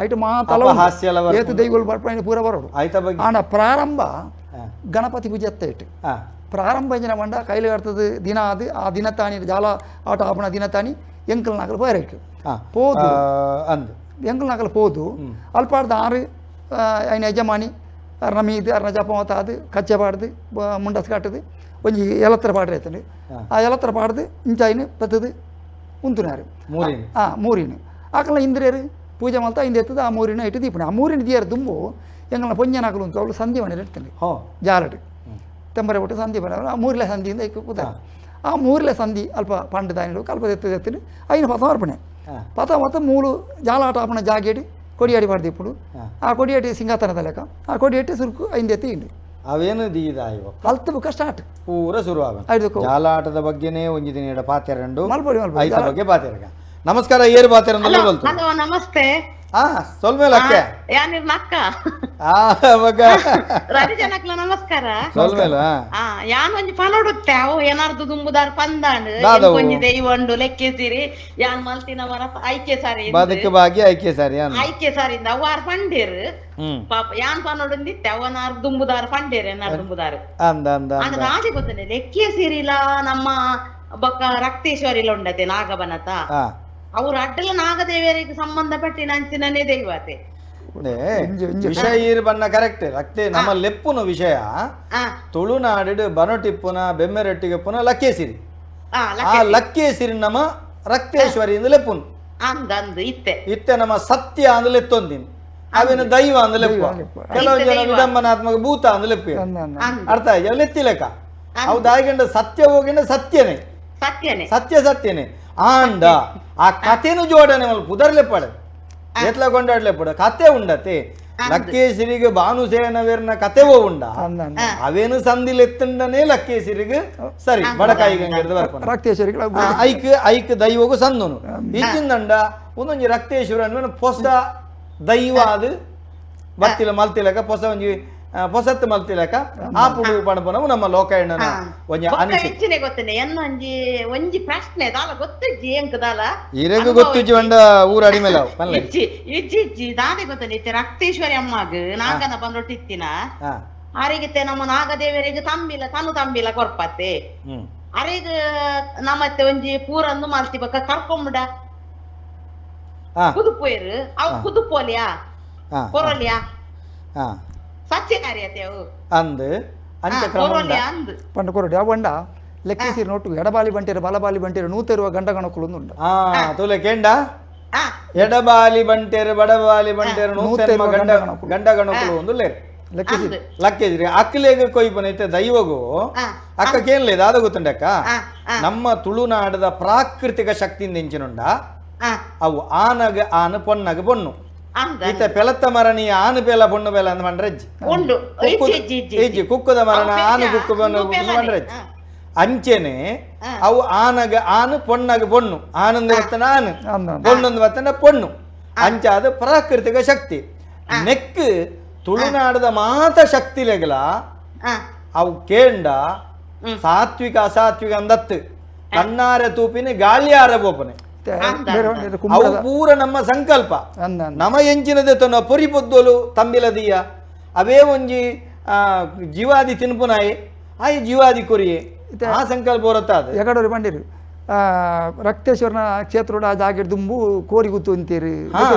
ಐಟು ಮಾತಲ ಏತು ದೈವಗಳು ಬರ್ಪಣೆ ಪೂರ ಬರೋಡು ಆಂಡ ಪ್ರಾರಂಭ ಗಣಪತಿ ಪೂಜೆ ಅತ್ತ ಇಟ್ಟು ಪ್ರಾರಂಭ ಜನ ಬಂಡ ಕೈಲಿ ಆಡ್ತದೆ ದಿನ ಅದು ಆ ದಿನ ತಾನಿ ಜಾಲ ಆಟ ಆಪಣ ದಿನ ತಾನಿ ಎಂಕಲ್ ನಾಕಲು ಪೈರೈಟು ಪೋದು ಎಂಕಲ್ ನಾಕಲು ಪೋದು ಅಲ್ಪ ಆಡ್ದ ಆರು ಐನ ಯಜಮಾನಿ ಅರ್ನ ಮೀದು ಅರ್ನ ಜಪ ಮತ ಅದು ಕಚ್ಚೆ ಪಾಡ್ದು ಮುಂಡಸ್ ಕಾಟದು ಒಂಜಿ ಎಲತ್ರ ಪಾಡ್ರೆ ಆಯ್ತಂಡು ಆ ಎಲತ್ರ ಪಾಡ್ದು ಇಂಚಾಯಿನ ಪತ್ತದು ಉಂತುನಾರು ಮೂರಿನ ಆಕಲ ಇಂದ್ರಿಯರು ಪೂಜೆ ಮಲ್ತ ಇಂದ ಎತ್ತದು ಆ ಮೂರಿನ ಇಟ್ಟು ದೀಪಣೆ ಆ ಮೂರಿನ ದಿಯರು ತುಂಬು ಎಂಗಲ ಪೊಂಜನಾಕಲು ಉಂಟು ಅವಳು ಸಂಧಿ ಮನೆ ಇಡ್ತಾನೆ ಜಾಲಡು ತೆಂಬರೆ ಬಿಟ್ಟು ಸಂಧಿ ಬರ ಆ ಮೂರಲೆ ಸಂಧಿಯಿಂದ ಕೂತ ಆ ಮೂರಲೆ ಸಂಧಿ ಅಲ್ಪ ಪಂಡ ದಾಯಿಡು ಅಲ್ಪ ಎತ್ತದು ಐನ ಪಥ ಅರ್ಪಣೆ ಪಥ ಮತ್ತು ಮೂಲು ಜಾಲಾಟ ಆಪಣ ಜಾಗೇಡಿ ಕೊಡಿಯಾಡಿ ಮಾಡಿದೆ ఇప్పుడు ಆ ಕೊಡಿಯಾಟಿ ಸಿಂಗಾತನದ ಲೆಕ್ಕ ಆ ಕೊಡಿಯಾಟಿ ಸುರುಕು ಐಂದೆತ್ತಿ ಇಂಡು ಅವೇನು ದೀದಾಯವ ಹಲ್ತ ಬುಕ್ಕ ಸ್ಟಾರ್ಟ್ ಪೂರ ಶುರುವಾಗ ಜಾಲಾಟದ ಬಗ್ಗೆನೇ ಒಂಜಿ ದಿನ ಪಾತೆರಂಡು ಐತ ಬಗ್ಗೆ ಪಾತೆರಗ ನಮಸ್ಕಾರ ಏರು ಪಾತೆರಂದು ಬಲ್ತು ಹಲೋ ನಮಸ್ತೆ ಸೊಲ್ಮೇಲಕ್ಕೆ ಯಾನಿರ್ ನಕ್ಕ ಮಗ ರವಿಜನಕ್ಲ ನಮಸ್ಕಾರ ಸೊಲ್ಮೇಲ ಯಾನ್ ಒಂಜಿ ಪನೋಡುತ್ತೆ ಅವು ಏನಾರ್ದು ದುಂಬುದಾರ್ ಪಂದಾಂಡ್ ಒಂಜಿ ದೈವಂಡು ಲೆಕ್ಕೆಸಿರಿ ಯಾನ್ ಮಲ್ತಿನವರ ಐಕ್ಯ ಸಾರಿ ಬದುಕು ಬಾಗಿ ಐಕ್ಯ ಸಾರಿ ಐಕ್ಯ ಸಾರಿಂದ ಅವಾರ್ ಪಂಡೇರ್ ಪಾಪ ಯಾನ್ ಪನೋಡುಂದಿತ್ತೆ ಅವನಾರ್ ದುಂಬುದಾರ್ ಪಂಡೇರ್ ಏನಾರ್ ದುಂಬುದಾರ್ ಅಂದ ರಾಜಿ ಗೊತ್ತನೆ ಲೆಕ್ಕೆಸಿರಿಲ ನಮ್ಮ ಬೊಕ್ಕ ರಕ್ತೇಶ್ವರಿಲ ಉಂಡತೆ ನಾಗಬನತ ಅವ್ರು ಅಡ್ಡಲ ನಾಗದೇವರಿಗೆ ಸಂಬಂಧಪಟ್ಟಿನ ಅಂಚಿನನೇ ದೈವತೆ ವಿಷಯ ಬಣ್ಣ ಕರೆಕ್ಟ್ ರಕ್ತೆ ನಮ್ಮ ಲೆಪ್ಪುನ ವಿಷಯ ತುಳುನಾಡು ಬನಟಿಪ್ಪುನ ಬೆಮ್ಮೆರಟ್ಟಿಗೆ ಪುನ ಲಕ್ಕೇಸಿರಿ ಆ ಲಕ್ಕೇಸಿರಿ ನಮ್ಮ ರಕ್ತೇಶ್ವರಿ ಇಂದ ಲೆಪ್ಪುನು ಇತ್ತೆ ನಮ್ಮ ಸತ್ಯ ಅಂದ ಲೆತ್ತೊಂದಿನ ಅವಿನ ದೈವ ಅಂದ ಲೆಪ್ಪ ಕೆಲವು ಜನ ವಿಡಂಬನಾತ್ಮಕ ಭೂತ ಅಂದ ಲೆಪ್ಪಿ ಅರ್ಥ ಆಯ್ತು ಲೆತ್ತಿ ಲೆಕ್ಕ ಅವು ದಾಯಿಗಂಡ ಸತ್ಯ ಹೋಗಿಂಡ ಸತ್ಯನೇ ಸತ್ಯನೇ ಆಂಡ ಆ ಕಥೆನು ಜೋಡಣೆ ಮಲ್ ಪುದರ್ಲೆಪ್ಪಡೆ ಎತ್ಲ ಕೊಂಡಾಡ್ಲೆಪ್ಪಡ ಕತೆ ಉಂಡತೆ ಲಕ್ಕೇಸಿರಿಗೆ ಭಾನುಸೇನವೇರ್ನ ಕತೆವೋ ಉಂಡ ಅವೇನು ಸಂದಿಲ್ ಎತ್ತಂಡನೇ ಲಕ್ಕೇಸಿರಿಗೆ ಸರಿ ಬಡಕಾಯಿಗೆ ಐಕ್ ದೈವಗೂ ಸಂದನು ಈಚಿಂದಂಡ ಒಂದೊಂಜಿ ರಕ್ತೇಶ್ವರ ಪೊಸ ದೈವ ಅದು ಬತ್ತಿಲ ಮಲ್ತಿಲಕ ಪೊಸ ಒಂಜಿ ಪೊಸತ್ತು ಮಲ್ತಿಲಕ ಆ ಪುಡು ಪಣಪನವು ನಮ್ಮ ಲೋಕಾಯಣ್ಣನ ಒಂಜಿ ಅನಿಸಿಕೆ ಹೆಚ್ಚಿನ ಗೊತ್ತೇನೆ ಎನ್ನ ಒಂಜಿ ಪ್ರಶ್ನೆ ದಾಲ ಗೊತ್ತಿಜ್ಜಿ ಎಂಕದಾಲ ಇರೆಗು ಗೊತ್ತಿಜ್ಜಿ ಬಂಡ ಊರ ಅಡಿಮೇಲೆ ಇಜ್ಜಿ ದಾದೆ ಗೊತ್ತೇನೆ ರಕ್ತೇಶ್ವರಿ ಅಮ್ಮಗ್ ನಾಗನ ಬಂದೊಟ್ಟಿತ್ತಿನ ಅರಿಗಿತ್ತೆ ನಮ್ಮ ನಾಗದೇವರಿಗೆ ತನು ತಂಬಿಲ ಕೊರ್ಪತ್ತೆ ಅರೆಗ್ ನಮ್ಮತ್ತೆ ಒಂಜಿ ಪೂರಂದು ಮಲ್ತಿ ಬಕ್ಕ ಕರ್ಕೊಂಬಿಡ ಕುದುಪೋಯ್ರು ಅವು ಕುದುಪೋಲಿಯಾ ಕೊರಲಿಯಾ ಸತ್ಯಕಾರ್ಯತೆವು ಅಂದು ಅಂಚ ಕ್ರಮ ಪಂಡ ಕೊರಡಿ ಅವಂಡ ಲೆಕ್ಕಿಸಿರಿ ನೋಟು ಎಡಬಾಲಿ ಬಂಟೇರು ಬಲಬಾಲಿ ಬಂಟೇರು ನೂತೆರುವ ಗಂಡ ಗಣಕುಲು ಉಂಡು ತುಲೆ ಕೇಂಡ ಎಡಬಾಲಿ ಬಂಟೇರು ಬಡಬಾಲಿ ಬಂಟೇರು ನೂತೆರುವ ಗಂಡ ಗಣಕುಲು ಒಂದು ಲೇರು ಲಕ್ಕೇಜ್ರಿ ಅಕ್ಕಲೇಗ ಕೊಯ್ಪನೈತೆ ದೈವಗೂ ಅಕ್ಕ ಕೇಳలేదు ಅದು ಗೊತ್ತುಂಡಕ್ಕ ನಮ್ಮ ತುಳುನಾಡದ ಪ್ರಾಕೃತಿಕ ಶಕ್ತಿಯಿಂದ ಎಂಚಿನುಂಡ ಅವು ಆನಗ ಆನು ಪೊನ್ನಗ ಪೊಣ್ಣು ಈತ ಪೆಲತ್ತ ಮರಣಿ ಆನು ಪೇಲ ಪೊಣ್ಣು ಪೇಲ ಅಂತ ಮಂಡ್ರಜ್ಜಿ ಇಜ್ಜಿ ಕುಕ್ಕುದ ಮರಣ ಆನು ಕುಕ್ಕು ಮಂಡ್ರಜ್ಜಿ ಅಂಚೆನೆ ಅವು ಆನಗ ಆನು ಪೊನ್ನಗ ಪೊಣ್ಣು ಆನಂದ ವತ್ತನ ಆನು ಪೊಣ್ಣೊಂದು ವತ್ತನ ಪೊಣ್ಣು ಅಂಚ ಅದು ಪ್ರಾಕೃತಿಕ ಶಕ್ತಿ ನೆಕ್ ತುಳುನಾಡದ ಮಾತ ಶಕ್ತಿಲೆಗಲ ಅವು ಕೇಂಡ ಸಾತ್ವಿಕ ಅಸಾತ್ವಿಕ ಅಂದತ್ತು ಕಣ್ಣಾರ ತೂಪಿನ ಗಾಳಿಯಾರ ಬೋಪನೆ ಅವು ಪೂರ ನಮ್ಮ ಸಂಕಲ್ಪ ನಮ ಎಂಚಿನದೆ ತನ್ನ ಪೊರಿ ಪೊದ್ದೋಲು ತಂಬಿಲದೀಯ ಅವೇ ಒಂಜಿ ಜೀವಾದಿ ತಿನ್ಪುನಾಯಿ ಆಯ್ ಜೀವಾದಿ ಕೊರಿಯೆ ಆ ಸಂಕಲ್ಪ ಹೊರತಾದ ಎಗಡೋರು ಬಂದಿರು ರಕ್ತೇಶ್ವರನ ಕ್ಷೇತ್ರ ಜಾಗಿಡ್ ದುಂಬು ಕೋರಿ ಗುತ್ತು ಅಂತೀರಿ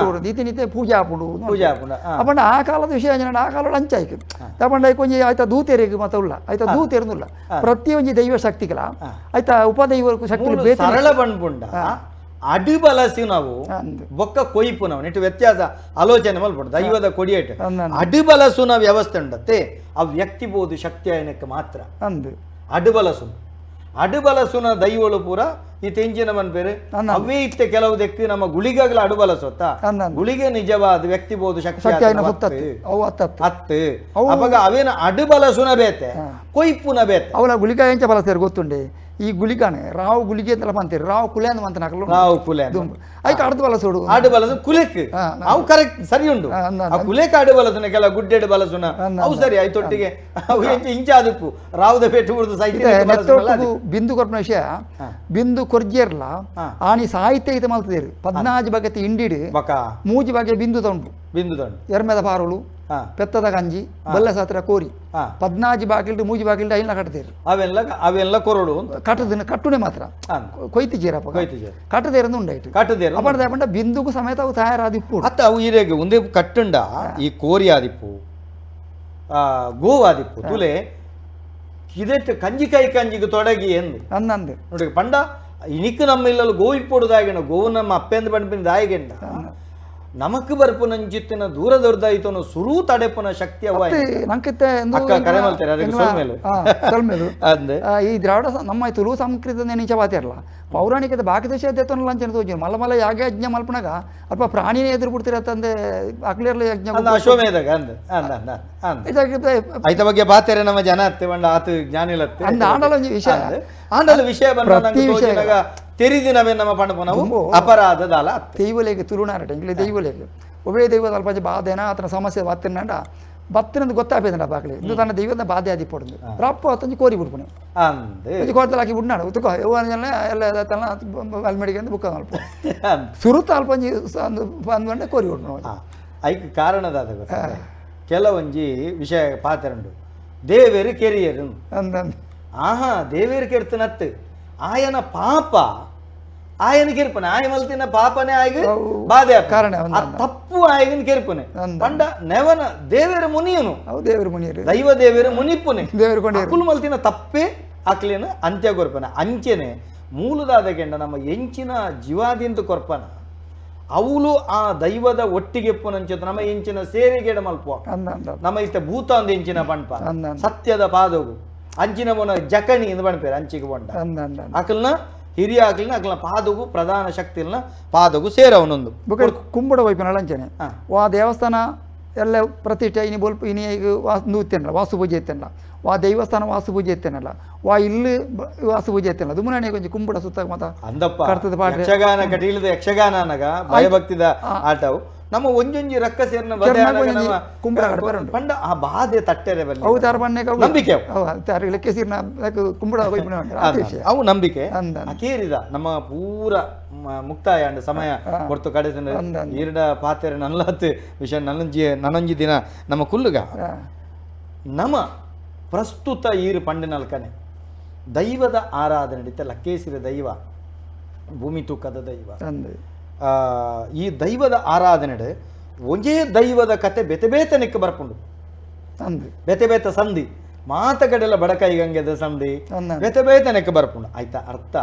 ನೀತಿ ಪೂಜೆ ಆಪುಂಡು ಅಪಂಡ ಆ ಕಾಲದ ವಿಷಯ ಆ ಕಾಲದ ಅಂಚಾಯ್ತು ತಪಂಡ ಕೊಂಚ ಆಯ್ತಾ ದೂತೇರಿಗೆ ಮತ ಉಲ್ಲ ಆಯ್ತಾ ದೂತೇರ್ನುಲ್ಲ ಪ್ರತಿ ಒಂಜಿ ದೈವ ಶಕ್ತಿಗಳ ಆಯ್ತಾ ಉಪದೈವ ಶಕ್ತಿ ಸರಳ ಬಂಡ್ಪುಂಡ ಅಡಿಬಲಸಿ ನಾವು ಬೊಕ್ಕ ಕೊಯ್ಪು ನಾವು ನೆಟ್ಟು ವ್ಯತ್ಯಾಸ ಆಲೋಚನೆ ಮಲ್ಪಡು ದೈವದ ಕೊಡಿಯೇಟು ಅಡಿಬಲಸುನ ವ್ಯವಸ್ಥೆ ಉಂಡತ್ತೆ ಆ ವ್ಯಕ್ತಿ ಬೋದು ಶಕ್ತಿ ಆಯನಕ್ಕೆ ಮಾತ್ರ ಅಡುಬಲಸುನ ದೈವಳು ಪೂರ ಈ ತೆಂಜಿನ ಮನ್ಪೇರು ಅವೇ ಇತ್ತೆ ಕೆಲವು ದೆಕ್ಕು ನಮ್ಮ ಗುಳಿಗಗಳ ಅಡುಬಲಸೊತ್ತ ಗುಳಿಗೆ ನಿಜವಾದ ವ್ಯಕ್ತಿ ಬೋದು ಶಕ್ತಿ ಹತ್ತು ಅವಾಗ ಅವೇನ ಅಡುಬಲಸುನ ಬೇತೆ ಕೊಯ್ಪುನ ಬೇತೆ ಅವಳ ಗುಳಿಗ ಎಂಚ ಬಲಸ್ತಾರೆ ಗೊತ್ತುಂಡೆ ಈ ಗುಳಿಗಾನೆ ರಾವು ಗುಳಿಗೆ ಅಂತ ಅಂತೀರಿ ರಾವು ಕುಲೆ ಅಂತ ಮಂತ ನಕಲು ರಾವು ಕುಲೆ ಅದಕ್ಕೆ ಅರ್ಧ ಬಲಸೋಡು ಆಡು ಬಲಸು ಕುಲೆಕ್ ಅವು ಕರೆಕ್ಟ್ ಸರಿ ಉಂಟು ಆ ಕುಲೆಕ್ ಆಡು ಬಲಸುನ ಕೆಲ ಗುಡ್ಡೆಡ್ ಬಲಸುನ ಅವು ಸರಿ ಆಯ್ತೊಟ್ಟಿಗೆ ಅವು ಇಂಚ ಅದಕ್ಕೂ ರಾವುದ ಪೇಟು ಬಿಡುದು ಸೈತ ಬಿಂದು ಕೊರ್ಪನ ವಿಷಯ ಬಿಂದು ಕೊರ್ಜೇರ್ಲ ಆನಿ ಸಾಹಿತ್ಯ ಇದು ಮಲ್ತದೇರು 14 ಬಗೆತಿ ಇಂಡಿಡ್ ಮೂಜಿ ಬಗೆ ಬಿಂದು ತಂಡು ಎರ್ಮೆದ ಪಾರುಳು ಪೆತ್ತದ ಗಂಜಿ ಬಲ್ಲ ಸತ್ರ ಕೋರಿ 14 ಬಾಗಿಲ್ಡು ಮೂಜಿ ಬಾಗಿಲ್ಡು ಐನ ಕಟ್ಟದೇರು ಅವೆಲ್ಲ ಕೊರಡು ಕಟ್ಟುನೆ ಮಾತ್ರ ಕೊಯ್ತು ಜೀರಪ್ಪ ಕಟ್ಟದೇರಂದು ಉಂಡಾಯ್ತು ಅಪಂಡ ಅಪಂಡ ಬಿಂದುಗೂ ಸಮೇತ ಅವು ತಯಾರಾದಿಪ್ಪು ಅತ್ತ ಅವು ಈರೆಗೆ ಒಂದೇ ಕಟ್ಟುಂಡ ಈ ಕೋರಿ ಆದಿಪ್ಪು ಗೋವಾದಿಪ್ಪು ತುಲೆ ಇದಕ್ಕೆ ಕಂಜಿಗೆ ತೊಡಗಿ ಎಂದು ಅನ್ನಂದೆ ನೋಡಿ ಪಂಡ ಇನಿಕ್ ನಮ್ಮ ಇಲ್ಲಲು ಗೋವು ಇಪ್ಪೊಡುದಾಗಿನ ಗೋವು ನಮ್ಮ ಅಪ್ಪೆಂದು ಪಂಪಿನ ದಾಯಿಗೆಂಡ ನಮಕ್ ಬರ್ಪು ನಂಜಿತ್ತಿನ ದೂರ ದೊಡ್ಡಾಯ್ತು ಸುರು ತಡೆಪುನ ಶಕ್ತಿ ಈ ದ್ರಾವಿಡ ನಮ್ಮ ತುಳು ಸಂಸ್ಕೃತ ನಿಜ ಬಾತಿರಲ್ಲ ಪೌರಾಣಿಕದ ಬಾಕಿ ದೇಶ ಲಂಚನ ತೋಜಿ ಮಲ್ಲ ಮಲ್ಲ ಯಾಗ ಯಜ್ಞ ಮಲ್ಪನಾಗ ಅಲ್ಪ ಪ್ರಾಣಿನೇ ಎದುರು ಬಿಡ್ತಿರತ್ತಂದೆ ಅಕ್ಲಿರ್ಲ ಯಜ್ಞ ಅಶ್ವಮೇಧಗ ಐತ ಬಗ್ಗೆ ಬಾತೇರೆ ನಮ್ಮ ಜನ ಅತ್ತೆ ಬಂಡ ಆತು ಜ್ಞಾನಿಲತ್ತೆ ಆಂಡಲ ವಿಷಯ ಆಂಡಲ ವಿಷಯ ಬಂದಾಗ ತೆರಿದಿನವೇ ನಮ್ಮ ಪಣಪನವು ಅಪರಾಧದ ಅಲ ದೈವಲೇಖ ತುಳುನಾರಟ ಇಂಗ್ಲಿ ದೈವಲೇಖ ಒಬ್ಬೇ ದೈವದ ಅಲ್ಪ ಬಾಧೆನ ಆತನ ಸಮಸ್ಯೆ ಬತ್ತಿನಂಡ ಬತ್ತಿನಂದು ಗೊತ್ತಾಪೇದ ಬಾಕ್ಲಿ ಇದು ತನ್ನ ದೈವದ ಬಾಧೆ ಆದಿ ಪಡುದು ರಪ್ಪ ಹೊತ್ತಂಜಿ ಕೋರಿ ಬಿಡ್ಪುನೆ ಕೋರ್ತಲ ಹಾಕಿ ಬಿಡ್ನಾಡು ಉತ್ತುಕೋ ಎಲ್ಲ ಅಲ್ಮೆಡಿಗೆ ಬುಕ್ಕ ಅಲ್ಪ ಸುರುತ್ತ ಅಲ್ಪ ಅಂದ್ಕೊಂಡೆ ಕೋರಿ ಬಿಡ್ನು ಐಕ್ ಕಾರಣದ ಕೆಲವೊಂಜಿ ವಿಷಯ ಪಾತ್ರಂಡು ದೇವೇರು ಕೆರಿಯರು ಆಹಾ ದೇವೇರು ಕೆಡ್ತನತ್ತು ಆಯನ ಪಾಪ ಆಯನ ಕೆರ್ಪನೆ ಆಯ ಮಲ್ತಿನ ಪಾಪನೇ ಆಯ್ಗ ಬಾಧೆ ಕಾರಣ ತಪ್ಪು ಆಯ್ಗನ್ ಕೆರ್ಪನೆ ಪಂಡ ನೆವನ ದೇವರ ಮುನಿಯನು ದೇವರ ಮುನಿಯರು ದೈವ ದೇವರ ಮುನಿಪುನೆ ದೇವರು ಮಲ್ತಿನ ತಪ್ಪೇ ಆಕ್ಲೇನ ಅಂತ್ಯ ಕೊರ್ಪನೆ ಅಂಚೆನೆ ಮೂಲದಾದ ಕೆಂಡ ನಮ್ಮ ಎಂಚಿನ ಜೀವಾದಿಂತ ಕೊರ್ಪನ ಅವಳು ಆ ದೈವದ ಒಟ್ಟಿಗೆ ಪುನಂಚದ ನಮ್ಮ ಎಂಚಿನ ಸೇರಿಗೆಡ ಮಲ್ಪ ನಮ್ಮ ಇಷ್ಟ ಭೂತ ಒಂದು ಎಂಚಿನ ಪಂಪ ಸತ್ಯದ ಪಾದಗು ಅಂಚಿನ ಮೊನ ಜಕಣಿ ಎಂದು ಬಣ್ಪೇರು ಅಂಚಿಗೆ ಬಂಡ ಅಕಲ್ನ ಹಿರಿಯ ಆಕಲಿನ ಅಕಲ್ನ ಪಾದಗು ಪ್ರಧಾನ ಶಕ್ತಿಲ್ನ ಪಾದಗು ಸೇರವನೊಂದು ಕುಂಬಡ ವೈಪನ ಅಂಚನೆ ಆ ದೇವಸ್ಥಾನ ಎಲ್ಲ ಪ್ರತಿಷ್ಠೆ ಇನಿ ಬೋಲ್ಪ ಇನಿ ನೂತ್ಯನಲ್ಲ ವಾಸ್ತು ಪೂಜೆ ಇತ್ತಲ್ಲ ವಾ ದೇವಸ್ಥಾನ ವಾಸು ಪೂಜೆ ಎತ್ತೇನಲ್ಲ ವಾ ಇಲ್ಲಿ ವಾಸು ಪೂಜೆ ಎತ್ತೇನಲ್ಲ ಅದು ಮುನ್ನ ಕೊಂಚ ಕುಂಬುಡ ಸುತ್ತ ಮತ ಅಂದಪ್ಪ ಕರ್ತದ ಪಾಡ್ರೆ ಯಕ್ಷಗಾನ ಕಟೀಲದ ಯಕ್ಷಗಾನ ಅನ್ನಗ ಭಯಭಕ್ತಿದ ಆಟವು ನಮ್ಮ ಒಂಜೊಂಜಿ ರಕ್ಕ ಸೇರ್ನ ಪಂಡ ಆ ಬಾಧೆ ತಟ್ಟೆರೆ ಬಲ್ಲಿ ಅವು ತಾರ ಬಣ್ಣೆ ನಂಬಿಕೆ ತಾರ ಲೆಕ್ಕ ಸೀರ್ನ ಕುಂಬುಡ ಅವು ನಂಬಿಕೆ ಕೇರಿದ ನಮ್ಮ ಪೂರ ಮುಕ್ತಾಯ ಅಂಡ ಸಮಯ ಹೊರತು ಕಡೆಸಿನ ಈರಡ ಪಾತ್ರೆ ನಲ್ಲತ್ತು ವಿಷಯ ನನಂಜಿ ದಿನ ನಮ್ಮ ಕುಲ್ಲುಗ ನಮ್ಮ ಪ್ರಸ್ತುತ ಈರು ಪಂಡಿನಲ್ಕನೆ ದೈವದ ಆರಾಧನೆ ನಡೀತ ಲಕ್ಕೇಸಿರ ದೈವ ಭೂಮಿ ತೂಕದ ದೈವ ಈ ದೈವದ ಆರಾಧನೆ ಒಂದೇ ದೈವದ ಕತೆ ಬೆತೆ ಬೇತೆ ನಿಕ್ಕ ಬರ್ಕೊಂಡು ಬೆತೆ ಬೇತ ಸಂಧಿ ಮಾತಗಡೆಲ್ಲ ಬಡಕೈ ಗಂಗೆದ ಸಂಧಿ ಬೆತೆ ಬೇತೆ ನೆಕ್ಕ ಬರ್ಕೊಂಡು ಆಯ್ತಾ ಅರ್ಥ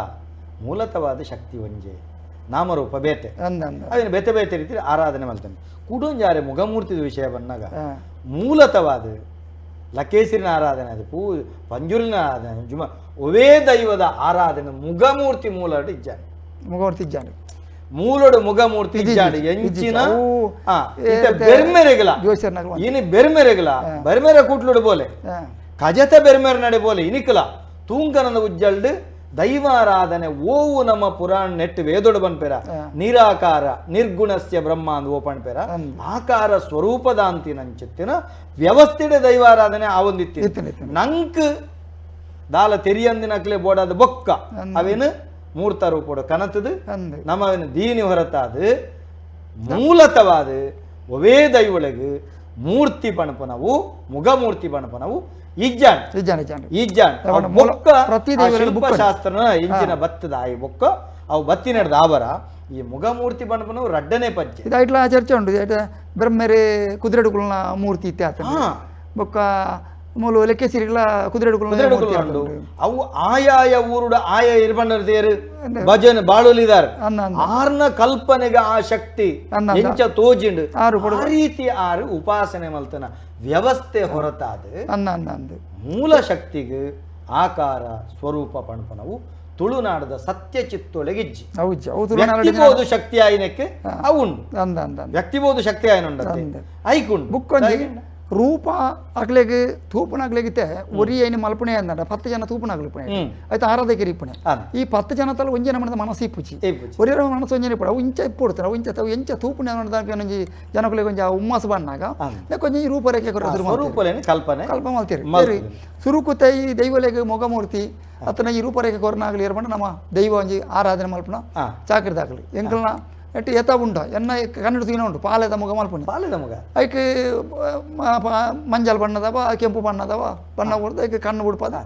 ಮೂಲತವಾದ ಶಕ್ತಿ ಒಂಜೆ ನಾಮರೂಪ ಬೇತೆ ಅದನ್ನು ಬೆತೆ ಬೇತೆ ರೀತಿ ಆರಾಧನೆ ಮಾಡ್ತಾನೆ ಕುಡೊಂಜಾರೆ ಮುಖಮೂರ್ತಿದ ವಿಷಯ ಬಂದಾಗ ಮೂಲತವಾದ ಲಕ್ಕೇಸಿರಿನ ಆರಾಧನೆ ಅದು ಪಂಜುರಿನ ಆರಾಧನೆ ಜುಮ ಒವೇ ದೈವದ ಆರಾಧನೆ ಮುಖಮೂರ್ತಿ ಮೂಲಡು ಇಜ್ಜಾನೆ ಮುಖಮೂರ್ತಿ ಇಜ್ಜಾನೆ ಮೂಲೋಡು ಮುಖಮೂರ್ತಿ ಇಜ್ಜಾಡಿ ಎಂಚಿನ ಬೆರ್ಮೆರೆಗಲ ಇನಿ ಬೆರ್ಮೆರೆಗಲ ಬೆರ್ಮೆರೆ ಕೂಟ್ಲುಡು ಬೋಲೆ ಕಜತ ಬೆರ್ಮೆರೆ ನಡೆ ಬೋಲೆ ಇನಿಕಲ ತೂಂಕನದ ಉಜ್ಜಲ್ಡು ದೈವಾರಾಧನೆ ಓವು ನಮ್ಮ ಪುರಾಣ ನೆಟ್ಟು ವೇದೊಡು ಬನ್ಪೆರ ನಿರಾಕಾರ ನಿರ್ಗುಣಸ್ಯ ಬ್ರಹ್ಮ ಅಂದ್ ಓಪನ್ ಪೆರ ಆಕಾರ ಸ್ವರೂಪದಾಂತಿ ನಂಚಿತ್ತಿನ ವ್ಯವಸ್ಥೆಡೆ ದೈವಾರಾಧನೆ ಆವೊಂದಿತ್ತು ನಂಕ್ ದಾಲ ತೆರಿಯಂದಿನಕ್ಲೆ ಬೋಡಾದ ಬೊಕ್ಕ ಅವೇನು ಮೂರ್ತ ರೂಪೋಡು ಕನತದು ನಮ್ಮವನು ದೀನಿ ಹೊರತಾದು ಮೂಲತವಾದ ಒವೇ ದೈವೊಳಗು ಮೂರ್ತಿ ಪಣಪನವು ಮುಖಮೂರ್ತಿ ಪಣಪನವು ಇಜ್ಜಾನ್ ಶಿಲ್ಪಶಾಸ್ತ್ರನ ಇಂಚಿನ ಬತ್ತದ ಆಯಿ ಬೊಕ್ಕ ಅವು ಬತ್ತಿ ನಡೆದ ಆವರ ಈ ಮುಖಮೂರ್ತಿ ಪಣಪನವು ರಡ್ಡನೆ ಪಂಚೆ ಇಟ್ಲ ಚರ್ಚೆ ಉಂಟು ಬ್ರಹ್ಮೆರೆ ಕುದುರೆಡುಕುಲ್ನ ಮೂರ್ತಿ ಇತ್ಯಾತ ಬೊಕ್ಕ ಮೂಲು ಲೆಕ್ಕ ಸಿರಿಗಳ ಕುದುರೆಡುಕುಲ್ನ ಅವು ಆಯಾಯ ಊರುಡ ಆಯ ಇರ್ಬಂಡರು ಭಜನ್ ಬಾಳುಲಿದಾರೆ ಆರ್ನ ಕಲ್ಪನೆಗೆ ಆ ಶಕ್ತಿ ಎಂಚ ತೋಜಿಂಡು ಆ ರೀತಿ ಆರು ಉಪಾಸನೆ ಮಲ್ತನ ವ್ಯವಸ್ಥೆ ಹೊರತಾದ ಮೂಲ ಶಕ್ತಿಗೆ ಆಕಾರ ಸ್ವರೂಪ ಪಣಪನವು ತುಳುನಾಡದ ಸತ್ಯ ಚಿತ್ತೊಳಗಿಜ್ಜಿ ವ್ಯಕ್ತಿಬೋದು ಶಕ್ತಿ ಆಯ್ನಕ್ಕೆ ಅವುಂಡು ವ್ಯಕ್ತಿಬೋದು ಶಕ್ತಿ ಆಯ್ನುಂಡ ಐಕುಂಡು ಬುಕ್ಕೊಂಜಿ ರೂಪ ಆಗ್ಲೆಗೆ ತೂಪನಾಗ್ಲೆಗಿತ್ತೆ ಒರಿ ಏನು ಮಲ್ಪಣೆ ಅಂದ 10 ಜನ ತೂಪನಾಗ್ಲಿಪಣೆ ಆಯ್ತು ಆರಾಧಕರಿ ಇಪ್ಪಣೆ ಈ 10 ಜನ ತಲ ಒಂಜನ ಮನದ ಮನಸ್ಸು ಇಪ್ಪುಚಿ ಒರಿಯರ ಮನಸ್ಸು ಒಂಜನ ಇಪ್ಪಡ ಅವು ಇಂಚ ಇಪ್ಪುಡ್ತಾರೆ ಅವು ಇಂಚ ತಾವು ಎಂಚ ತೂಪಣೆ ಅನ್ನೋದಾಗಿ ಜನಗಳಿಗೆ ಕೊಂಚ ಉಮ್ಮಾಸ ಬಣ್ಣಾಗ ಕೊಂಚ ಈ ರೂಪರೇಖೆ ಕಲ್ಪನೆ ಮಾಡ್ತೀರಿ ಸುರುಕುತ್ತ ಈ ದೈವಲೆಗೆ ಮೊಗಮೂರ್ತಿ ಅತನ ಈ ರೂಪರೇಖೆ ಕೊರನಾಗ್ಲಿ ಇರ್ಬಂಡು ನಮ್ಮ ದೈವ ಒಂಜಿ ಆರಾಧನೆ ಮಲ್ಪಣ ಚಾಕರಿದಾಗ್ಲಿ ಎಂಕಲ್ನ ಎಟ್ಟು ಎತ್ತ ಉಂಟ ಎನ್ನ ಕನ್ನಡ ತಿನ್ನ ಉಂಟು ಪಾಲೆದ ಮುಗ ಮಲ್ಪಣಿ ಪಾಲೆದ ಮುಗ ಐಕೆ ಮಂಜಲ್ ಬಣ್ಣದವ ಕೆಂಪು ಬಣ್ಣದವ ಬಣ್ಣ ಕೊಡ್ದು ಐಕೆ ಕಣ್ಣು ಬಿಡ್ಪದ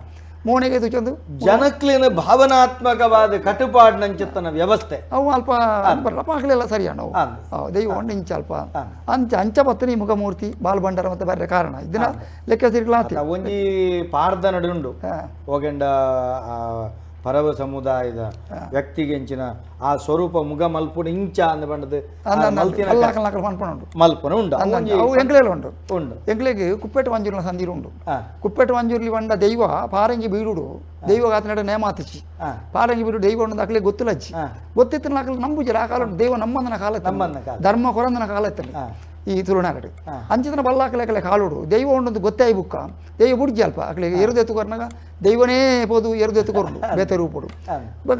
ಮೋನೆಗೆ ತುಚೊಂದು ಜನಕ್ಲಿನ ಭಾವನಾತ್ಮಕವಾದ ಕಟುಪಾಡು ನಂಚತ್ತನ ವ್ಯವಸ್ಥೆ ಅವು ಅಲ್ಪ ಪಾಕ್ಲೆಲ್ಲ ಸರಿಯಾಣ ಅವು ದೈವ ಉಂಡು ಇಂಚ ಅಲ್ಪ ಅಂಚ ಬತ್ತನಿ ಮುಖಮೂರ್ತಿ ಬಾಲ್ ಭಂಡಾರ ಮತ್ತೆ ಬೇರೆ ಕಾರಣ ಇದನ್ನ ಲೆಕ್ಕ ಸಿರ್ಲಾತಿ ಒಂಜಿ ಪಾರ್ದ ನಡುಂಡು ಹೋಗಂಡ ಪರವ ಸಮುದಾಯದ ವ್ಯಕ್ತಿಗೆ ಇಂಚಿನ ಆ ಸ್ವರೂಪ ಮುಗ ಮಲ್ಪುಣ ಇಂಚ ಅಂದ ಬಂಡದು ಮಲ್ಪುಣ ಉಂಡು ಅವು ಎಂಕ್ಲೆಲ್ಲ ಉಂಟು ಎಂಕ್ಲೆಗೆ ಕುಪ್ಪೆಟ್ಟು ಮಂಜೂರಿನ ಸಂದಿರು ಉಂಡು ಕುಪ್ಪೆಟ್ಟು ಮಂಜೂರ್ಲಿ ಬಂಡ ದೈವ ಪಾರಂಗಿ ಬೀರುಡು ದೈವ ಆತನಡೆ ನೇಮಾತಿಚ್ಚಿ ಪಾರಂಗಿ ಬೀರು ದೈವ ಉಂಡು ಅಕ್ಲೆ ಗೊತ್ತಿಲ್ಲಚ್ಚಿ ಗೊತ್ತಿತ್ತು ನಾಕಲು ನಂಬುಜಿ ಆ ಕಾಲ ದೈವ ನಮ್ಮಂದನ ಕಾಲ ಧರ್ಮ ಕೊರಂದನ ಕಾಲ ಎತ್ತಲ್ಲಿ ಈ ತುಳುನಾಗಡೆ ಅಂಚಿತನ ಬಲ್ಲಾಕಲೆಕಲೆ ಕಾಲುಡು ದೈವ ಉಂಡೊಂದು ಗೊತ್ತೇ ಬುಕ್ಕ ದೈವ ಬುಡ್ಜಿ ಅಲ್ಪ ಅಕ್ಲೆಗೆ ಎರುದೆತ್ತು ಕೊರ್ನಾಗ ದೈವನೇ ಪೋದು ಎರುದೆತ್ತು ಕೊರ್ಲು ಬೇತೆ ರೂಪಡು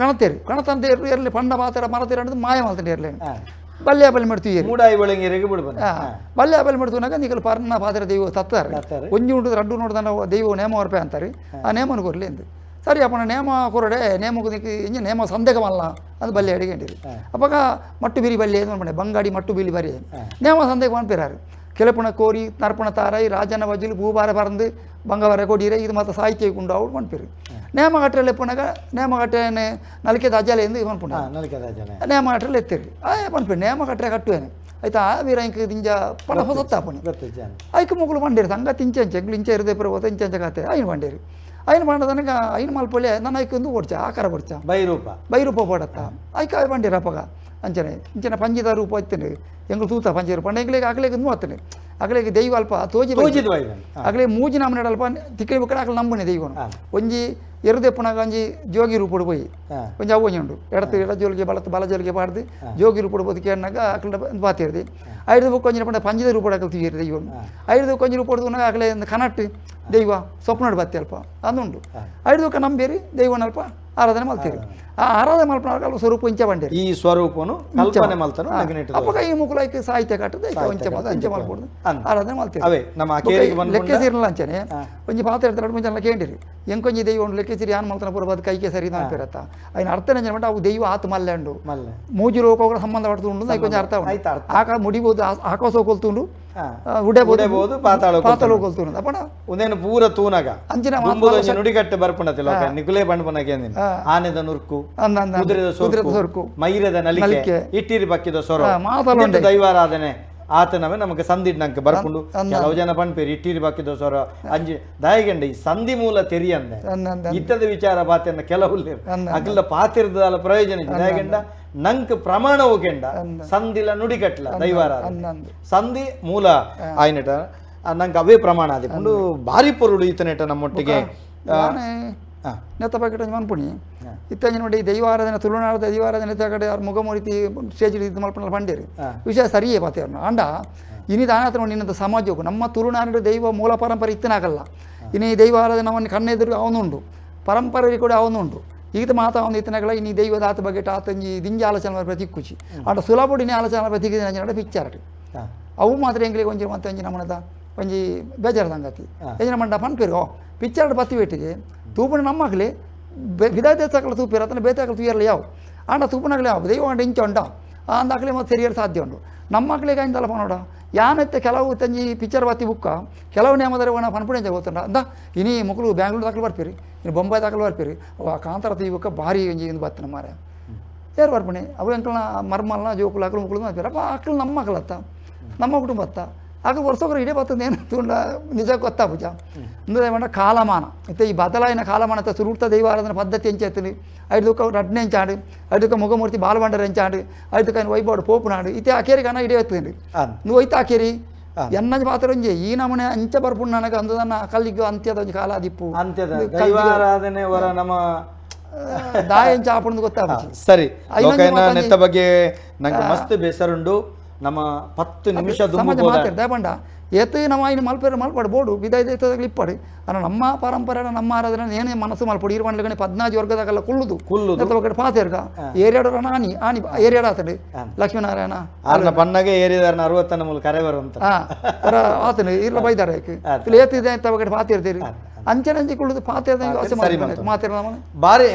ಕಣತೇರು ಕಣತಂತ ಎರ್ಲಿ ಪಂಡ ಮಾತಾಡ ಮರತೀರ ಅನ್ನೋದು ಮಾಯ ಮಾತಾಡಿ ಎರ್ಲಿ ಬಲ್ಯ ಬಲ್ಲಿ ಮಾಡ್ತೀವಿ ಬಲ್ಯ ಬಲ್ಲಿ ಮಾಡ್ತೀನಾಗ ನೀಗಲು ಪರ್ಣ ಪಾತ್ರ ದೈವ ತತ್ತಾರೆ ಒಂಜಿ ಉಂಟು ರಡ್ಡು ನೋಡ್ದಾನ ದೈವ ನೇಮ ಹೊರಪೆ ಅಂತಾರೆ ಆ ನೇಮನ ಕೊರ್ಲಿ ಎಂದು ಸರಿ ಅಪ್ಪನ ನೇಮ ಕೊರಡೆ ನೇಮಕ್ಕೆ ಇಂಜ ನೇಮ ಸಂದೇಹಮಲ್ಲ ಅದು ಬಲ್ಲೆ ಅಡಿಗಂಡಿರಿ ಅಪ್ಪಾಗ ಮಟ್ಟು ಬಿರಿ ಬಲ್ಲೆ ಏನು ಮಾಡ್ಬಂಡೆ ಬಂಗಾಡಿ ಮಟ್ಟು ಬಿಲಿ ಬರಿ ನೇಮ ಸಂದೇಹ ಮಾಡ್ಪಿರಾರು ಕೆಲಪುಣ ಕೋರಿ ನರ್ಪಣ ತಾರಾಯಿ ರಾಜನ ವಜಲು ಭೂಭಾರ ಪರಂದು ಬಂಗವರ ಕೊಡಿರೆ ಇದು ಮತ್ತೆ ಸಾಹಿತ್ಯ ಕೊಂಡು ಅವ್ರು ಮಾಡ್ಪಿರಿ ನೇಮ ಕಟ್ಟರಲ್ಲಿ ಎಪ್ಪನಾಗ ನೇಮ ಕಟ್ಟೆನೆ ನಲಿಕೆ ಅಜ್ಜಲೆ ಎಂದು ಮಾಡ್ಪುಣ ನೇಮ ಕಟ್ಟರಲ್ಲಿ ಎತ್ತಿರಿ ಪನ್ಪಿ ನೇಮ ಕಟ್ಟರೆ ಕಟ್ಟುವೇನೆ ಆಯ್ತಾ ವೀರ ಇಂಕ ತಿಂಜ ಪಣ ಹೊಸತ್ತಾಪಣಿ ಐಕ ಮುಗುಳು ಬಂಡೇರಿ ತಂಗ ತಿಂಚಂಚ ಇಂಚ ಇರದೆ ಪರ್ವತ ಇಂಚಂಚ ಕತೆ ಐನು ಬಂಡೇರಿ ಐನು ಬಂಡದನಗ ಐನು ಮಲ್ಪೊಳ್ಳೆ ನನ್ನ ಐಕೊಂದು ಓಡ್ಚ ಆಕಾರ ಬಡ್ಚ ಬೈರೂಪ ಪಡತ್ತ ಐಕ ಬಂಡೇರಪ್ಪಗ ಅಂಚನೆ ಇಂಚನೆ ಪಂಜಿದ ರೂಪ ಇತ್ತೇನೆ ಎಂಗಳು ತೂತ ಪಂಜರು ಪಂಡ ಎಂಗ್ಲಿಗೆ ಅಗ್ಲಿಗೆ ಮೂವತ್ತನೆ ಅಗ್ಲಿಗೆ ದೈವ ಅಲ್ಪ ತೋಜಿ ಅಗ್ಲಿಗೆ ಮೂಜಿ ನಮ್ಮನೆ ಅಲ್ಪ ತಿಕ್ಕಳಿ ಬುಕ್ಕಡ ಅಗ್ಲಿ ನಂಬುನೆ ದೈವನು ಒಂಜಿ ಎರುದೆಪ್ಪನಾಗ ಒಂಜಿ ಜೋಗಿ ರೂಪಡು ಪೋಯಿ ಒಂಜಿ ಅವು ಉಂಡು ಎಡತು ಎಡ ಜೋಲಿಗೆ ಬಲ ಜೋಲಿಗೆ ಪಾಡ್ದು ಜೋಗಿ ರೂಪಡು ಬದುಕಿ ಅನ್ನಾಗ ಅಕ್ಕಳ ಪಾತಿರ್ದು ಐದು ಬುಕ್ ಒಂಜಿ ಪಂಡ ಪಂಜದ ರೂಪಡು ಅಕಲ್ ತೀರಿ ದೈವ ಐದು ಕೊಂಜಿ ರೂಪಡು ಅಕಲೆ ಕನಟ್ಟು ದೈವ ಸ್ವಪ್ನಡು ಬತ್ತಿ ಅಲ್ಪ ಅಂದುಂಡು ಐದು ಬುಕ್ಕ ನಂಬೇರಿ ದೈವನಲ್ಪ ಆರಾಧನೆ ಮಲ್ತೀರಿ ಆ ಆರಾಧನೆ ಮಲ್ಪನ ಸ್ವರೂಪ ಇಂಚ ಬಂಡೇರಿ ಈ ಸ್ವರೂಪನು ಕಲ್ಪನೆ ಮಲ್ತನು ಅಪ್ಪಗ ಈ ಮುಕುಲೈಕ್ ಸಾಹಿತ್ಯ ಕಟ್ಟದ ಅಂಚೆ ಮಲ್ಪಡುದು ಆರಾಧನೆ ಮಲ್ತೀರಿ ಅವೇ ನಮ್ಮ ಕೇರಿಗೆ ಬಂದು ಲೆಕ್ಕ ಸೇರಿಲ್ಲ ಅಂಚನೆ ಒಂಜಿ ಪಾತ್ರ ಹೇಳ್ತಾರೆ ಮುಂಚೆ ಕೇಳಿರಿ ಎಂಕೊಂಜಿ ದೈವ ಒಂದು ಲೆಕ್ಕ ಸೇರಿ ಯಾನ್ ಮಲ್ತನ ಪೂರ ಬದು ಕೈಗೆ ಸರಿ ಅನ್ಪಿರತ್ತ ಅಯ್ನ ಅರ್ಥ ನಂಜನ ಅವು ದೈವ ಆತು ಮಲ್ಲೆಂಡು ಮೂಜು ರೋಗ ಸಂಬಂಧ ಪಡ್ತುಂಡು ಕೊಂಚ ಅರ್ಥ ಆಕ ಮುಡಿಬೋದು ಆಕಾಶ ಕೊಲ್ತುಂಡು ಉಡಬಹುದು ಪಾತಾಳ ಕೊಲ್ತುಂಡು ಅಪ್ಪಣ ಉದೇನು ಪೂರ ತೂನಗ ಅಂಚಿನ ನುಡಿಗಟ್ಟು ಬರ್ಪಣತಿಲ್ಲ ನಿಕುಲೇ ಬಂಡ್ಪನಗೆ ಆನೆದ ನುರ್ಕು ಕುದುರೆದ ಸೊರ್ಕು ಮೈರದ ನಲಿಕೆ ಇಟ್ಟಿರಿ ಬಕ್ಕಿದ ಸೊರ ದೈವಾರಾಧನೆ ಆತನವೇ ನಮಗೆ ಸಂದಿಡ್ನಂಗೆ ಬರ್ಕೊಂಡು ಕೆಲವು ಜನ ಪಂಡ್ಪೇರಿ ಇಟ್ಟಿರಿ ಬಾಕಿದ ಸೊರ ಅಂಜಿ ದಾಯಿಗಂಡ ಈ ಸಂಧಿ ಮೂಲ ತೆರಿಯಂದೆ ಇತ್ತದ ವಿಚಾರ ಬಾತಿಯನ್ನ ಕೆಲವು ಅಗಲ ಪಾತಿರ್ದ ಪ್ರಯೋಜನ ದಾಯಿಗಂಡ ನಂಕ್ ಪ್ರಮಾಣ ಹೋಗೆಂಡ ಸಂಧಿಲ ನುಡಿಗಟ್ಲ ದೈವಾರಾಧನೆ ಸಂಧಿ ಮೂಲ ಆಯ್ನಟ ನಂಗೆ ಅವೇ ಪ್ರಮಾಣ ಆದಿಕೊಂಡು ಭಾರಿ ಪೊರುಡು ಈತನೇಟ ನಮ್ಮೊಟ್ಟಿಗೆ ನೆತ್ತ ಪಾಕೆಟ್ ಮನ್ಪುಣಿ ಇತ್ತಂಜಿ ನೋಡಿ ದೈವಾರಾಧನೆ ತುಳುನಾಡದ ದೈವಾರಾಧನೆ ಕಡೆ ಅವ್ರ ಮುಖಮೂರ್ತಿ ಸ್ಟೇಜ್ ಇದು ಮಲ್ಪನ ಬಂಡೇರಿ ವಿಷಯ ಸರಿಯೇ ಪಾತೆ ಅವ್ರನ್ನ ಅಂಡ ಇನ್ನಿದು ಅನಾಥ ನೋಡಿ ಇನ್ನಂತ ಸಮಾಜಕ್ಕೂ ನಮ್ಮ ತುಳುನಾಡು ದೈವ ಮೂಲ ಪರಂಪರೆ ಇತ್ತನಾಗಲ್ಲ ಇನ್ನು ಈ ದೈವಾರಾಧನೆ ಅವನ್ನ ಕಣ್ಣೆದುರು ಅವನುಂಡು ಪರಂಪರೆ ಕೂಡ ಅವನುಂಡು ಈತ ಮಾತ ಅವನು ಇತ್ತನಾಗಲ್ಲ ಇನ್ನು ದೈವದ ಆತ ಬಗ್ಗೆ ಆತಂಜಿ ದಿಂಜಿ ಆಲೋಚನೆ ಪ್ರತಿ ಖುಷಿ ಅಂಡ ಸುಲಭಡಿನ ಆಲೋಚನೆ ಪ್ರತಿ ಪಿಕ್ಚರ್ ಅವು ಮಾತ್ರ ಎಂಗ್ಲಿಗೆ ಒಂಜಿ ಮತ್ತೆ ಒಂಜಿ ನಮ್ಮನದ ಒಂಜಿ ಬೇಜಾರ ಸಂಗತಿ ಎಂಜಿನ ಮಂಡ ಪನ್ಪೇರು ಪಿಕ್ಚರ್ ಬತ್ತಿ ಬೇಟಿಗೆ ತೂಪಣ ನಮ್ಮಕ್ಲಿ ವಿದಾಯ ಸಕಲ ತೂಪಿರ ಅತನ ಬೇತಾಕಲು ತೂಯರ್ಲಿ ಯಾವ ಆಂಡ ತೂಪನಾಗಲಿ ಯಾವ ದೈವ ಅಂಡ ಇಂಚ ಉಂಡ ಅಂದಾಕಲಿ ಮತ್ತೆ ಸರಿಯಾಗಿ ಸಾಧ್ಯ ಉಂಡು ನಮ್ಮ ಮಕ್ಳಿಗೆ ಅಂದಲ್ಲಪ್ಪ ನೋಡ ಯಾನತ್ತೆ ಕೆಲವು ತಂಜಿ ಪಿಕ್ಚರ್ ಬತ್ತಿ ಬುಕ್ಕ ಕೆಲವು ನೇಮದರೆ ಒಣ ಪನ್ಪುಣೆ ಗೊತ್ತುಂಡ ಅಂದ ಇನಿ ಮಕ್ಕಳು ಬ್ಯಾಂಗ್ಳೂರು ದಾಖಲು ಬರ್ಪೀರಿ ಇನ್ನು ಬೊಂಬೈ ದಾಖಲು ಬರ್ಪೀರಿ ಅವ ಕಾಂತಾರ ತೀ ಬುಕ್ಕ ಭಾರಿ ಒಂಜಿ ಇಂದು ಬತ್ತನ ಮಾರೆ ಯಾರು ಬರ್ಪಣೆ ಅವು ಅಂಕಲ್ನ ಮರ್ಮಲ್ನ ಜೋಕುಲು ಅಕ್ಕಳು ಮಕ್ಕಳು ಮಾಡ್ತೀರ ಅಪ್ಪ ಅಕ್ಕಳು ನಮ್ಮ ಮಕ್ಕಳತ್ತ ನಮ್ಮ ಕುಟುಂಬ ಅತ್ತ ಆಗ ವರ್ಷಕ್ರು ಇಡೀ ಬರ್ತದೆ ಏನು ತುಂಡ ನಿಜ ಗೊತ್ತಾ ಪೂಜ ಅಂದರೆ ಏಮಂಡ ಕಾಲಮಾನ ಮತ್ತು ಈ ಬದಲಾಯಿನ ಕಾಲಮಾನ ಅಂತ ಸುರುಡ್ತ ದೈವಾರಾಧನೆ ಪದ್ಧತಿ ಎಂಚೆತ್ತನಿ ಐದುಕ ರಡ್ನೆ ಎಂಚಾಡು ಐದುಕ ಮುಖಮೂರ್ತಿ ಬಾಲಬಂಡರ ಎಂಚಾಡು ಐದುಕ ವೈಭವ ಪೋಪುನಾಡು ಇತ್ತೆ ಆಕೇರಿಗೆ ಅನ್ನ ಇಡೀ ಎತ್ತೇನೆ ನೀವು ಐತ ಆಕೇರಿ ಎನ್ನಜ್ ಪಾತ್ರ ಒಂಜೆ ಈ ನಮೂನೆ ಅಂಚೆ ಬರ್ಪುಂಡು ನನಗೆ ಅಂದದನ್ನ ಕಲ್ಲಿಗೂ ಅಂತ್ಯದ ಒಂದು ಕಾಲ ದಿಪ್ಪು ದೈವಾರಾಧನೆ ವರ ನಮ್ಮ ದಾಯ ಎಂಚ ಆಪುಂಡು ಗೊತ್ತಾ ಸರಿ ನೆತ್ತ ಬಗ್ಗೆ ನಂಗೆ ಮಸ್ತ್ ಬೇಸರುಂಡು ನಮ್ಮ 10 ನಿಮಿಷ ಬಂಡ ಏತು ನಮ್ಮ ಇನ್ನು ಮಲ್ಪಾಡು ಬೋಡು ವಿದಾಯ ಇಪ್ಪಡು ಅನ್ನ ನಮ್ಮ ಪರಂಪರೆ ನಮ್ಮ ಆರಾಧನೆ ಏನೇ ಮನಸ್ಸು ಮಲ್ಪಡು ಇರು ಮಂಡಲಗಣೆ 14 ವರ್ಗದಾಗಲ್ಲ ಕುಳ್ಳುದು ಕುಳ್ಳುದು ಪಾತೇರ್ಗ ಏರಿಯಾಡ ಆನಿ ಆನಿ ಏರಿಯಾಡ ಆತಡು ಲಕ್ಷ್ಮೀನಾರಾಯಣ ಅರ್ನ ಪನ್ನಗೆ ಏರಿಯಾದ 60 ಮೂಲ ಕರೆ ಬರುವಂತ ಆತನು ಇಲ್ಲ ಬೈದಾರ ಏತಿದೆ ಅಂತ ಬಗ್ಗೆ ಪಾತಿರ್ತೀರಿ ಅಂಚೆ ಕುಳ್ಳುದು ಪಾತೇರ್ದ ಮಾತಿರ ಬಾರಿ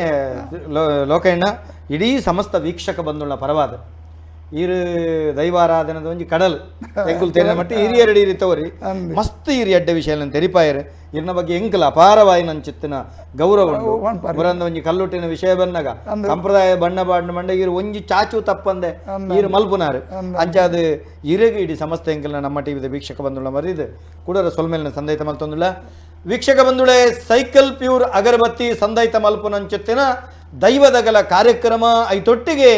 ಲೋಕಣ್ಣ ಇಡೀ ಸಮಸ್ತ ವೀಕ್ಷಕ ಬಂಧುಗಳ ಪರವಾದ ಇರು ದೈವಾರಾಧನದ ಒಂಜಿ ಕಡಲು ಎಂಕುಲು ತೆರಿನ ಮಟ್ಟ ಹಿರಿಯರಡಿ ಇರಿತವರಿ ಮಸ್ತ್ ಹಿರಿ ಅಡ್ಡ ವಿಷಯ ತೆರಿಪಾಯರು ಇರ್ನ ಬಗ್ಗೆ ಎಂಕಲ ಅಪಾರವಾಯಿ ನನ್ನ ಚಿತ್ತಿನ ಗೌರವ ಬರಂದ ಒಂಜಿ ಕಲ್ಲುಟ್ಟಿನ ವಿಷಯ ಬಂದಾಗ ಸಂಪ್ರದಾಯ ಬಣ್ಣ ಬಾಡ್ನ ಮಂಡ ಇರು ಒಂಜಿ ಚಾಚು ತಪ್ಪಂದೆ ಇರು ಮಲ್ಪುನಾರು ಅಂಚಾದು ಇರೆಗೆ ಇಡೀ ಸಮಸ್ತ ಎಂಕಲ್ನ ನಮ್ಮ ಟಿವಿದ ವೀಕ್ಷಕ ಬಂಧುಳ ಮರಿದು ಕೂಡರ ಸೊಲ್ಮೇಲಿನ ಸಂದೈತ ಮಲ್ತೊಂದುಳ ವೀಕ್ಷಕ ಬಂಧುಳೆ ಸೈಕಲ್ ಪ್ಯೂರ್ ಅಗರಬತ್ತಿ ಸಂದೈತ ಮಲ್ಪುನಂಚಿತ್ತಿನ ದೈವದಗಲ ಕಾರ್ಯಕ್ರಮ ಐತೊಟ್ಟಿಗೆ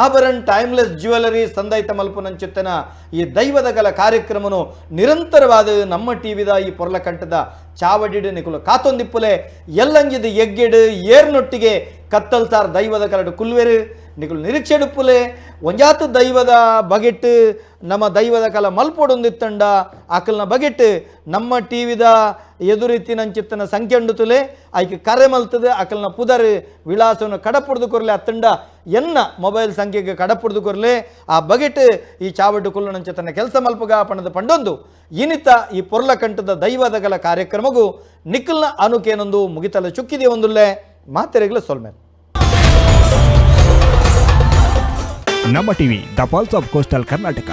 ಆಭರಣ್ ಟೈಮ್ಲೆಸ್ ಜ್ಯುವೆಲರಿ ಸಂದೈತ ಮಲ್ಪುನಂಚಿತ್ತನ ಈ ದೈವದಗಲ ಕಾರ್ಯಕ್ರಮನು ನಿರಂತರವಾದ ನಮ್ಮ ಟಿವಿದ ಈ ಪೊರ್ಲಕಂಠದ ಚಾವಡಿಡು ನಿಕುಲು ಕಾತೊಂದಿಪ್ಪುಲೆ ಎಲ್ಲಂಜಿದ ಎಗ್ಗೆಡು ಏರ್ನೊಟ್ಟಿಗೆ ಕತ್ತಲ್ತಾರ್ ದೈವದ ಕರಡು ಕುಲ್ವೆರು ನಿಕುಲು ನಿರೀಕ್ಷೆಡುಪ್ಪುಲೆ ಒಂಜಾತು ದೈವದ ಬಗೆಟ್ ನಮ್ಮ ದೈವದ ಕಲ ಮಲ್ಪೊಡೊಂದಿತ್ತಂಡ ಆಕಲ್ನ ಬಗೆಟ್ ನಮ್ಮ ಟಿವಿದ ಎದುರಿತ್ತಿನಂಚಿತ್ತನ ಸಂಖ್ಯೆಂಡುತ್ತುಲೆ ಆಯ್ಕೆ ಕರೆ ಮಲ್ತದೆ ಆಕಲ್ನ ಪುದರ್ ವಿಳಾಸವನ್ನು ಕಡಪುಡ್ದು ಕೊರ್ಲೆ ಅತ್ತಂಡ ಎನ್ನ ಮೊಬೈಲ್ ಸಂಖ್ಯೆಗೆ ಕಡಪುಡ್ದು ಕೊರ್ಲೆ ಆ ಬಗೆಟ್ ಈ ಚಾವಡು ಕುಲ್ಲುನಂಚಿತ್ತನ ಕೆಲಸ ಮಲ್ಪಗ ಪಣದ ಪಂಡೊಂದು ಇನಿತ ಈ ಪೊರ್ಲಕಂಠದ ದೈವದಗಲ ಕಾರ್ಯಕ್ರಮಗೂ ನಿಖಲ್ನ ಅನುಕೇನೊಂದು ಮುಗಿತಲ ಚುಕ್ಕಿದೆ ಒಂದುಲ್ಲೆ ಮಾತೆರೆಗ್ಲ ಸೊಲ್ಮೇಲೆ ನಮ್ಮ TV the pulse of coastal Karnataka.